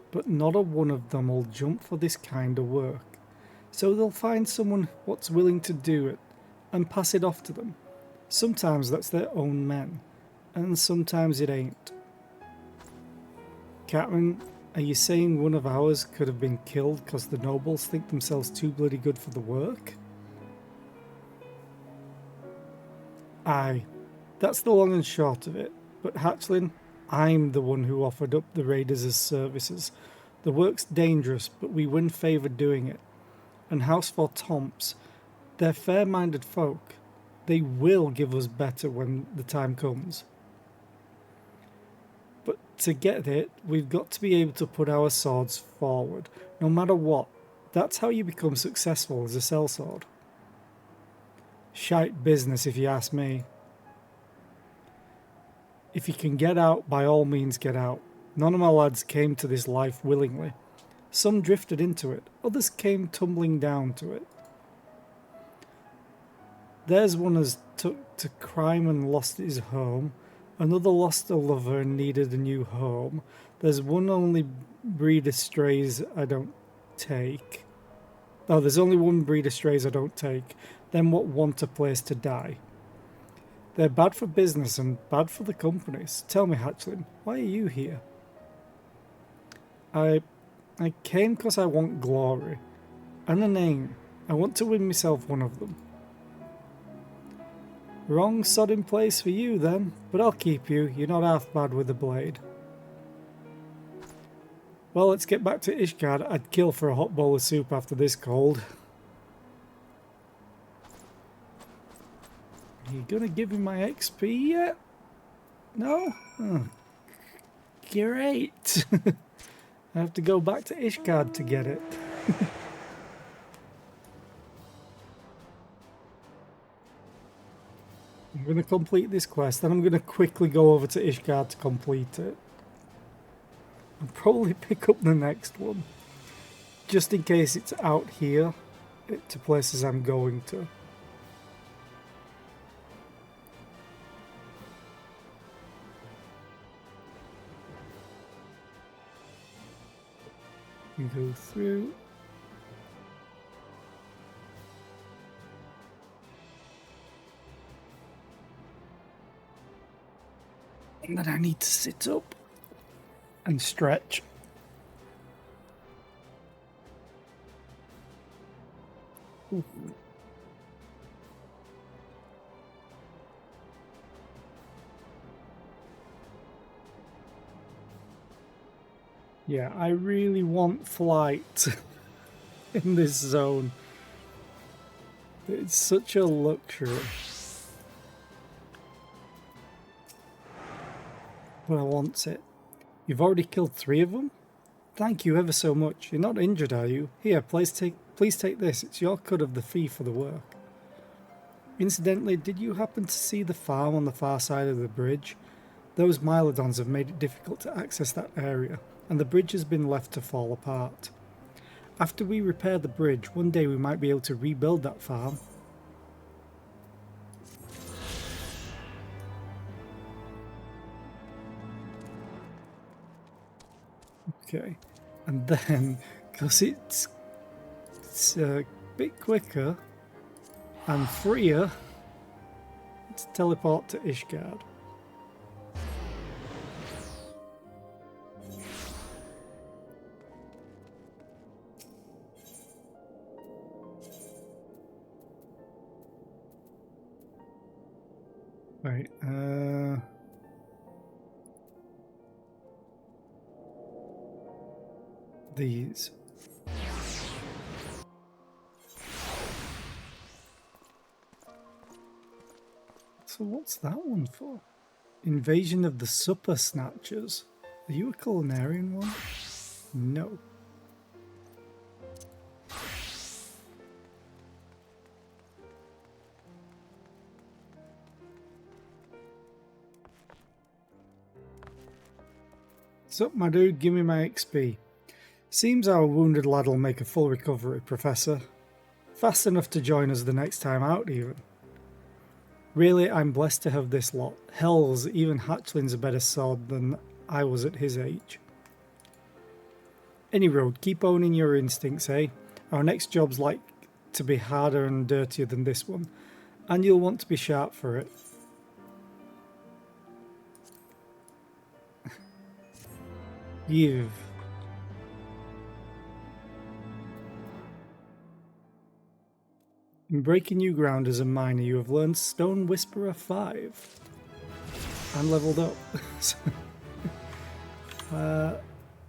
But not a one of them will jump for this kind of work. So they'll find someone what's willing to do it and pass it off to them. Sometimes that's their own men, and sometimes it ain't. Captain, are you saying one of ours could have been killed because the nobles think themselves too bloody good for the work? Aye, that's the long and short of it. But Hatchling, I'm the one who offered up the raiders as services. The work's dangerous, but we win favour doing it. And House for Tomps, they're fair-minded folk. They will give us better when the time comes. But to get it, we've got to be able to put our swords forward, no matter what. That's how you become successful as a sellsword. Shite business, if you ask me. If you can get out, by all means get out. None of my lads came to this life willingly. Some drifted into it, others came tumbling down to it. There's one who's took to crime and lost his home. Another lost a lover and needed a new home. There's one only breed of strays I don't take. Oh, there's only one breed of strays I don't take. Them what want a place to die. They're bad for business and bad for the companies. Tell me, Hatchling, why are you here? I came because I want glory. And a name. I want to win myself one of them. Wrong sodding place for you then, but I'll keep you. You're not half bad with a blade. Well, let's get back to Ishgard. I'd kill for a hot bowl of soup after this cold. Are you gonna give me my XP yet? No? Oh, great. I have to go back to Ishgard to get it. I'm going to complete this quest, then I'm going to quickly go over to Ishgard to complete it. I'll probably pick up the next one, just in case it's out here to places I'm going to. go through. And then I need to sit up and stretch. Ooh. Yeah, I really want flight in this zone. It's such a luxury. But I want it. You've already killed 3 of them? Thank you ever so much. You're not injured, are you? Here, please take this. It's your cut of the fee for the work. Incidentally, did you happen to see the farm on the far side of the bridge? Those Mylodons have made it difficult to access that area, and the bridge has been left to fall apart. After we repair the bridge, one day we might be able to rebuild that farm. Okay, and then, because it's a bit quicker and freer, let's teleport to Ishgard. Right, these. So what's that one for? Invasion of the Supper Snatchers. Are you a culinarian one? No. Sup, my dude, give me my XP. Seems our wounded lad'll make a full recovery, Professor. Fast enough to join us the next time out, even. Really, I'm blessed to have this lot. Hells, even Hatchling's a better sword than I was at his age. Any road, keep owning your instincts, eh? Our next job's like to be harder and dirtier than this one, and you'll want to be sharp for it. You've... In breaking new ground as a miner, you have learned Stone Whisperer 5 and leveled up.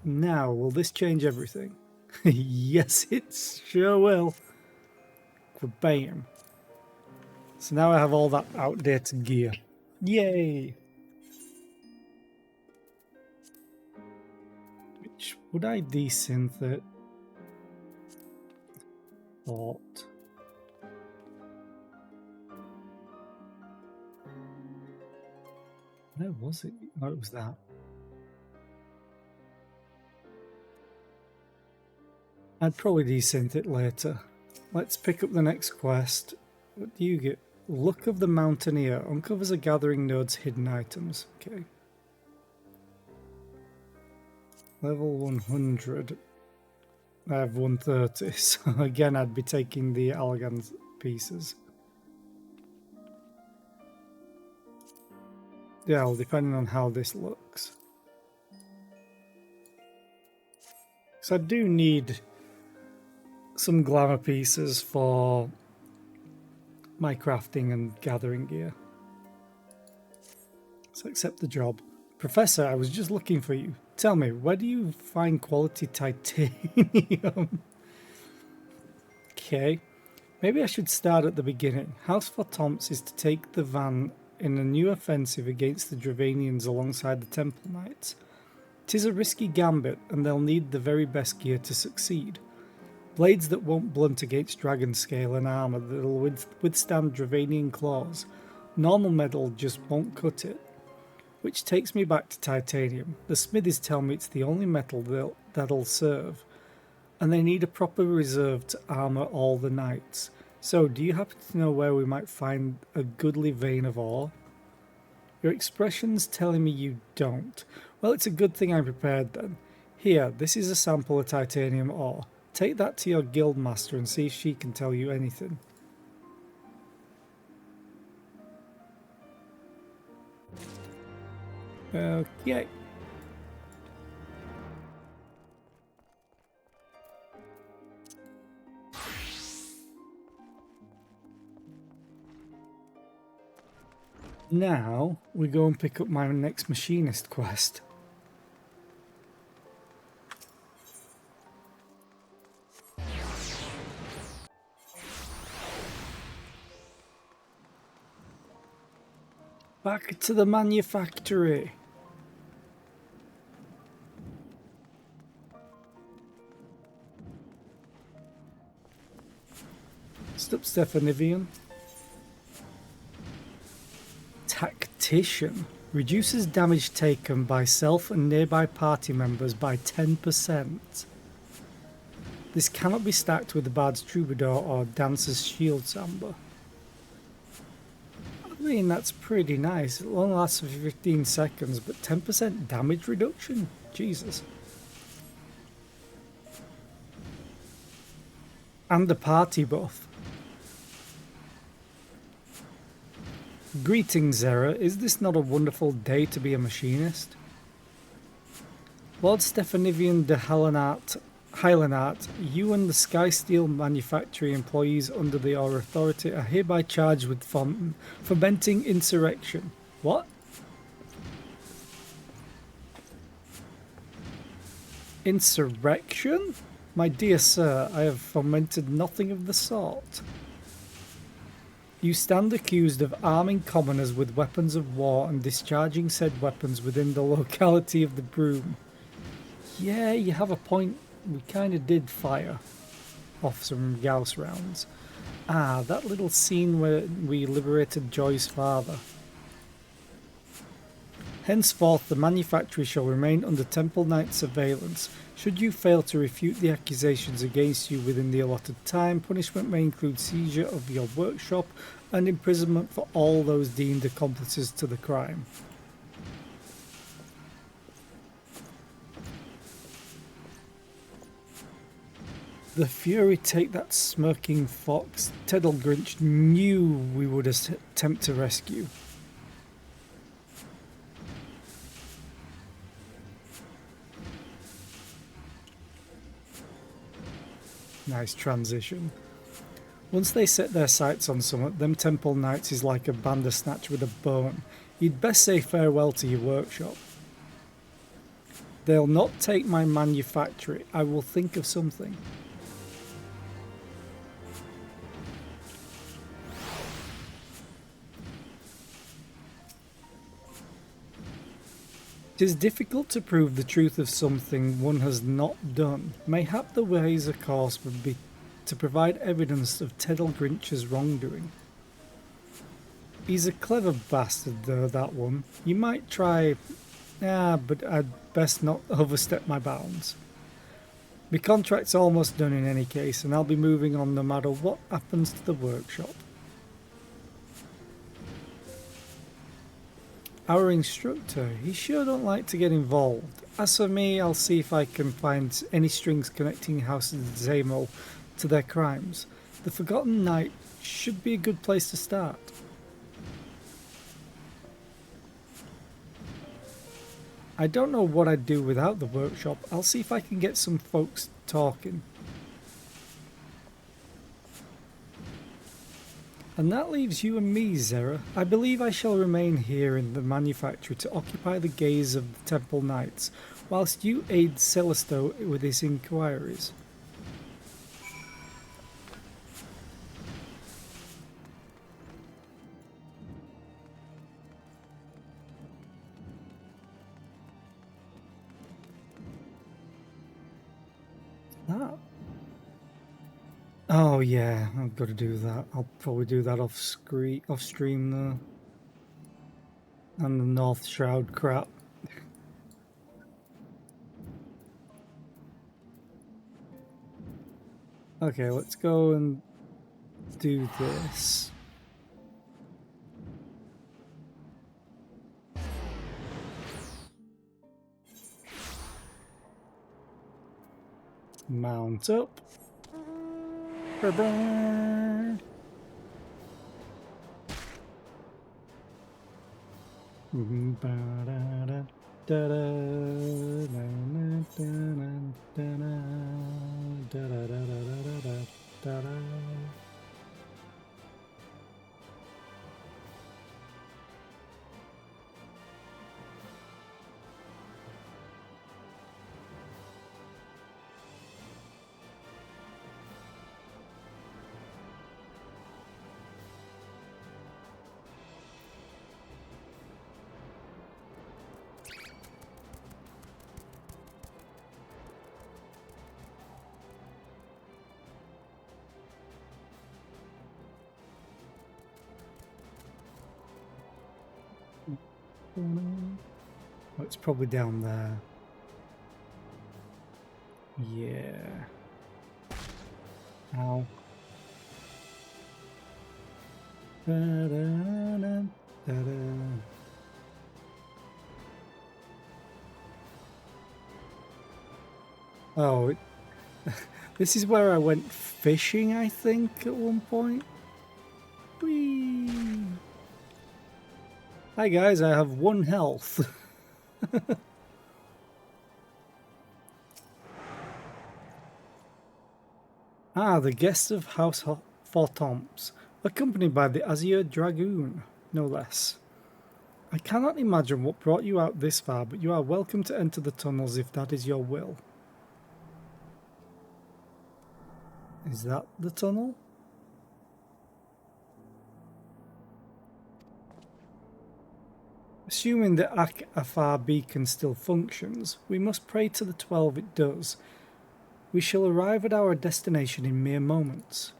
Now, will this change everything? Yes, it sure will. Bam. So now I have all that outdated gear. Yay! Which would I desynth it? Thought. Where was it? Oh, it was that. I'd probably desynth it later. Let's pick up the next quest. What do you get? Luck of the Mountaineer. Uncovers a gathering node's hidden items. Okay. Level 100. I have 130. So again, I'd be taking the Allegan pieces. Yeah, well, depending on how this looks. So I do need some glamour pieces for my crafting and gathering gear. So accept the job. Professor, I was just looking for you. Tell me, where do you find quality titanium? Okay. Maybe I should start at the beginning. House Fortomps is to take the van in a new offensive against the Dravanians alongside the Temple Knights. 'Tis a risky gambit, and they'll need the very best gear to succeed. Blades that won't blunt against dragon scale and armour that'll withstand Dravanian claws. Normal metal just won't cut it. Which takes me back to titanium. The smithies tell me it's the only metal that'll serve, and they need a proper reserve to armour all the knights. So, do you happen to know where we might find a goodly vein of ore? Your expression's telling me you don't. Well, it's a good thing I'm prepared then. Here, this is a sample of titanium ore. Take that to your guild master and see if she can tell you anything. Okay. Now, we go and pick up my next machinist quest. Back to the manufactory. Stop, Stephanivian. Tactician. Reduces damage taken by self and nearby party members by 10%. This cannot be stacked with the Bard's Troubadour or Dancer's Shield Amber. I mean, that's pretty nice. It only lasts for 15 seconds, but 10% damage reduction? Jesus. And the party buff. Greetings, Zera. Is this not a wonderful day to be a machinist? Lord Stephanivian de Hylanart, you and the Skysteel Manufactory employees under your authority are hereby charged with fomenting insurrection. What? Insurrection? My dear sir, I have fomented nothing of the sort. You stand accused of arming commoners with weapons of war and discharging said weapons within the locality of the Broom. Yeah, you have a point. We kind of did fire off some Gauss rounds. Ah, that little scene where we liberated Joy's father. Henceforth, the manufactory shall remain under Temple Knight surveillance. Should you fail to refute the accusations against you within the allotted time, punishment may include seizure of your workshop and imprisonment for all those deemed accomplices to the crime. The Fury take that smirking fox. Teddle Grinch knew we would attempt to rescue. Nice transition. Once they set their sights on something, them Temple Knights is like a bandersnatch with a bone. You'd best say farewell to your workshop. They'll not take my manufactory. I will think of something. It is difficult to prove the truth of something one has not done. Mayhap the wiser course would be to provide evidence of Teddle Grinch's wrongdoing. He's a clever bastard though, that one. You might try... but I'd best not overstep my bounds. My contract's almost done in any case, and I'll be moving on no matter what happens to the workshop. Our instructor, he sure don't like to get involved. As for me, I'll see if I can find any strings connecting House Zamo to their crimes. The Forgotten Knight should be a good place to start. I don't know what I'd do without the workshop. I'll see if I can get some folks talking. And that leaves you and me, Zera. I believe I shall remain here in the manufactory to occupy the gaze of the Temple Knights, whilst you aid Celesto with his inquiries. That? Oh yeah, I've got to do that. I'll probably do that off stream though. And the North Shroud crap. Okay, let's go and do this. Mount up. Ba-ba. Ba-da-da, da-da, da-da-da-da-da, da-da-da-da-da-da-da. Oh, it's probably down there. Yeah. Ow. Da-da-da, da-da. Oh, this is where I went fishing, I think, at one point. Whee! Hi guys, I have 1 health. The guests of House Fortomps, accompanied by the Azure Dragoon, no less. I cannot imagine what brought you out this far, but you are welcome to enter the tunnels if that is your will. Is that the tunnel? Assuming the Ak-Afar beacon still functions, we must pray to the 12 it does. We shall arrive at our destination in mere moments.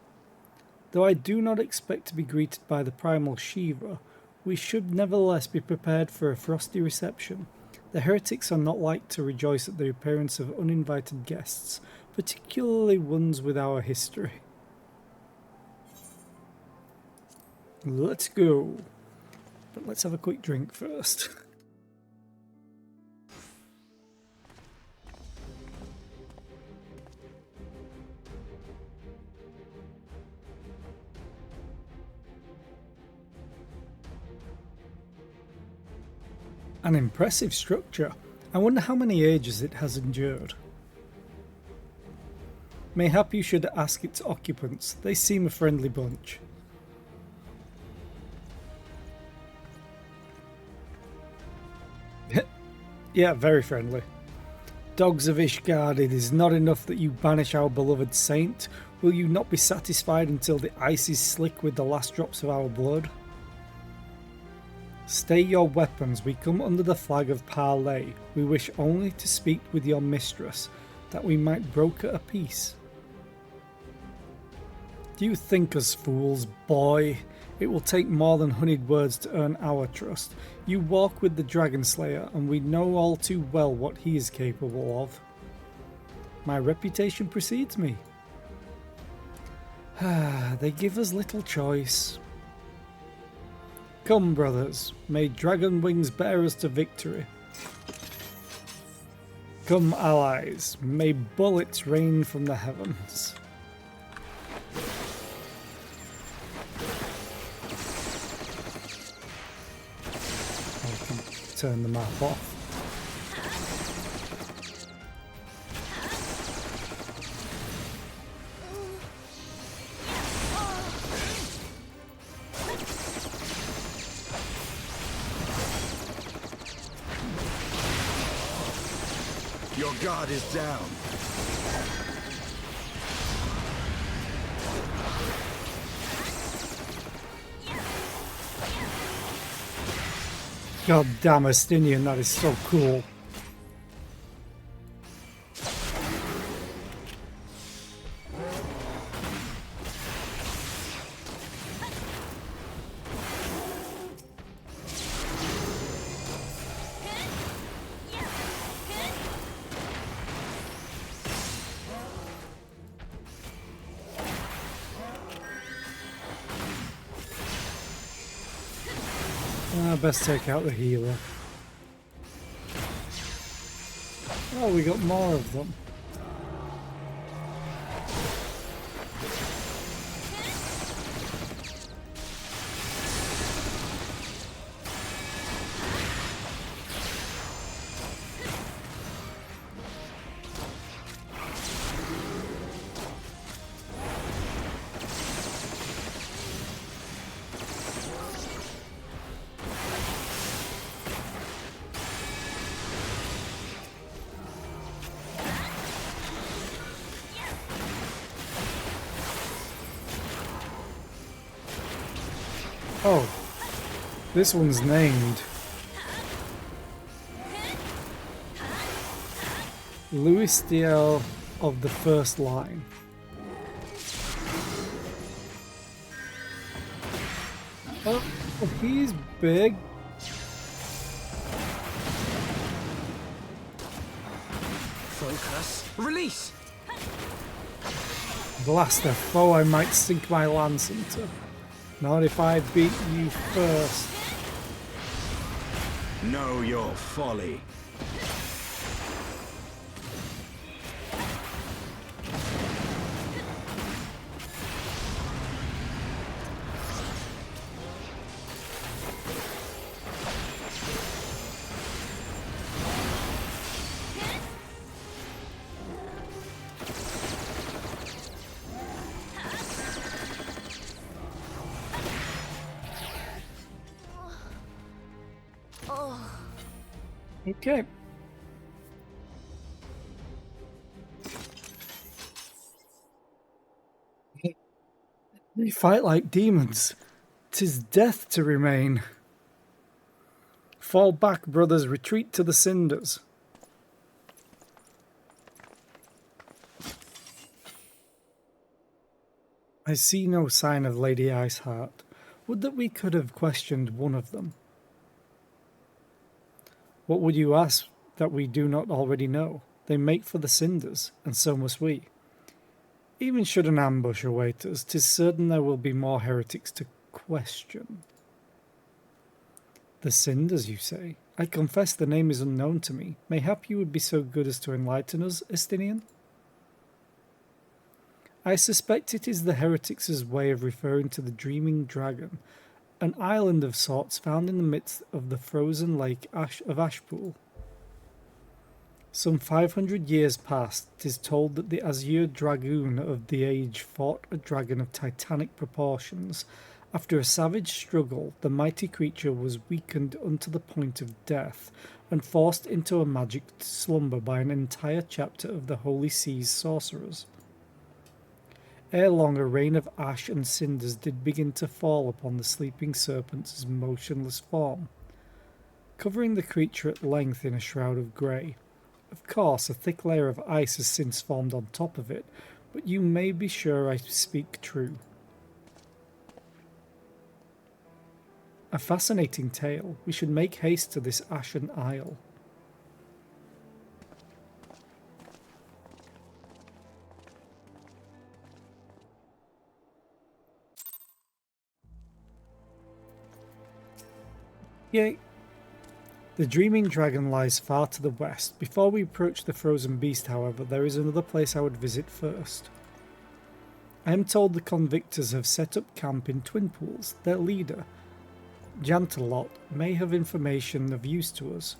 Though I do not expect to be greeted by the primal Shiva, we should nevertheless be prepared for a frosty reception. The heretics are not like to rejoice at the appearance of uninvited guests, particularly ones with our history. Let's go. But let's have a quick drink first. An impressive structure. I wonder how many ages it has endured. Mayhap you should ask its occupants. They seem a friendly bunch. Yeah, very friendly. Dogs of Ishgard, it is not enough that you banish our beloved saint. Will you not be satisfied until the ice is slick with the last drops of our blood? Stay your weapons, we come under the flag of parley. We wish only to speak with your mistress, that we might broker a peace. Do you think us fools, boy? It will take more than honeyed words to earn our trust. You walk with the Dragon Slayer, and we know all too well what he is capable of. My reputation precedes me. They give us little choice. Come, brothers, may dragon wings bear us to victory. Come, allies, may bullets rain from the heavens. I can turn the map off. Your guard is down. God damn, Estinian, that is so cool. Best take out the healer. Oh, we got more of them. Oh, this one's named Louis Diel of the First Line. Oh, he's big. Focus. Release! Blast a foe I might sink my lance into. Not if I beat you first. Know your folly. Okay. They fight like demons. 'Tis death to remain. Fall back, brothers, retreat to the cinders. I see no sign of Lady Iceheart. Would that we could have questioned one of them. What would you ask that we do not already know? They make for the cinders, and so must we. Even should an ambush await us, 'tis certain there will be more heretics to question. The cinders, you say? I confess the name is unknown to me. Mayhap you would be so good as to enlighten us, Estinian? I suspect it is the heretics' way of referring to the Dreaming Dragon, an island of sorts found in the midst of the frozen lake of Ashpool. Some 500 years past, 'tis told that the azure dragoon of the age fought a dragon of titanic proportions. After a savage struggle, the mighty creature was weakened unto the point of death, and forced into a magic slumber by an entire chapter of the Holy Sea's sorcerers. Ere long a rain of ash and cinders did begin to fall upon the sleeping serpent's motionless form, covering the creature at length in a shroud of grey. Of course, a thick layer of ice has since formed on top of it, but you may be sure I speak true. A fascinating tale. We should make haste to this ashen isle. Yay. The Dreaming Dragon lies far to the west. Before we approach the frozen beast, however, there is another place I would visit first. I am told the convictors have set up camp in Twin Pools. Their leader, Jantalot, may have information of use to us.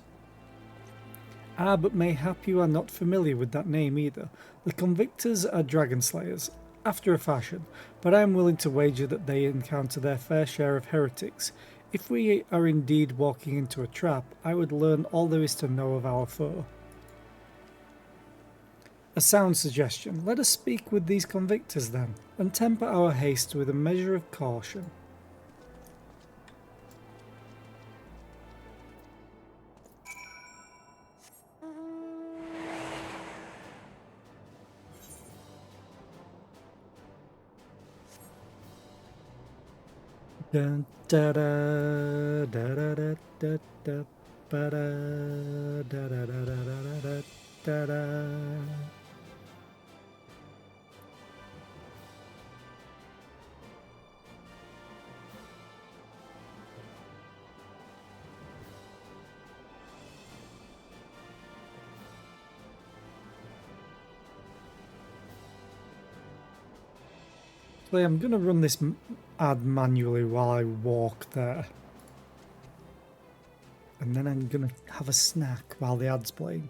Ah, but mayhap you are not familiar with that name either. The convictors are dragon slayers, after a fashion, but I am willing to wager that they encounter their fair share of heretics. If we are indeed walking into a trap, I would learn all there is to know of our foe. A sound suggestion. Let us speak with these convictors then, and temper our haste with a measure of caution. Dun, da, da, da, da, da, da, da, ba, da, da, da, da, da, da, da, da. I'm going to run this ad manually while I walk there. And then I'm going to have a snack while the ad's playing.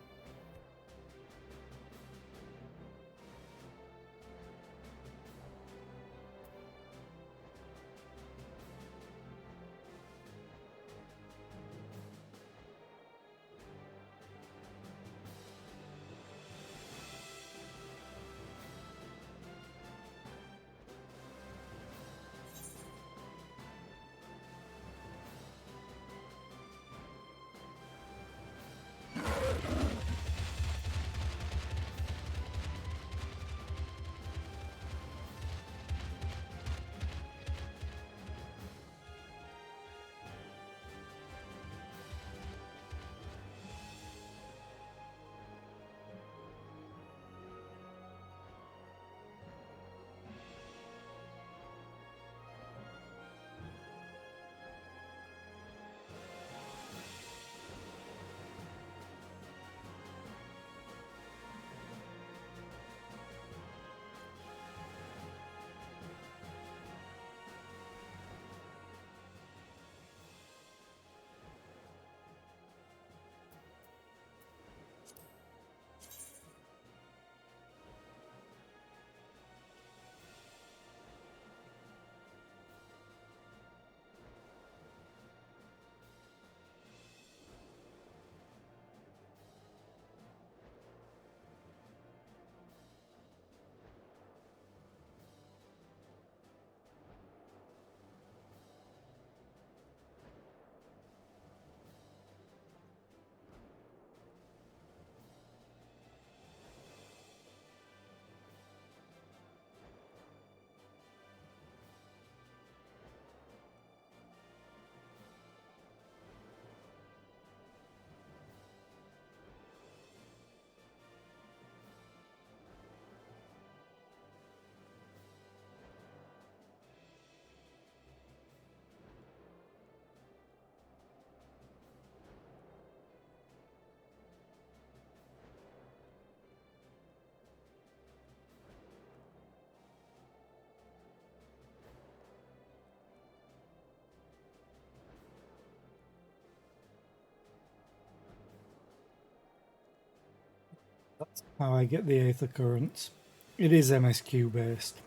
how I get the Aethercurrent. It is MSQ based.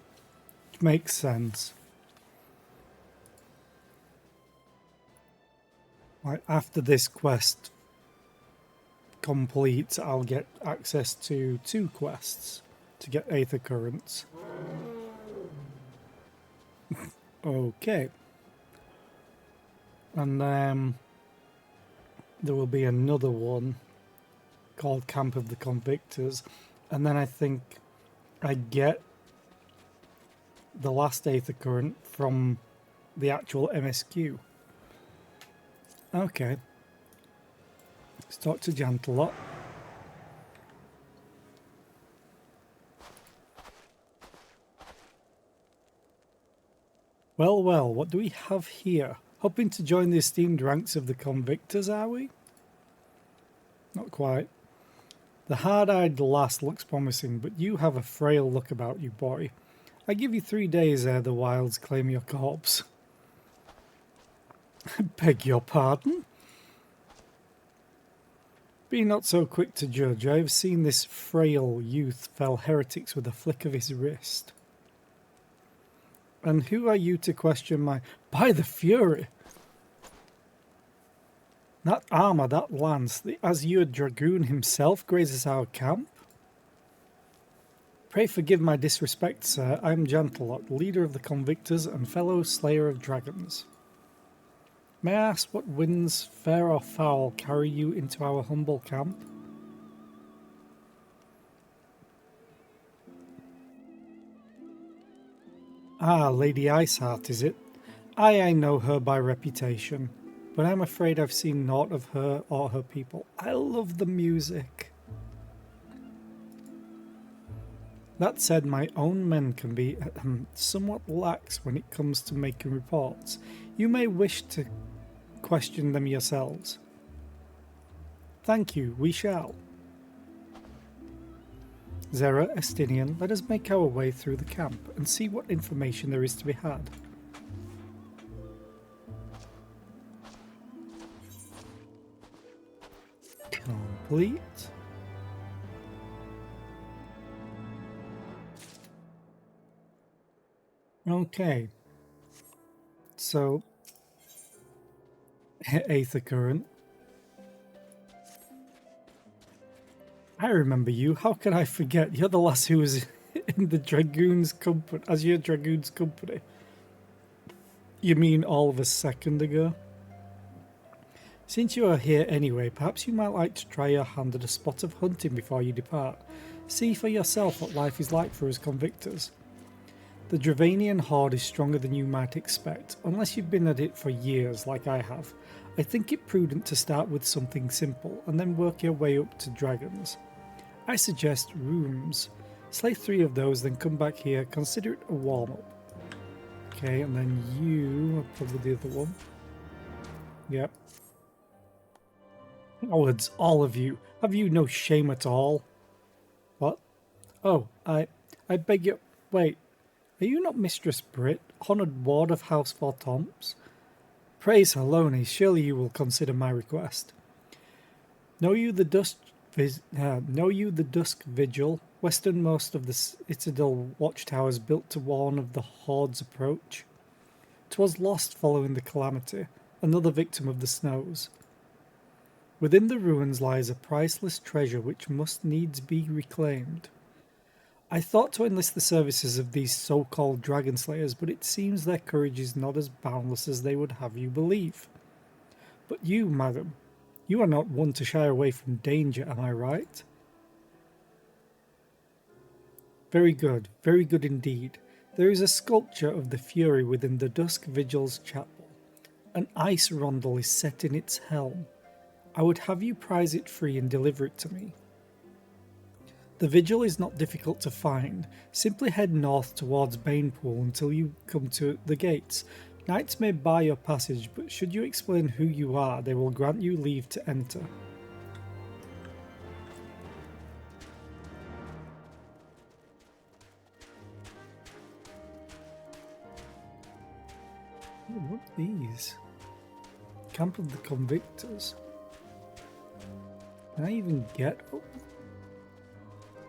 Which makes sense. Like after this quest completes, I'll get access to 2 quests to get Aethercurrents. Okay. And then there will be another one called Camp of the Convictors. And then I think I get the last Aethercurrent from the actual MSQ. Okay. Let's talk to Jantelot. Well, well, what do we have here? Hoping to join the esteemed ranks of the Convictors, are we? Not quite. The hard-eyed lass looks promising, but you have a frail look about you, boy. I give you 3 days ere the wilds claim your corpse. I beg your pardon? Be not so quick to judge. I have seen this frail youth fell heretics with a flick of his wrist. And who are you to question my... By the Fury! That armour, that lance, the azure dragoon himself grazes our camp? Pray forgive my disrespect, sir. I am Jantelot, leader of the Convictors and fellow slayer of dragons. May I ask what winds, fair or foul, carry you into our humble camp? Ah, Lady Iceheart, is it? I know her by reputation, but I'm afraid I've seen naught of her or her people. I love the music. That said, my own men can be somewhat lax when it comes to making reports. You may wish to question them yourselves. Thank you, we shall. Zera, Estinian, let us make our way through the camp and see what information there is to be had. Complete. Okay. So, Aethercurrent. I remember you. How can I forget? You're the lass who was in the Dragoon's company, as your Dragoon's company. You mean all of a second ago? Since you are here anyway, perhaps you might like to try your hand at a spot of hunting before you depart. See for yourself what life is like for us Convictors. The Dravanian horde is stronger than you might expect, unless you've been at it for years like I have. I think it prudent to start with something simple, and then work your way up to dragons. I suggest rooms. Slay 3 of those, then come back here, consider it a warm-up. Okay, and then you are probably the other one. Yep. Cowards, all of you. Have you no shame at all? What? Oh, I beg your... Wait. Are you not Mistress Britt, honoured ward of House Fortomps? Praise Halone, surely you will consider my request. Know you the Dusk Vigil, westernmost of the Citadel watchtowers built to warn of the Horde's approach? 'Twas lost following the calamity, another victim of the snows. Within the ruins lies a priceless treasure which must needs be reclaimed. I thought to enlist the services of these so-called dragon slayers, but it seems their courage is not as boundless as they would have you believe. But you, madam, you are not one to shy away from danger, am I right? Very good indeed. There is a sculpture of the Fury within the Dusk Vigil's chapel. An ice rondel is set in its helm. I would have you prize it free and deliver it to me. The Vigil is not difficult to find. Simply head north towards Banepool until you come to the gates. Knights may bar your passage, but should you explain who you are, they will grant you leave to enter. What are these? Camp of the Convictors. Can I even get up?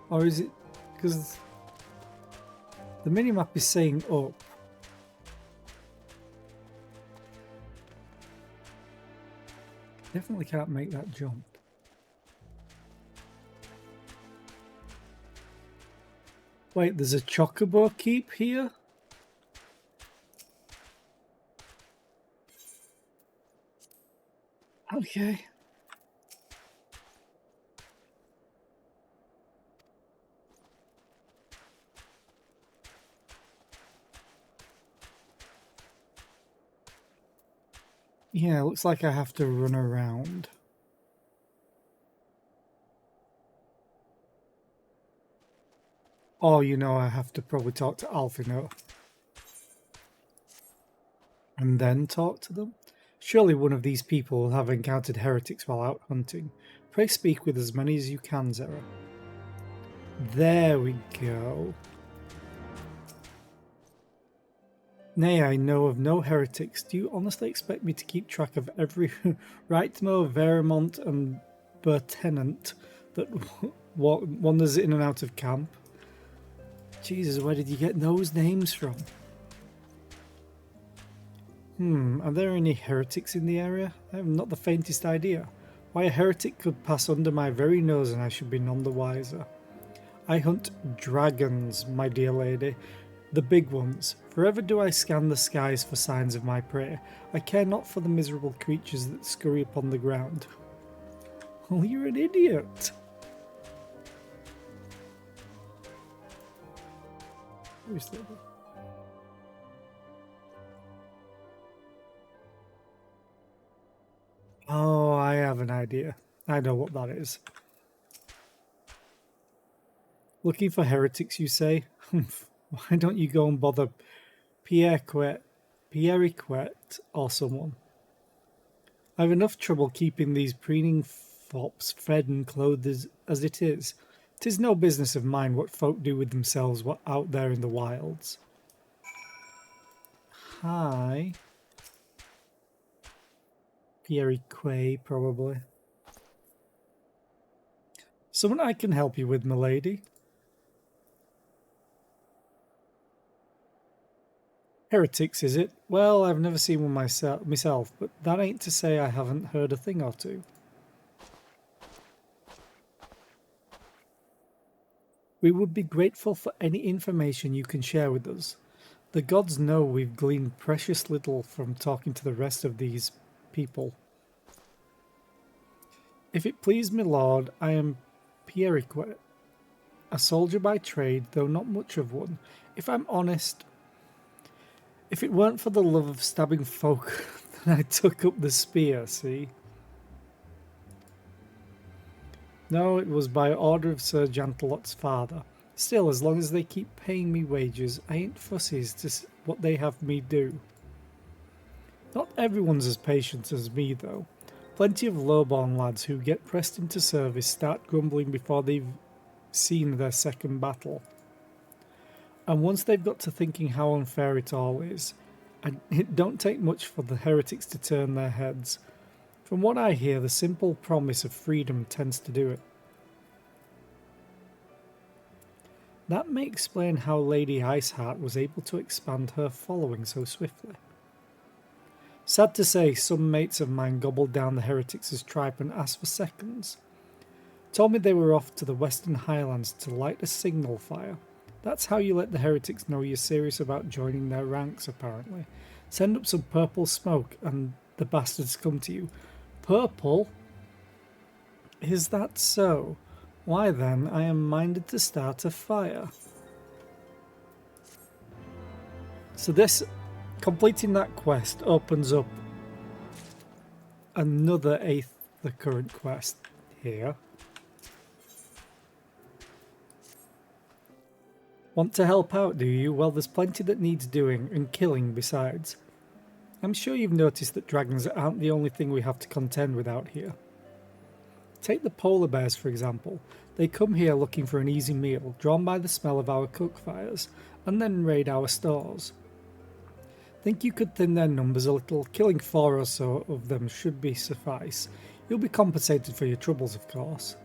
Or is it... because the minimap is saying up. Definitely can't make that jump. Wait, there's a chocobo keep here? Okay. Yeah, looks like I have to run around. Or, you know, I have to probably talk to Alfino. And then talk to them? Surely one of these people will have encountered heretics while out hunting. Pray speak with as many as you can, Zera. There we go. Nay, I know of no heretics. Do you honestly expect me to keep track of every Rightmo, Vermont, and Bertenant that wanders in and out of camp? Jesus, where did you get those names from? Are there any heretics in the area? I have not the faintest idea. Why a heretic could pass under my very nose and I should be none the wiser. I hunt dragons, my dear lady. The big ones. Forever do I scan the skies for signs of my prey. I care not for the miserable creatures that scurry upon the ground. Well, you're an idiot. Seriously. Oh, I have an idea. I know what that is. Looking for heretics, you say? Why don't you go and bother Pierre-Quet or someone? I have enough trouble keeping these preening fops fed and clothed as it is. 'Tis no business of mine what folk do with themselves out there in the wilds. Hi. Pierre-Quet, probably. Someone I can help you with, milady? Heretics, is it? Well, I've never seen one myself, but that ain't to say I haven't heard a thing or two. We would be grateful for any information you can share with us. The gods know we've gleaned precious little from talking to the rest of these people. If it please me, lord, I am Pierre-Quet, a soldier by trade, though not much of one. If I'm honest, if it weren't for the love of stabbing folk, then I took up the spear, see? No, it was by order of Sir Jantelot's father. Still, as long as they keep paying me wages, I ain't fussy as to what they have me do. Not everyone's as patient as me, though. Plenty of low-born lads who get pressed into service start grumbling before they've seen their second battle. And once they've got to thinking how unfair it all is, and it don't take much for the heretics to turn their heads. From what I hear, the simple promise of freedom tends to do it. That may explain how Lady Iceheart was able to expand her following so swiftly. Sad to say, some mates of mine gobbled down the heretics as tripe and asked for seconds. Told me they were off to the Western Highlands to light a signal fire. That's how you let the heretics know you're serious about joining their ranks, apparently. Send up some purple smoke and the bastards come to you. Purple? Is that so? Why then, I am minded to start a fire. So this, completing that quest opens up another Aethercurrent quest here. Want to help out, do you? Well, there's plenty that needs doing, and killing besides. I'm sure you've noticed that dragons aren't the only thing we have to contend with out here. Take the polar bears, for example. They come here looking for an easy meal, drawn by the smell of our cook fires, and then raid our stores. Think you could thin their numbers a little? Killing 4 or so of them should be suffice. You'll be compensated for your troubles, of course.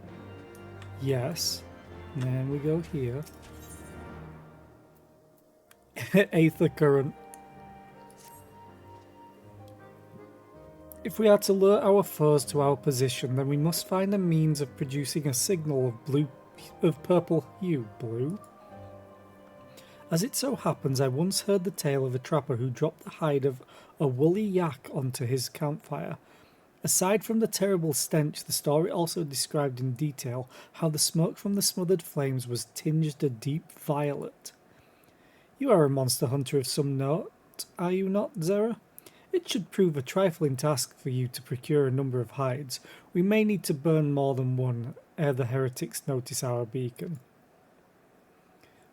Yes. And then we go here. Aethercurrent. If we are to lure our foes to our position, then we must find a means of producing a signal of purple hue. Blue? As it so happens, I once heard the tale of a trapper who dropped the hide of a woolly yak onto his campfire. Aside from the terrible stench, the story also described in detail how the smoke from the smothered flames was tinged a deep violet. You are a monster hunter of some note, are you not, Zera? It should prove a trifling task for you to procure a number of hides. We may need to burn more than one ere the heretics notice our beacon.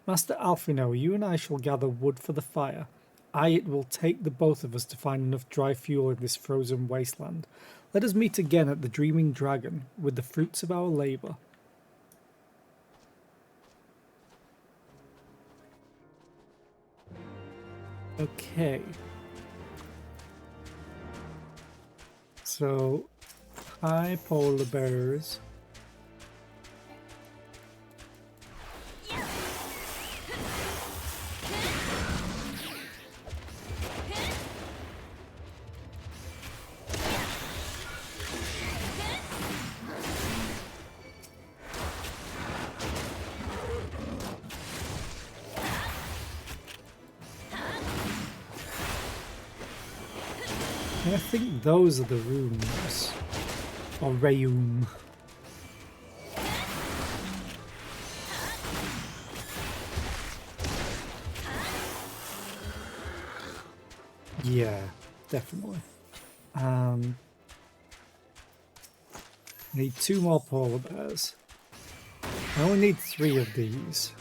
Master Alfino, you and I shall gather wood for the fire. It will take the both of us to find enough dry fuel in this frozen wasteland. Let us meet again at the Dreaming Dragon with the fruits of our labour. Okay. So, hi polar bears. I think those are the rooms. Or Rayum. Yeah, definitely. Need 2 more polar bears. I only need 3 of these.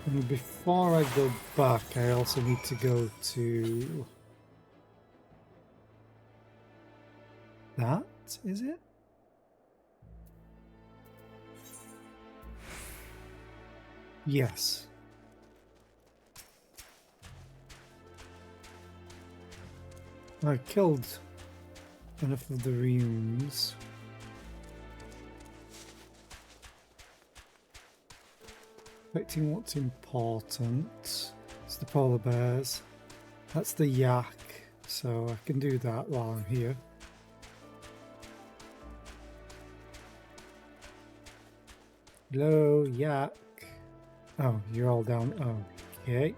And before I go back, I also need to go to... that, is it? Yes. I killed enough of the rooms. Collecting what's important. It's the polar bears. That's the yak, so I can do that while I'm here. Hello, yak. Oh, you're all down. Okay.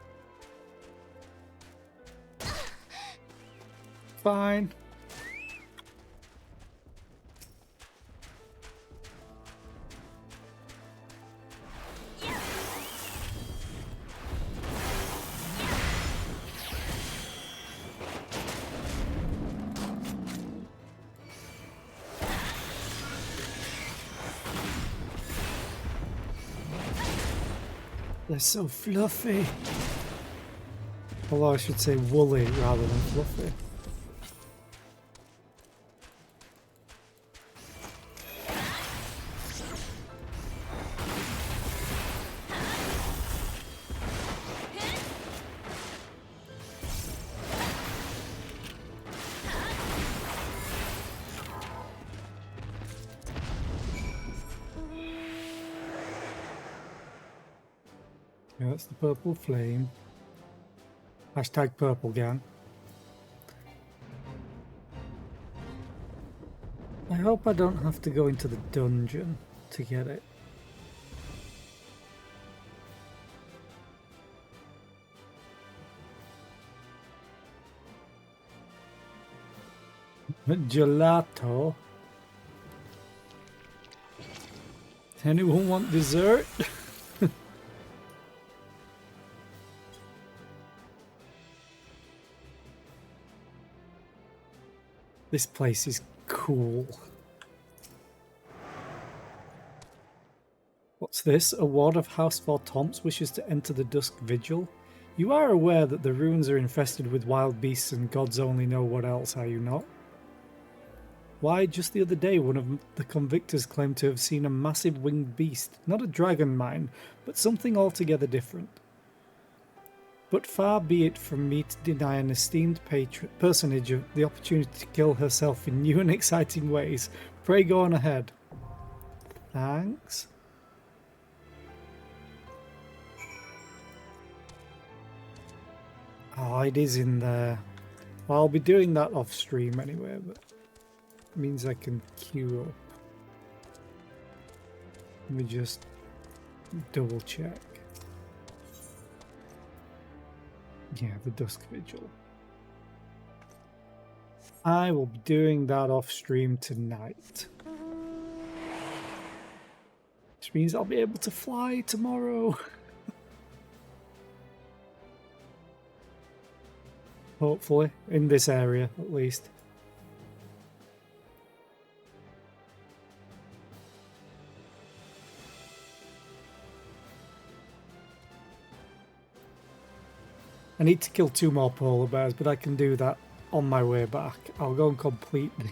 Fine. They're so fluffy. Although I should say woolly rather than fluffy. Yeah, that's the purple flame. Hashtag purple gang. I hope I don't have to go into the dungeon to get it. Gelato. Anyone want dessert? This place is cool. What's this? A ward of House Vortomps wishes to enter the Dusk Vigil? You are aware that the ruins are infested with wild beasts and gods only know what else, are you not? Why, just the other day one of the convictors claimed to have seen a massive winged beast. Not a dragon, mind, but something altogether different. But far be it from me to deny an esteemed personage of the opportunity to kill herself in new and exciting ways. Pray go on ahead. Thanks. Oh, it is in there. Well, I'll be doing that off stream anyway, but it means I can queue up. Let me just double check. Yeah, the Dusk Vigil. I will be doing that off stream tonight. Which means I'll be able to fly tomorrow. Hopefully, in this area at least. I need to kill 2 more polar bears, but I can do that on my way back. I'll go and complete the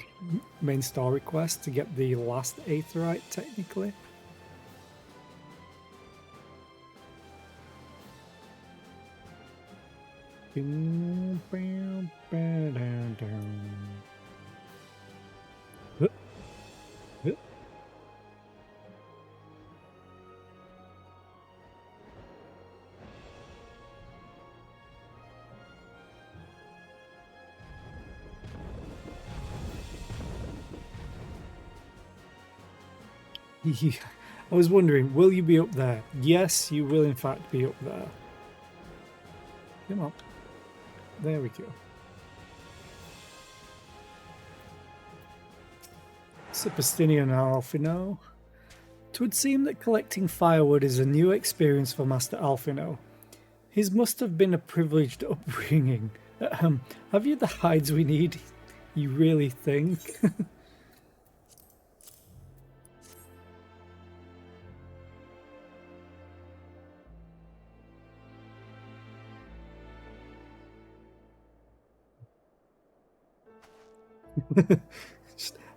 main story quest to get the last Aetherite, technically. I was wondering, will you be up there? Yes, you will in fact be up there. Come on. There we go. Superstinian Alfino. 'Twould seem that collecting firewood is a new experience for Master Alfino. His must have been a privileged upbringing. Have you the hides we need? You really think?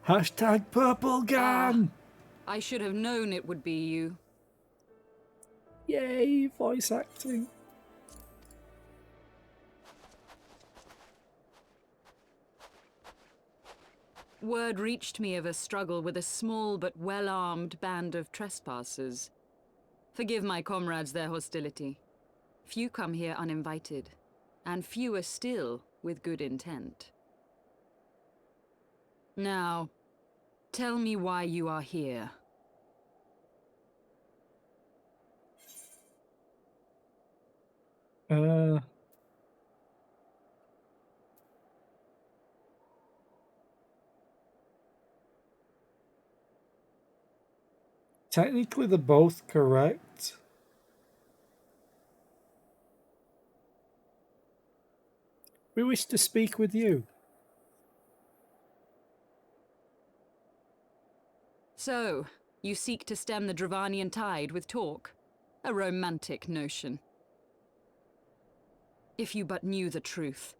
Hashtag purple gun! I should have known it would be you. Yay, voice acting. Word reached me of a struggle with a small but well-armed band of trespassers. Forgive my comrades their hostility. Few come here uninvited, and fewer still with good intent. Now, tell me why you are here. Technically they're both correct. We wish to speak with you. So, you seek to stem the Dravanian tide with talk? A romantic notion. If you but knew the truth,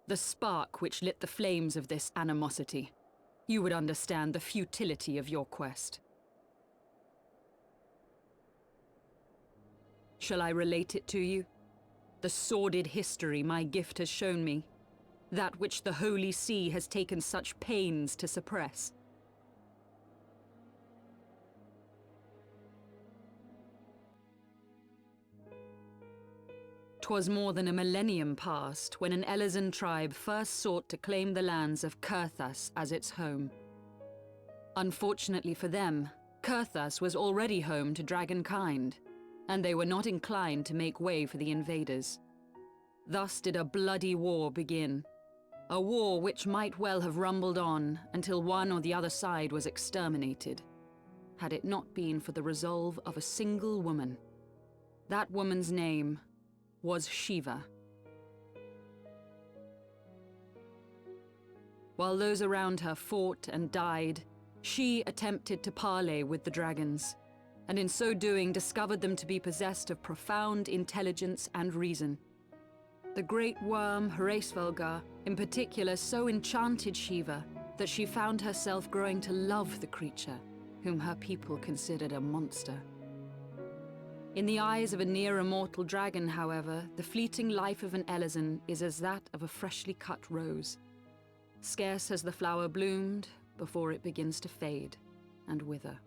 the spark which lit the flames of this animosity, you would understand the futility of your quest. Shall I relate it to you? The sordid history my gift has shown me, that which the Holy See has taken such pains to suppress. 'Twas more than a millennium past when an Elizan tribe first sought to claim the lands of Kurthas as its home. Unfortunately for them, Kurthas was already home to dragonkind, and they were not inclined to make way for the invaders. Thus did a bloody war begin, a war which might well have rumbled on until one or the other side was exterminated. had it not been for the resolve of a single woman. That woman's name was Shiva. While those around her fought and died, she attempted to parley with the dragons, and in so doing discovered them to be possessed of profound intelligence and reason. The great worm, Hraesvelgar, in particular, so enchanted Shiva that she found herself growing to love the creature, whom her people considered a monster. In the eyes of a near-immortal dragon, however, the fleeting life of an Elezen is as that of a freshly cut rose. Scarce has the flower bloomed before it begins to fade and wither.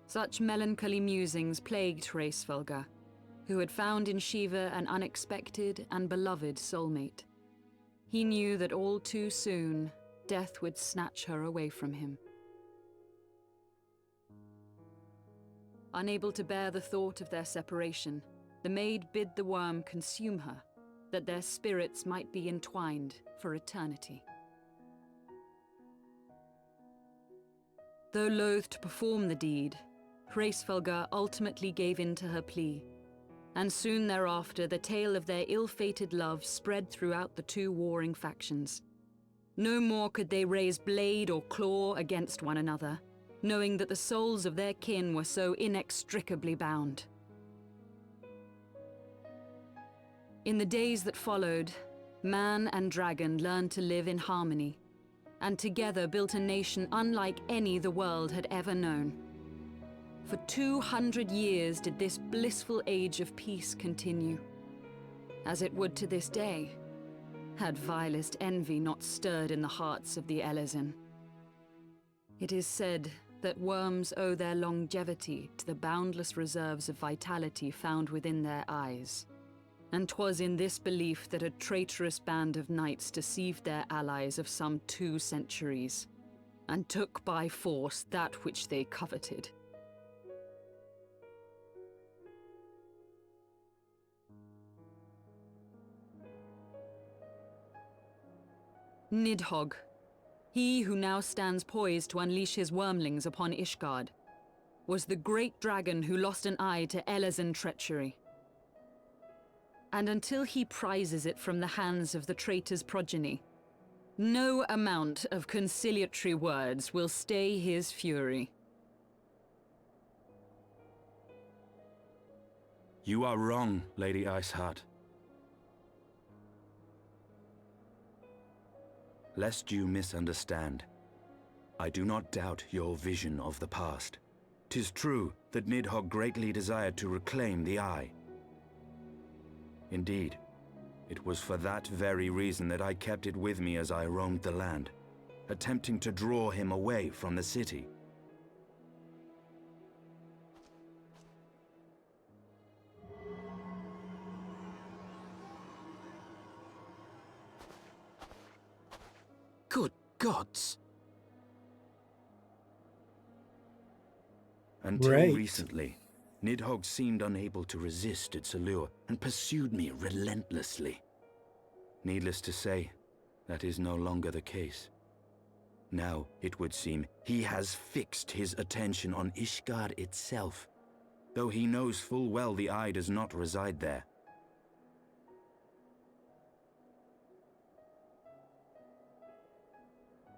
Such melancholy musings plagued Hraesvelgar, who had found in Shiva an unexpected and beloved soulmate. He knew that all too soon, death would snatch her away from him. Unable to bear the thought of their separation, the maid bid the worm consume her, that their spirits might be entwined for eternity. Though loath to perform the deed, Hraesvelgar ultimately gave in to her plea, and soon thereafter the tale of their ill-fated love spread throughout the two warring factions. No more could they raise blade or claw against one another, knowing that the souls of their kin were so inextricably bound. In the days that followed, man and dragon learned to live in harmony, and together built a nation unlike any the world had ever known. For 200 years did this blissful age of peace continue, as it would to this day, had vilest envy not stirred in the hearts of the Elezen. It is said that worms owe their longevity to the boundless reserves of vitality found within their eyes. And 'twas in this belief that a traitorous band of knights deceived their allies of some 2 centuries, and took by force that which they coveted. Nidhogg, he who now stands poised to unleash his wormlings upon Ishgard, was the great dragon who lost an eye to Elezen treachery. And until he prizes it from the hands of the traitor's progeny, no amount of conciliatory words will stay his fury. You are wrong, Lady Iceheart. Lest you misunderstand, I do not doubt your vision of the past. 'Tis true that Nidhogg greatly desired to reclaim the Eye. Indeed, it was for that very reason that I kept it with me as I roamed the land, attempting to draw him away from the city. Good gods! Until Right. recently, Nidhogg seemed unable to resist its allure and pursued me relentlessly. Needless to say, that is no longer the case. Now, it would seem, he has fixed his attention on Ishgard itself, though he knows full well the Eye does not reside there.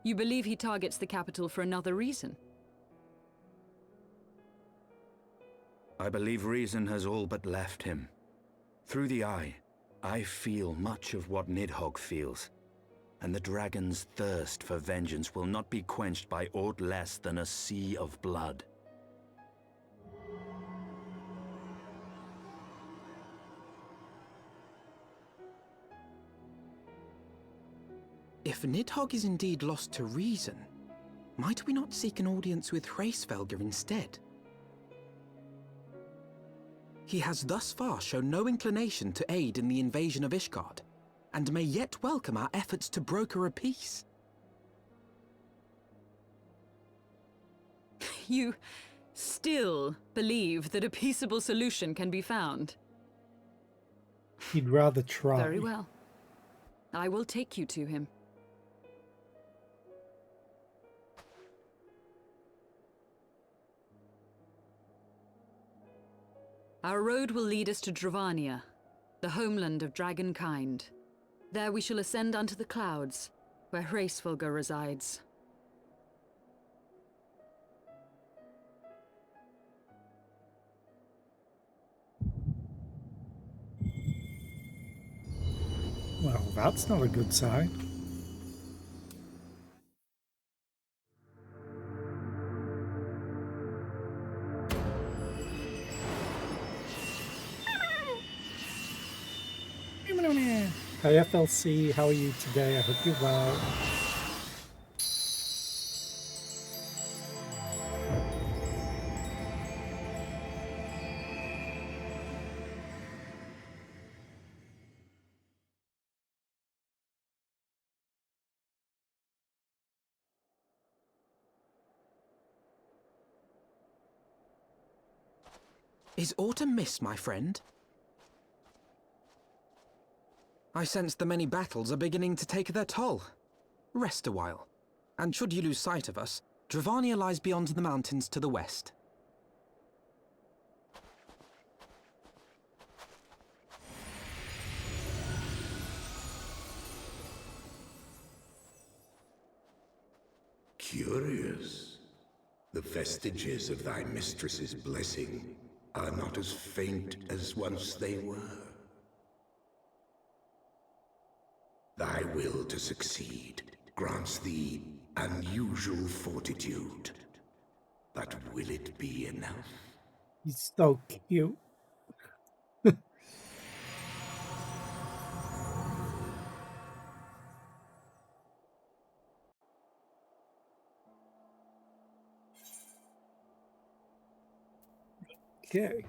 You believe he targets the capital for another reason? I believe reason has all but left him. Through the Eye, I feel much of what Nidhogg feels, and the dragon's thirst for vengeance will not be quenched by aught less than a sea of blood. If Nidhogg is indeed lost to reason, might we not seek an audience with Hraesvelgar instead? He has thus far shown no inclination to aid in the invasion of Ishgard, and may yet welcome our efforts to broker a peace. You still believe that a peaceable solution can be found? He'd rather try. Very well. I will take you to him. Our road will lead us to Dravania, the homeland of dragonkind. There we shall ascend unto the clouds, where Hraesvelga resides. Well, that's not a good sign. Hi FLC, how are you today? I hope you're well. Is autumn mist, my friend? I sense the many battles are beginning to take their toll. Rest a while, and should you lose sight of us, Dravania lies beyond the mountains to the west. Curious. The vestiges of thy mistress's blessing are not as faint as once they were. Thy will to succeed grants thee unusual fortitude. But will it be enough? He's so cute. Okay.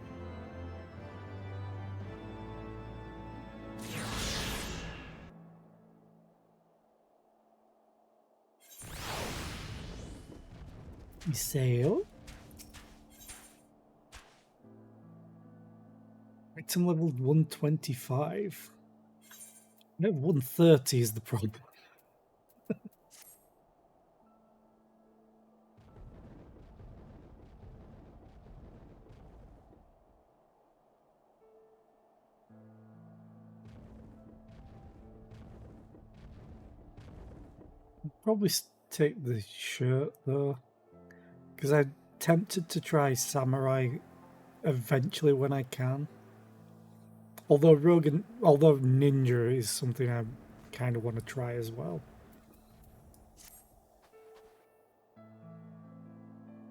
We sail. Item level 125. No, 130 is the problem. I'll probably take the shirt though, because I'm tempted to try samurai eventually when I can. Although although ninja is something I kind of want to try as well.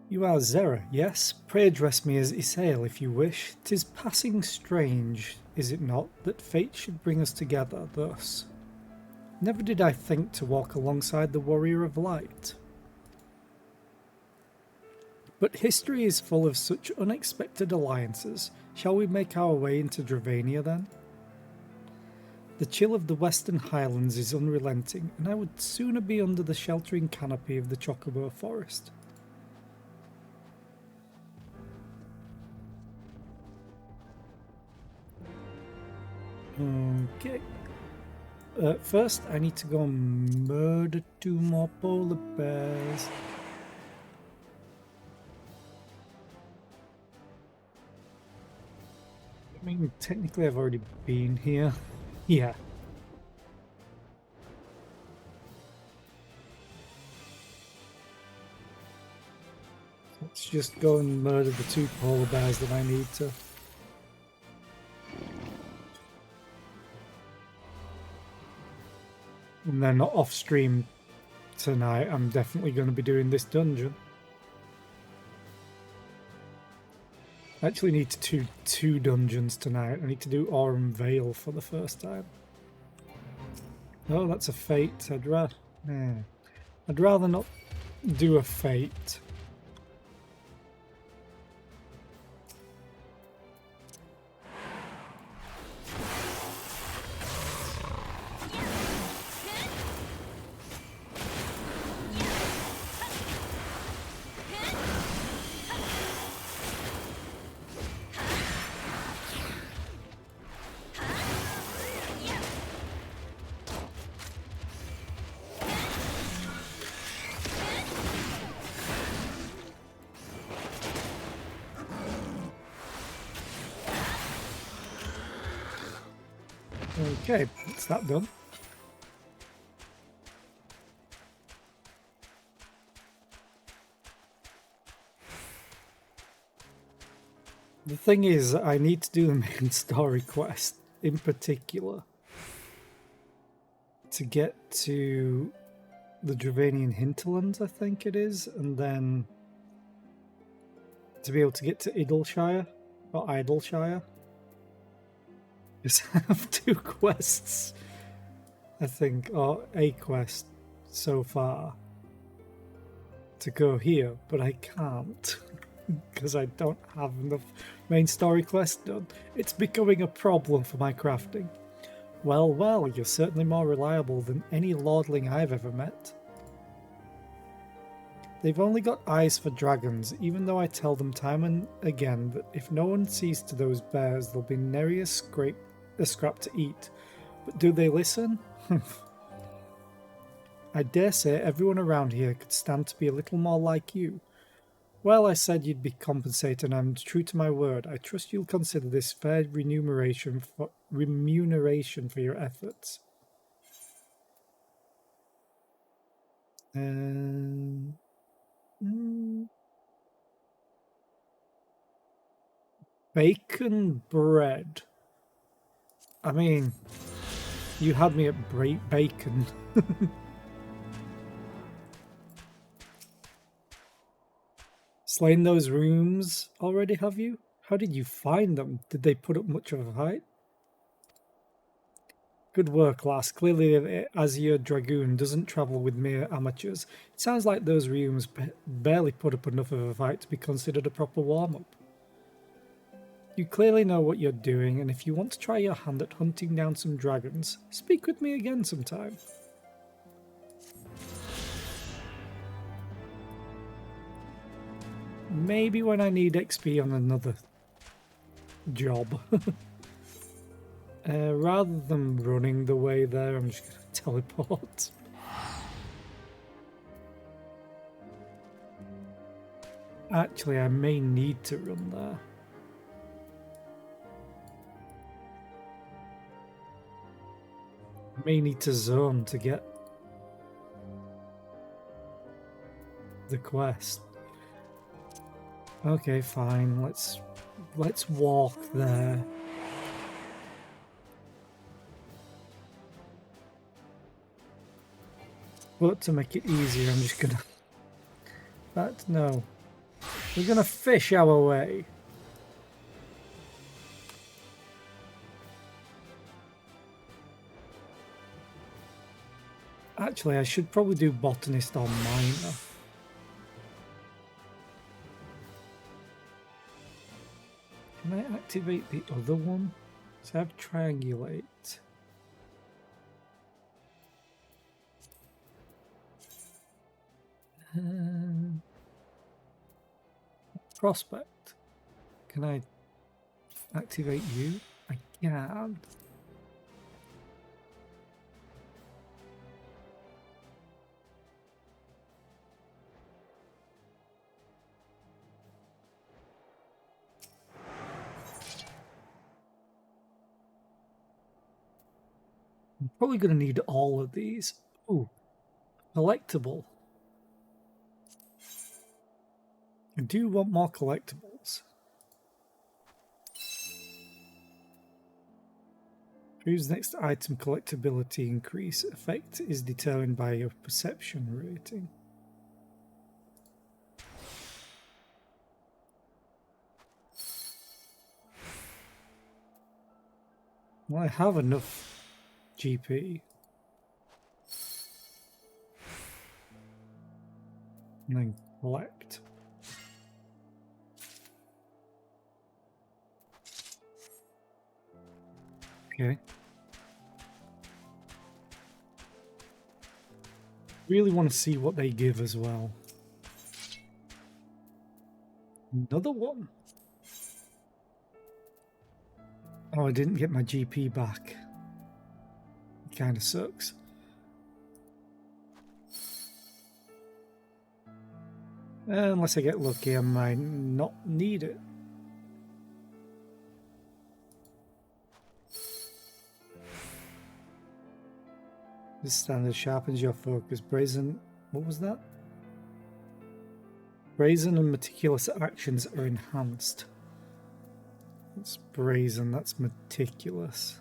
You are Zera, yes? Pray address me as Isael if you wish. 'Tis passing strange, is it not, that fate should bring us together thus? Never did I think to walk alongside the warrior of light. But history is full of such unexpected alliances. Shall we make our way into Dravania then? The chill of the Western Highlands is unrelenting, and I would sooner be under the sheltering canopy of the Chocobo Forest. Okay. First, I need to go and murder 2 more polar bears. I mean, technically I've already been here. Yeah. Let's just go and murder the 2 polar bears that I need to. And then off stream tonight, I'm definitely going to be doing this dungeon. I actually need to do 2 dungeons tonight. I need to do Aurum Vale for the first time. Oh, that's a fate. I'd rather not do a fate. Okay, that's that done. The thing is, I need to do the main story quest in particular to get to the Dravanian hinterlands, I think it is, and then to be able to get to Idleshire or Idleshire. Just have 2 quests, I think, or a quest so far to go here, but I can't because I don't have enough main story quests done. It's becoming a problem for my crafting. Well, well, you're certainly more reliable than any lordling I've ever met. They've only got eyes for dragons, even though I tell them time and again that if no one sees to those bears, there'll be nary a scrap to eat. But do they listen? I dare say everyone around here could stand to be a little more like you. Well, I said you'd be compensated, and I'm true to my word. I trust you'll consider this fair remuneration for your efforts. Bacon bread. I mean, you had me at bacon. Slain those rooms already, have you? How did you find them? Did they put up much of a fight? Good work, lass. Clearly, the Azure Dragoon doesn't travel with mere amateurs. It sounds like those rooms barely put up enough of a fight to be considered a proper warm-up. You clearly know what you're doing, and if you want to try your hand at hunting down some dragons, speak with me again sometime. Maybe when I need XP on another job. Rather than running the way there, I'm just going to teleport. Actually, I may need to run there. I may need to zone to get the quest. Okay, fine. Let's walk there. But to make it easier, I'm just gonna... But no. We're gonna fish our way. Actually, I should probably do botanist or miner. Can I activate the other one? So I have triangulate. Prospect. Can I activate you? I can. I'm probably going to need all of these. Ooh, collectible. I do want more collectibles. Choose next item collectability increase. Effect is determined by your perception rating. Well, I have enough GP. And then collect. Okay. Really want to see what they give as well. Another one. Oh, I didn't get my GP back. It kind of sucks. Unless I get lucky, I might not need it. This standard sharpens your focus. Brazen... What was that? Brazen and meticulous actions are enhanced. That's brazen, that's meticulous.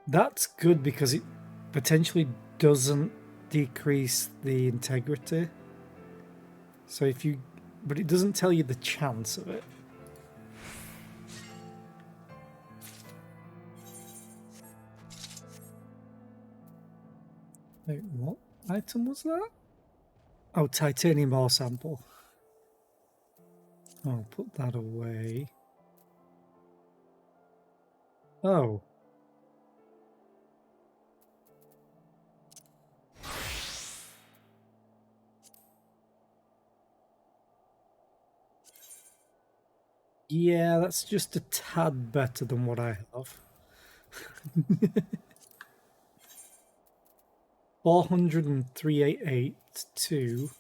That's good because it potentially doesn't decrease the integrity. So if you... But it doesn't tell you the chance of it. Wait, what item was that? Oh, titanium ore sample. I'll put that away. Oh. Yeah, that's just a tad better than what I have. 403.88 to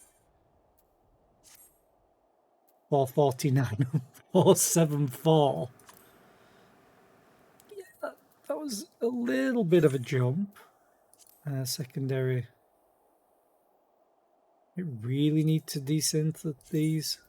449.474. Yeah, that was a little bit of a jump. Secondary. I really need to desynth these.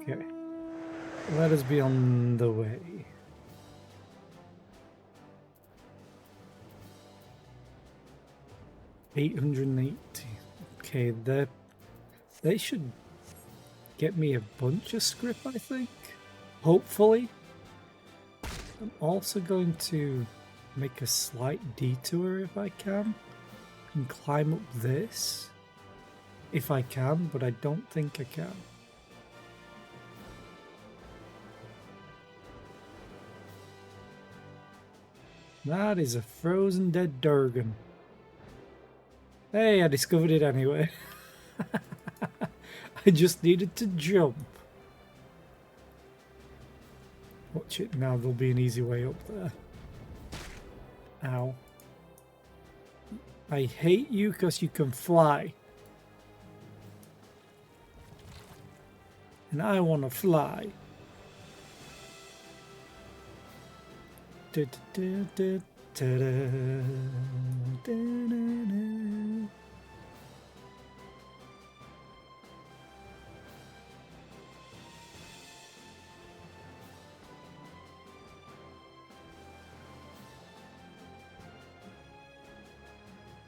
Okay, let us be on the way. $880. Okay, they should get me a bunch of script, I think. Hopefully. I'm also going to make a slight detour if I can and climb up this if I can, but I don't think I can. That is a frozen dead Durgan. Hey, I discovered it anyway. I just needed to jump. Watch it now, there'll be an easy way up there. Ow. I hate you because you can fly. And I want to fly.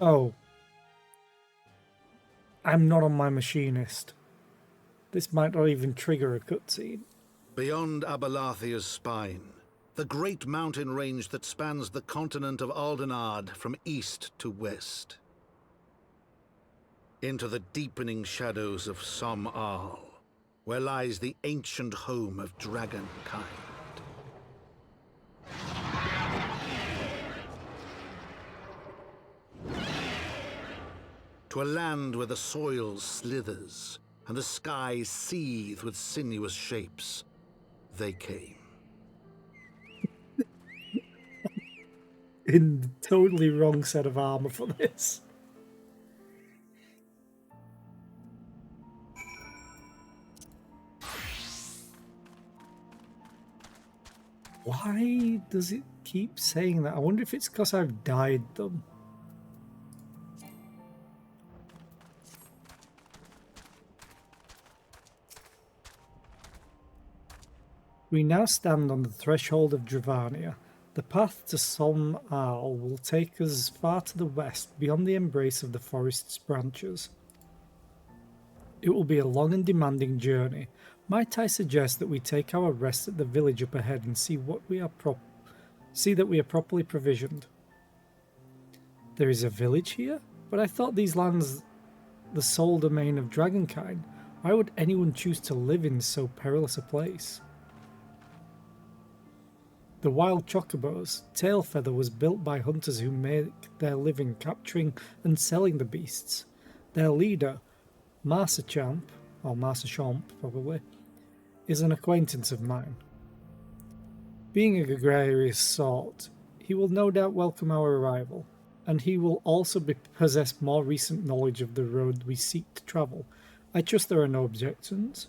Oh. I'm not on my machinist. This might not even trigger a cutscene. Beyond Abalathia's spine, the great mountain range that spans the continent of Aldenard from east to west. Into the deepening shadows of Som-Al, where lies the ancient home of dragonkind. To a land where the soil slithers and the skies seethe with sinuous shapes, they came. In the totally wrong set of armor for this. Why does it keep saying that? I wonder if it's because I've dyed them. We now stand on the threshold of Dravania. The path to Som-Al will take us far to the west, beyond the embrace of the forest's branches. It will be a long and demanding journey. Might I suggest that we take our rest at the village up ahead and see that we are properly provisioned? There is a village here? But I thought these lands the sole domain of dragonkind. Why would anyone choose to live in so perilous a place? The wild chocobos. Tailfeather was built by hunters who make their living capturing and selling the beasts. Their leader, Marsachamp, or Marsachamp probably, is an acquaintance of mine. Being a gregarious sort, he will no doubt welcome our arrival, and he will also possess more recent knowledge of the road we seek to travel. I trust there are no objections.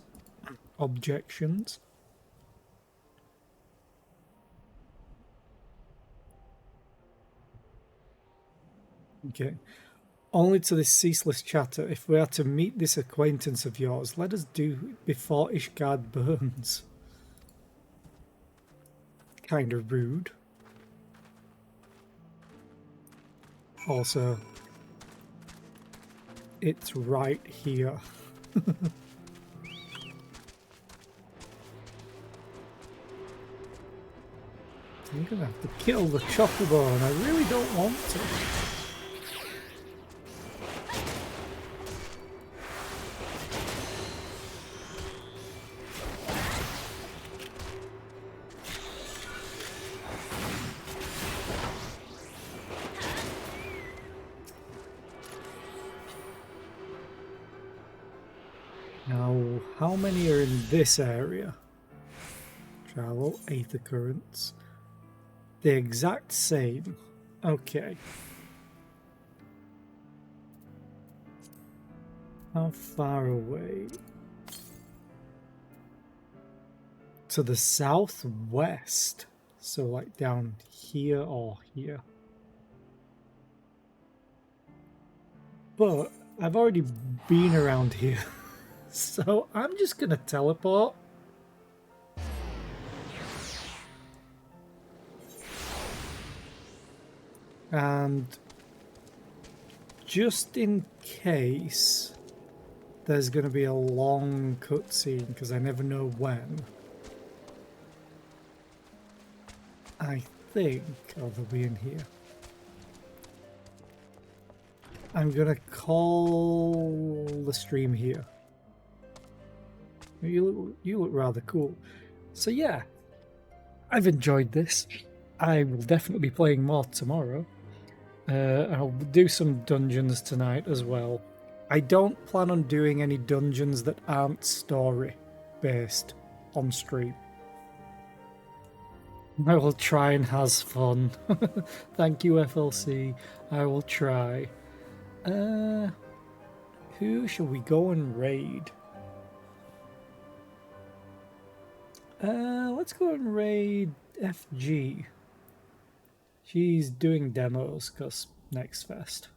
Okay. Only to this ceaseless chatter, if we are to meet this acquaintance of yours, let us do it before Ishgard burns. Kind of rude. Also, it's right here. I'm gonna have to kill the chocobo, and I really don't want to. Now, how many are in this area? Travel, Aethercurrents. The exact same. Okay. How far away? To the southwest. So like down here or here. But I've already been around here. So I'm just gonna teleport. And just in case there's going to be a long cutscene, because I never know when, I think, oh, they'll be in here. I'm going to call the stream here. You look rather cool. So yeah, I've enjoyed this. I will definitely be playing more tomorrow. I'll do some dungeons tonight as well. I don't plan on doing any dungeons that aren't story based on stream. I will try and has fun. Thank you, FLC. I will try. Who shall we go and raid? Let's go and raid FG. She's doing demos because next fest.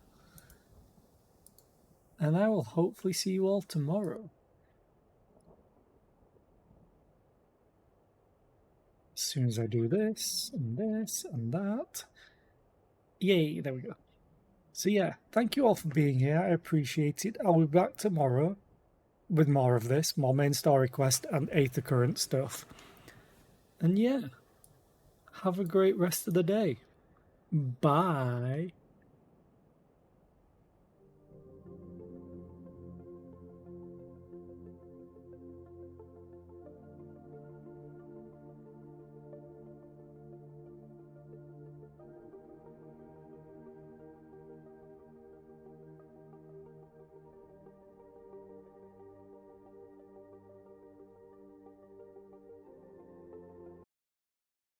And I will hopefully see you all tomorrow. As soon as I do this and that. Yay, there we go. So yeah, thank you all for being here. I appreciate it. I'll be back tomorrow with more of this, more main story quest and Aethercurrent stuff. And yeah, have a great rest of the day. Bye.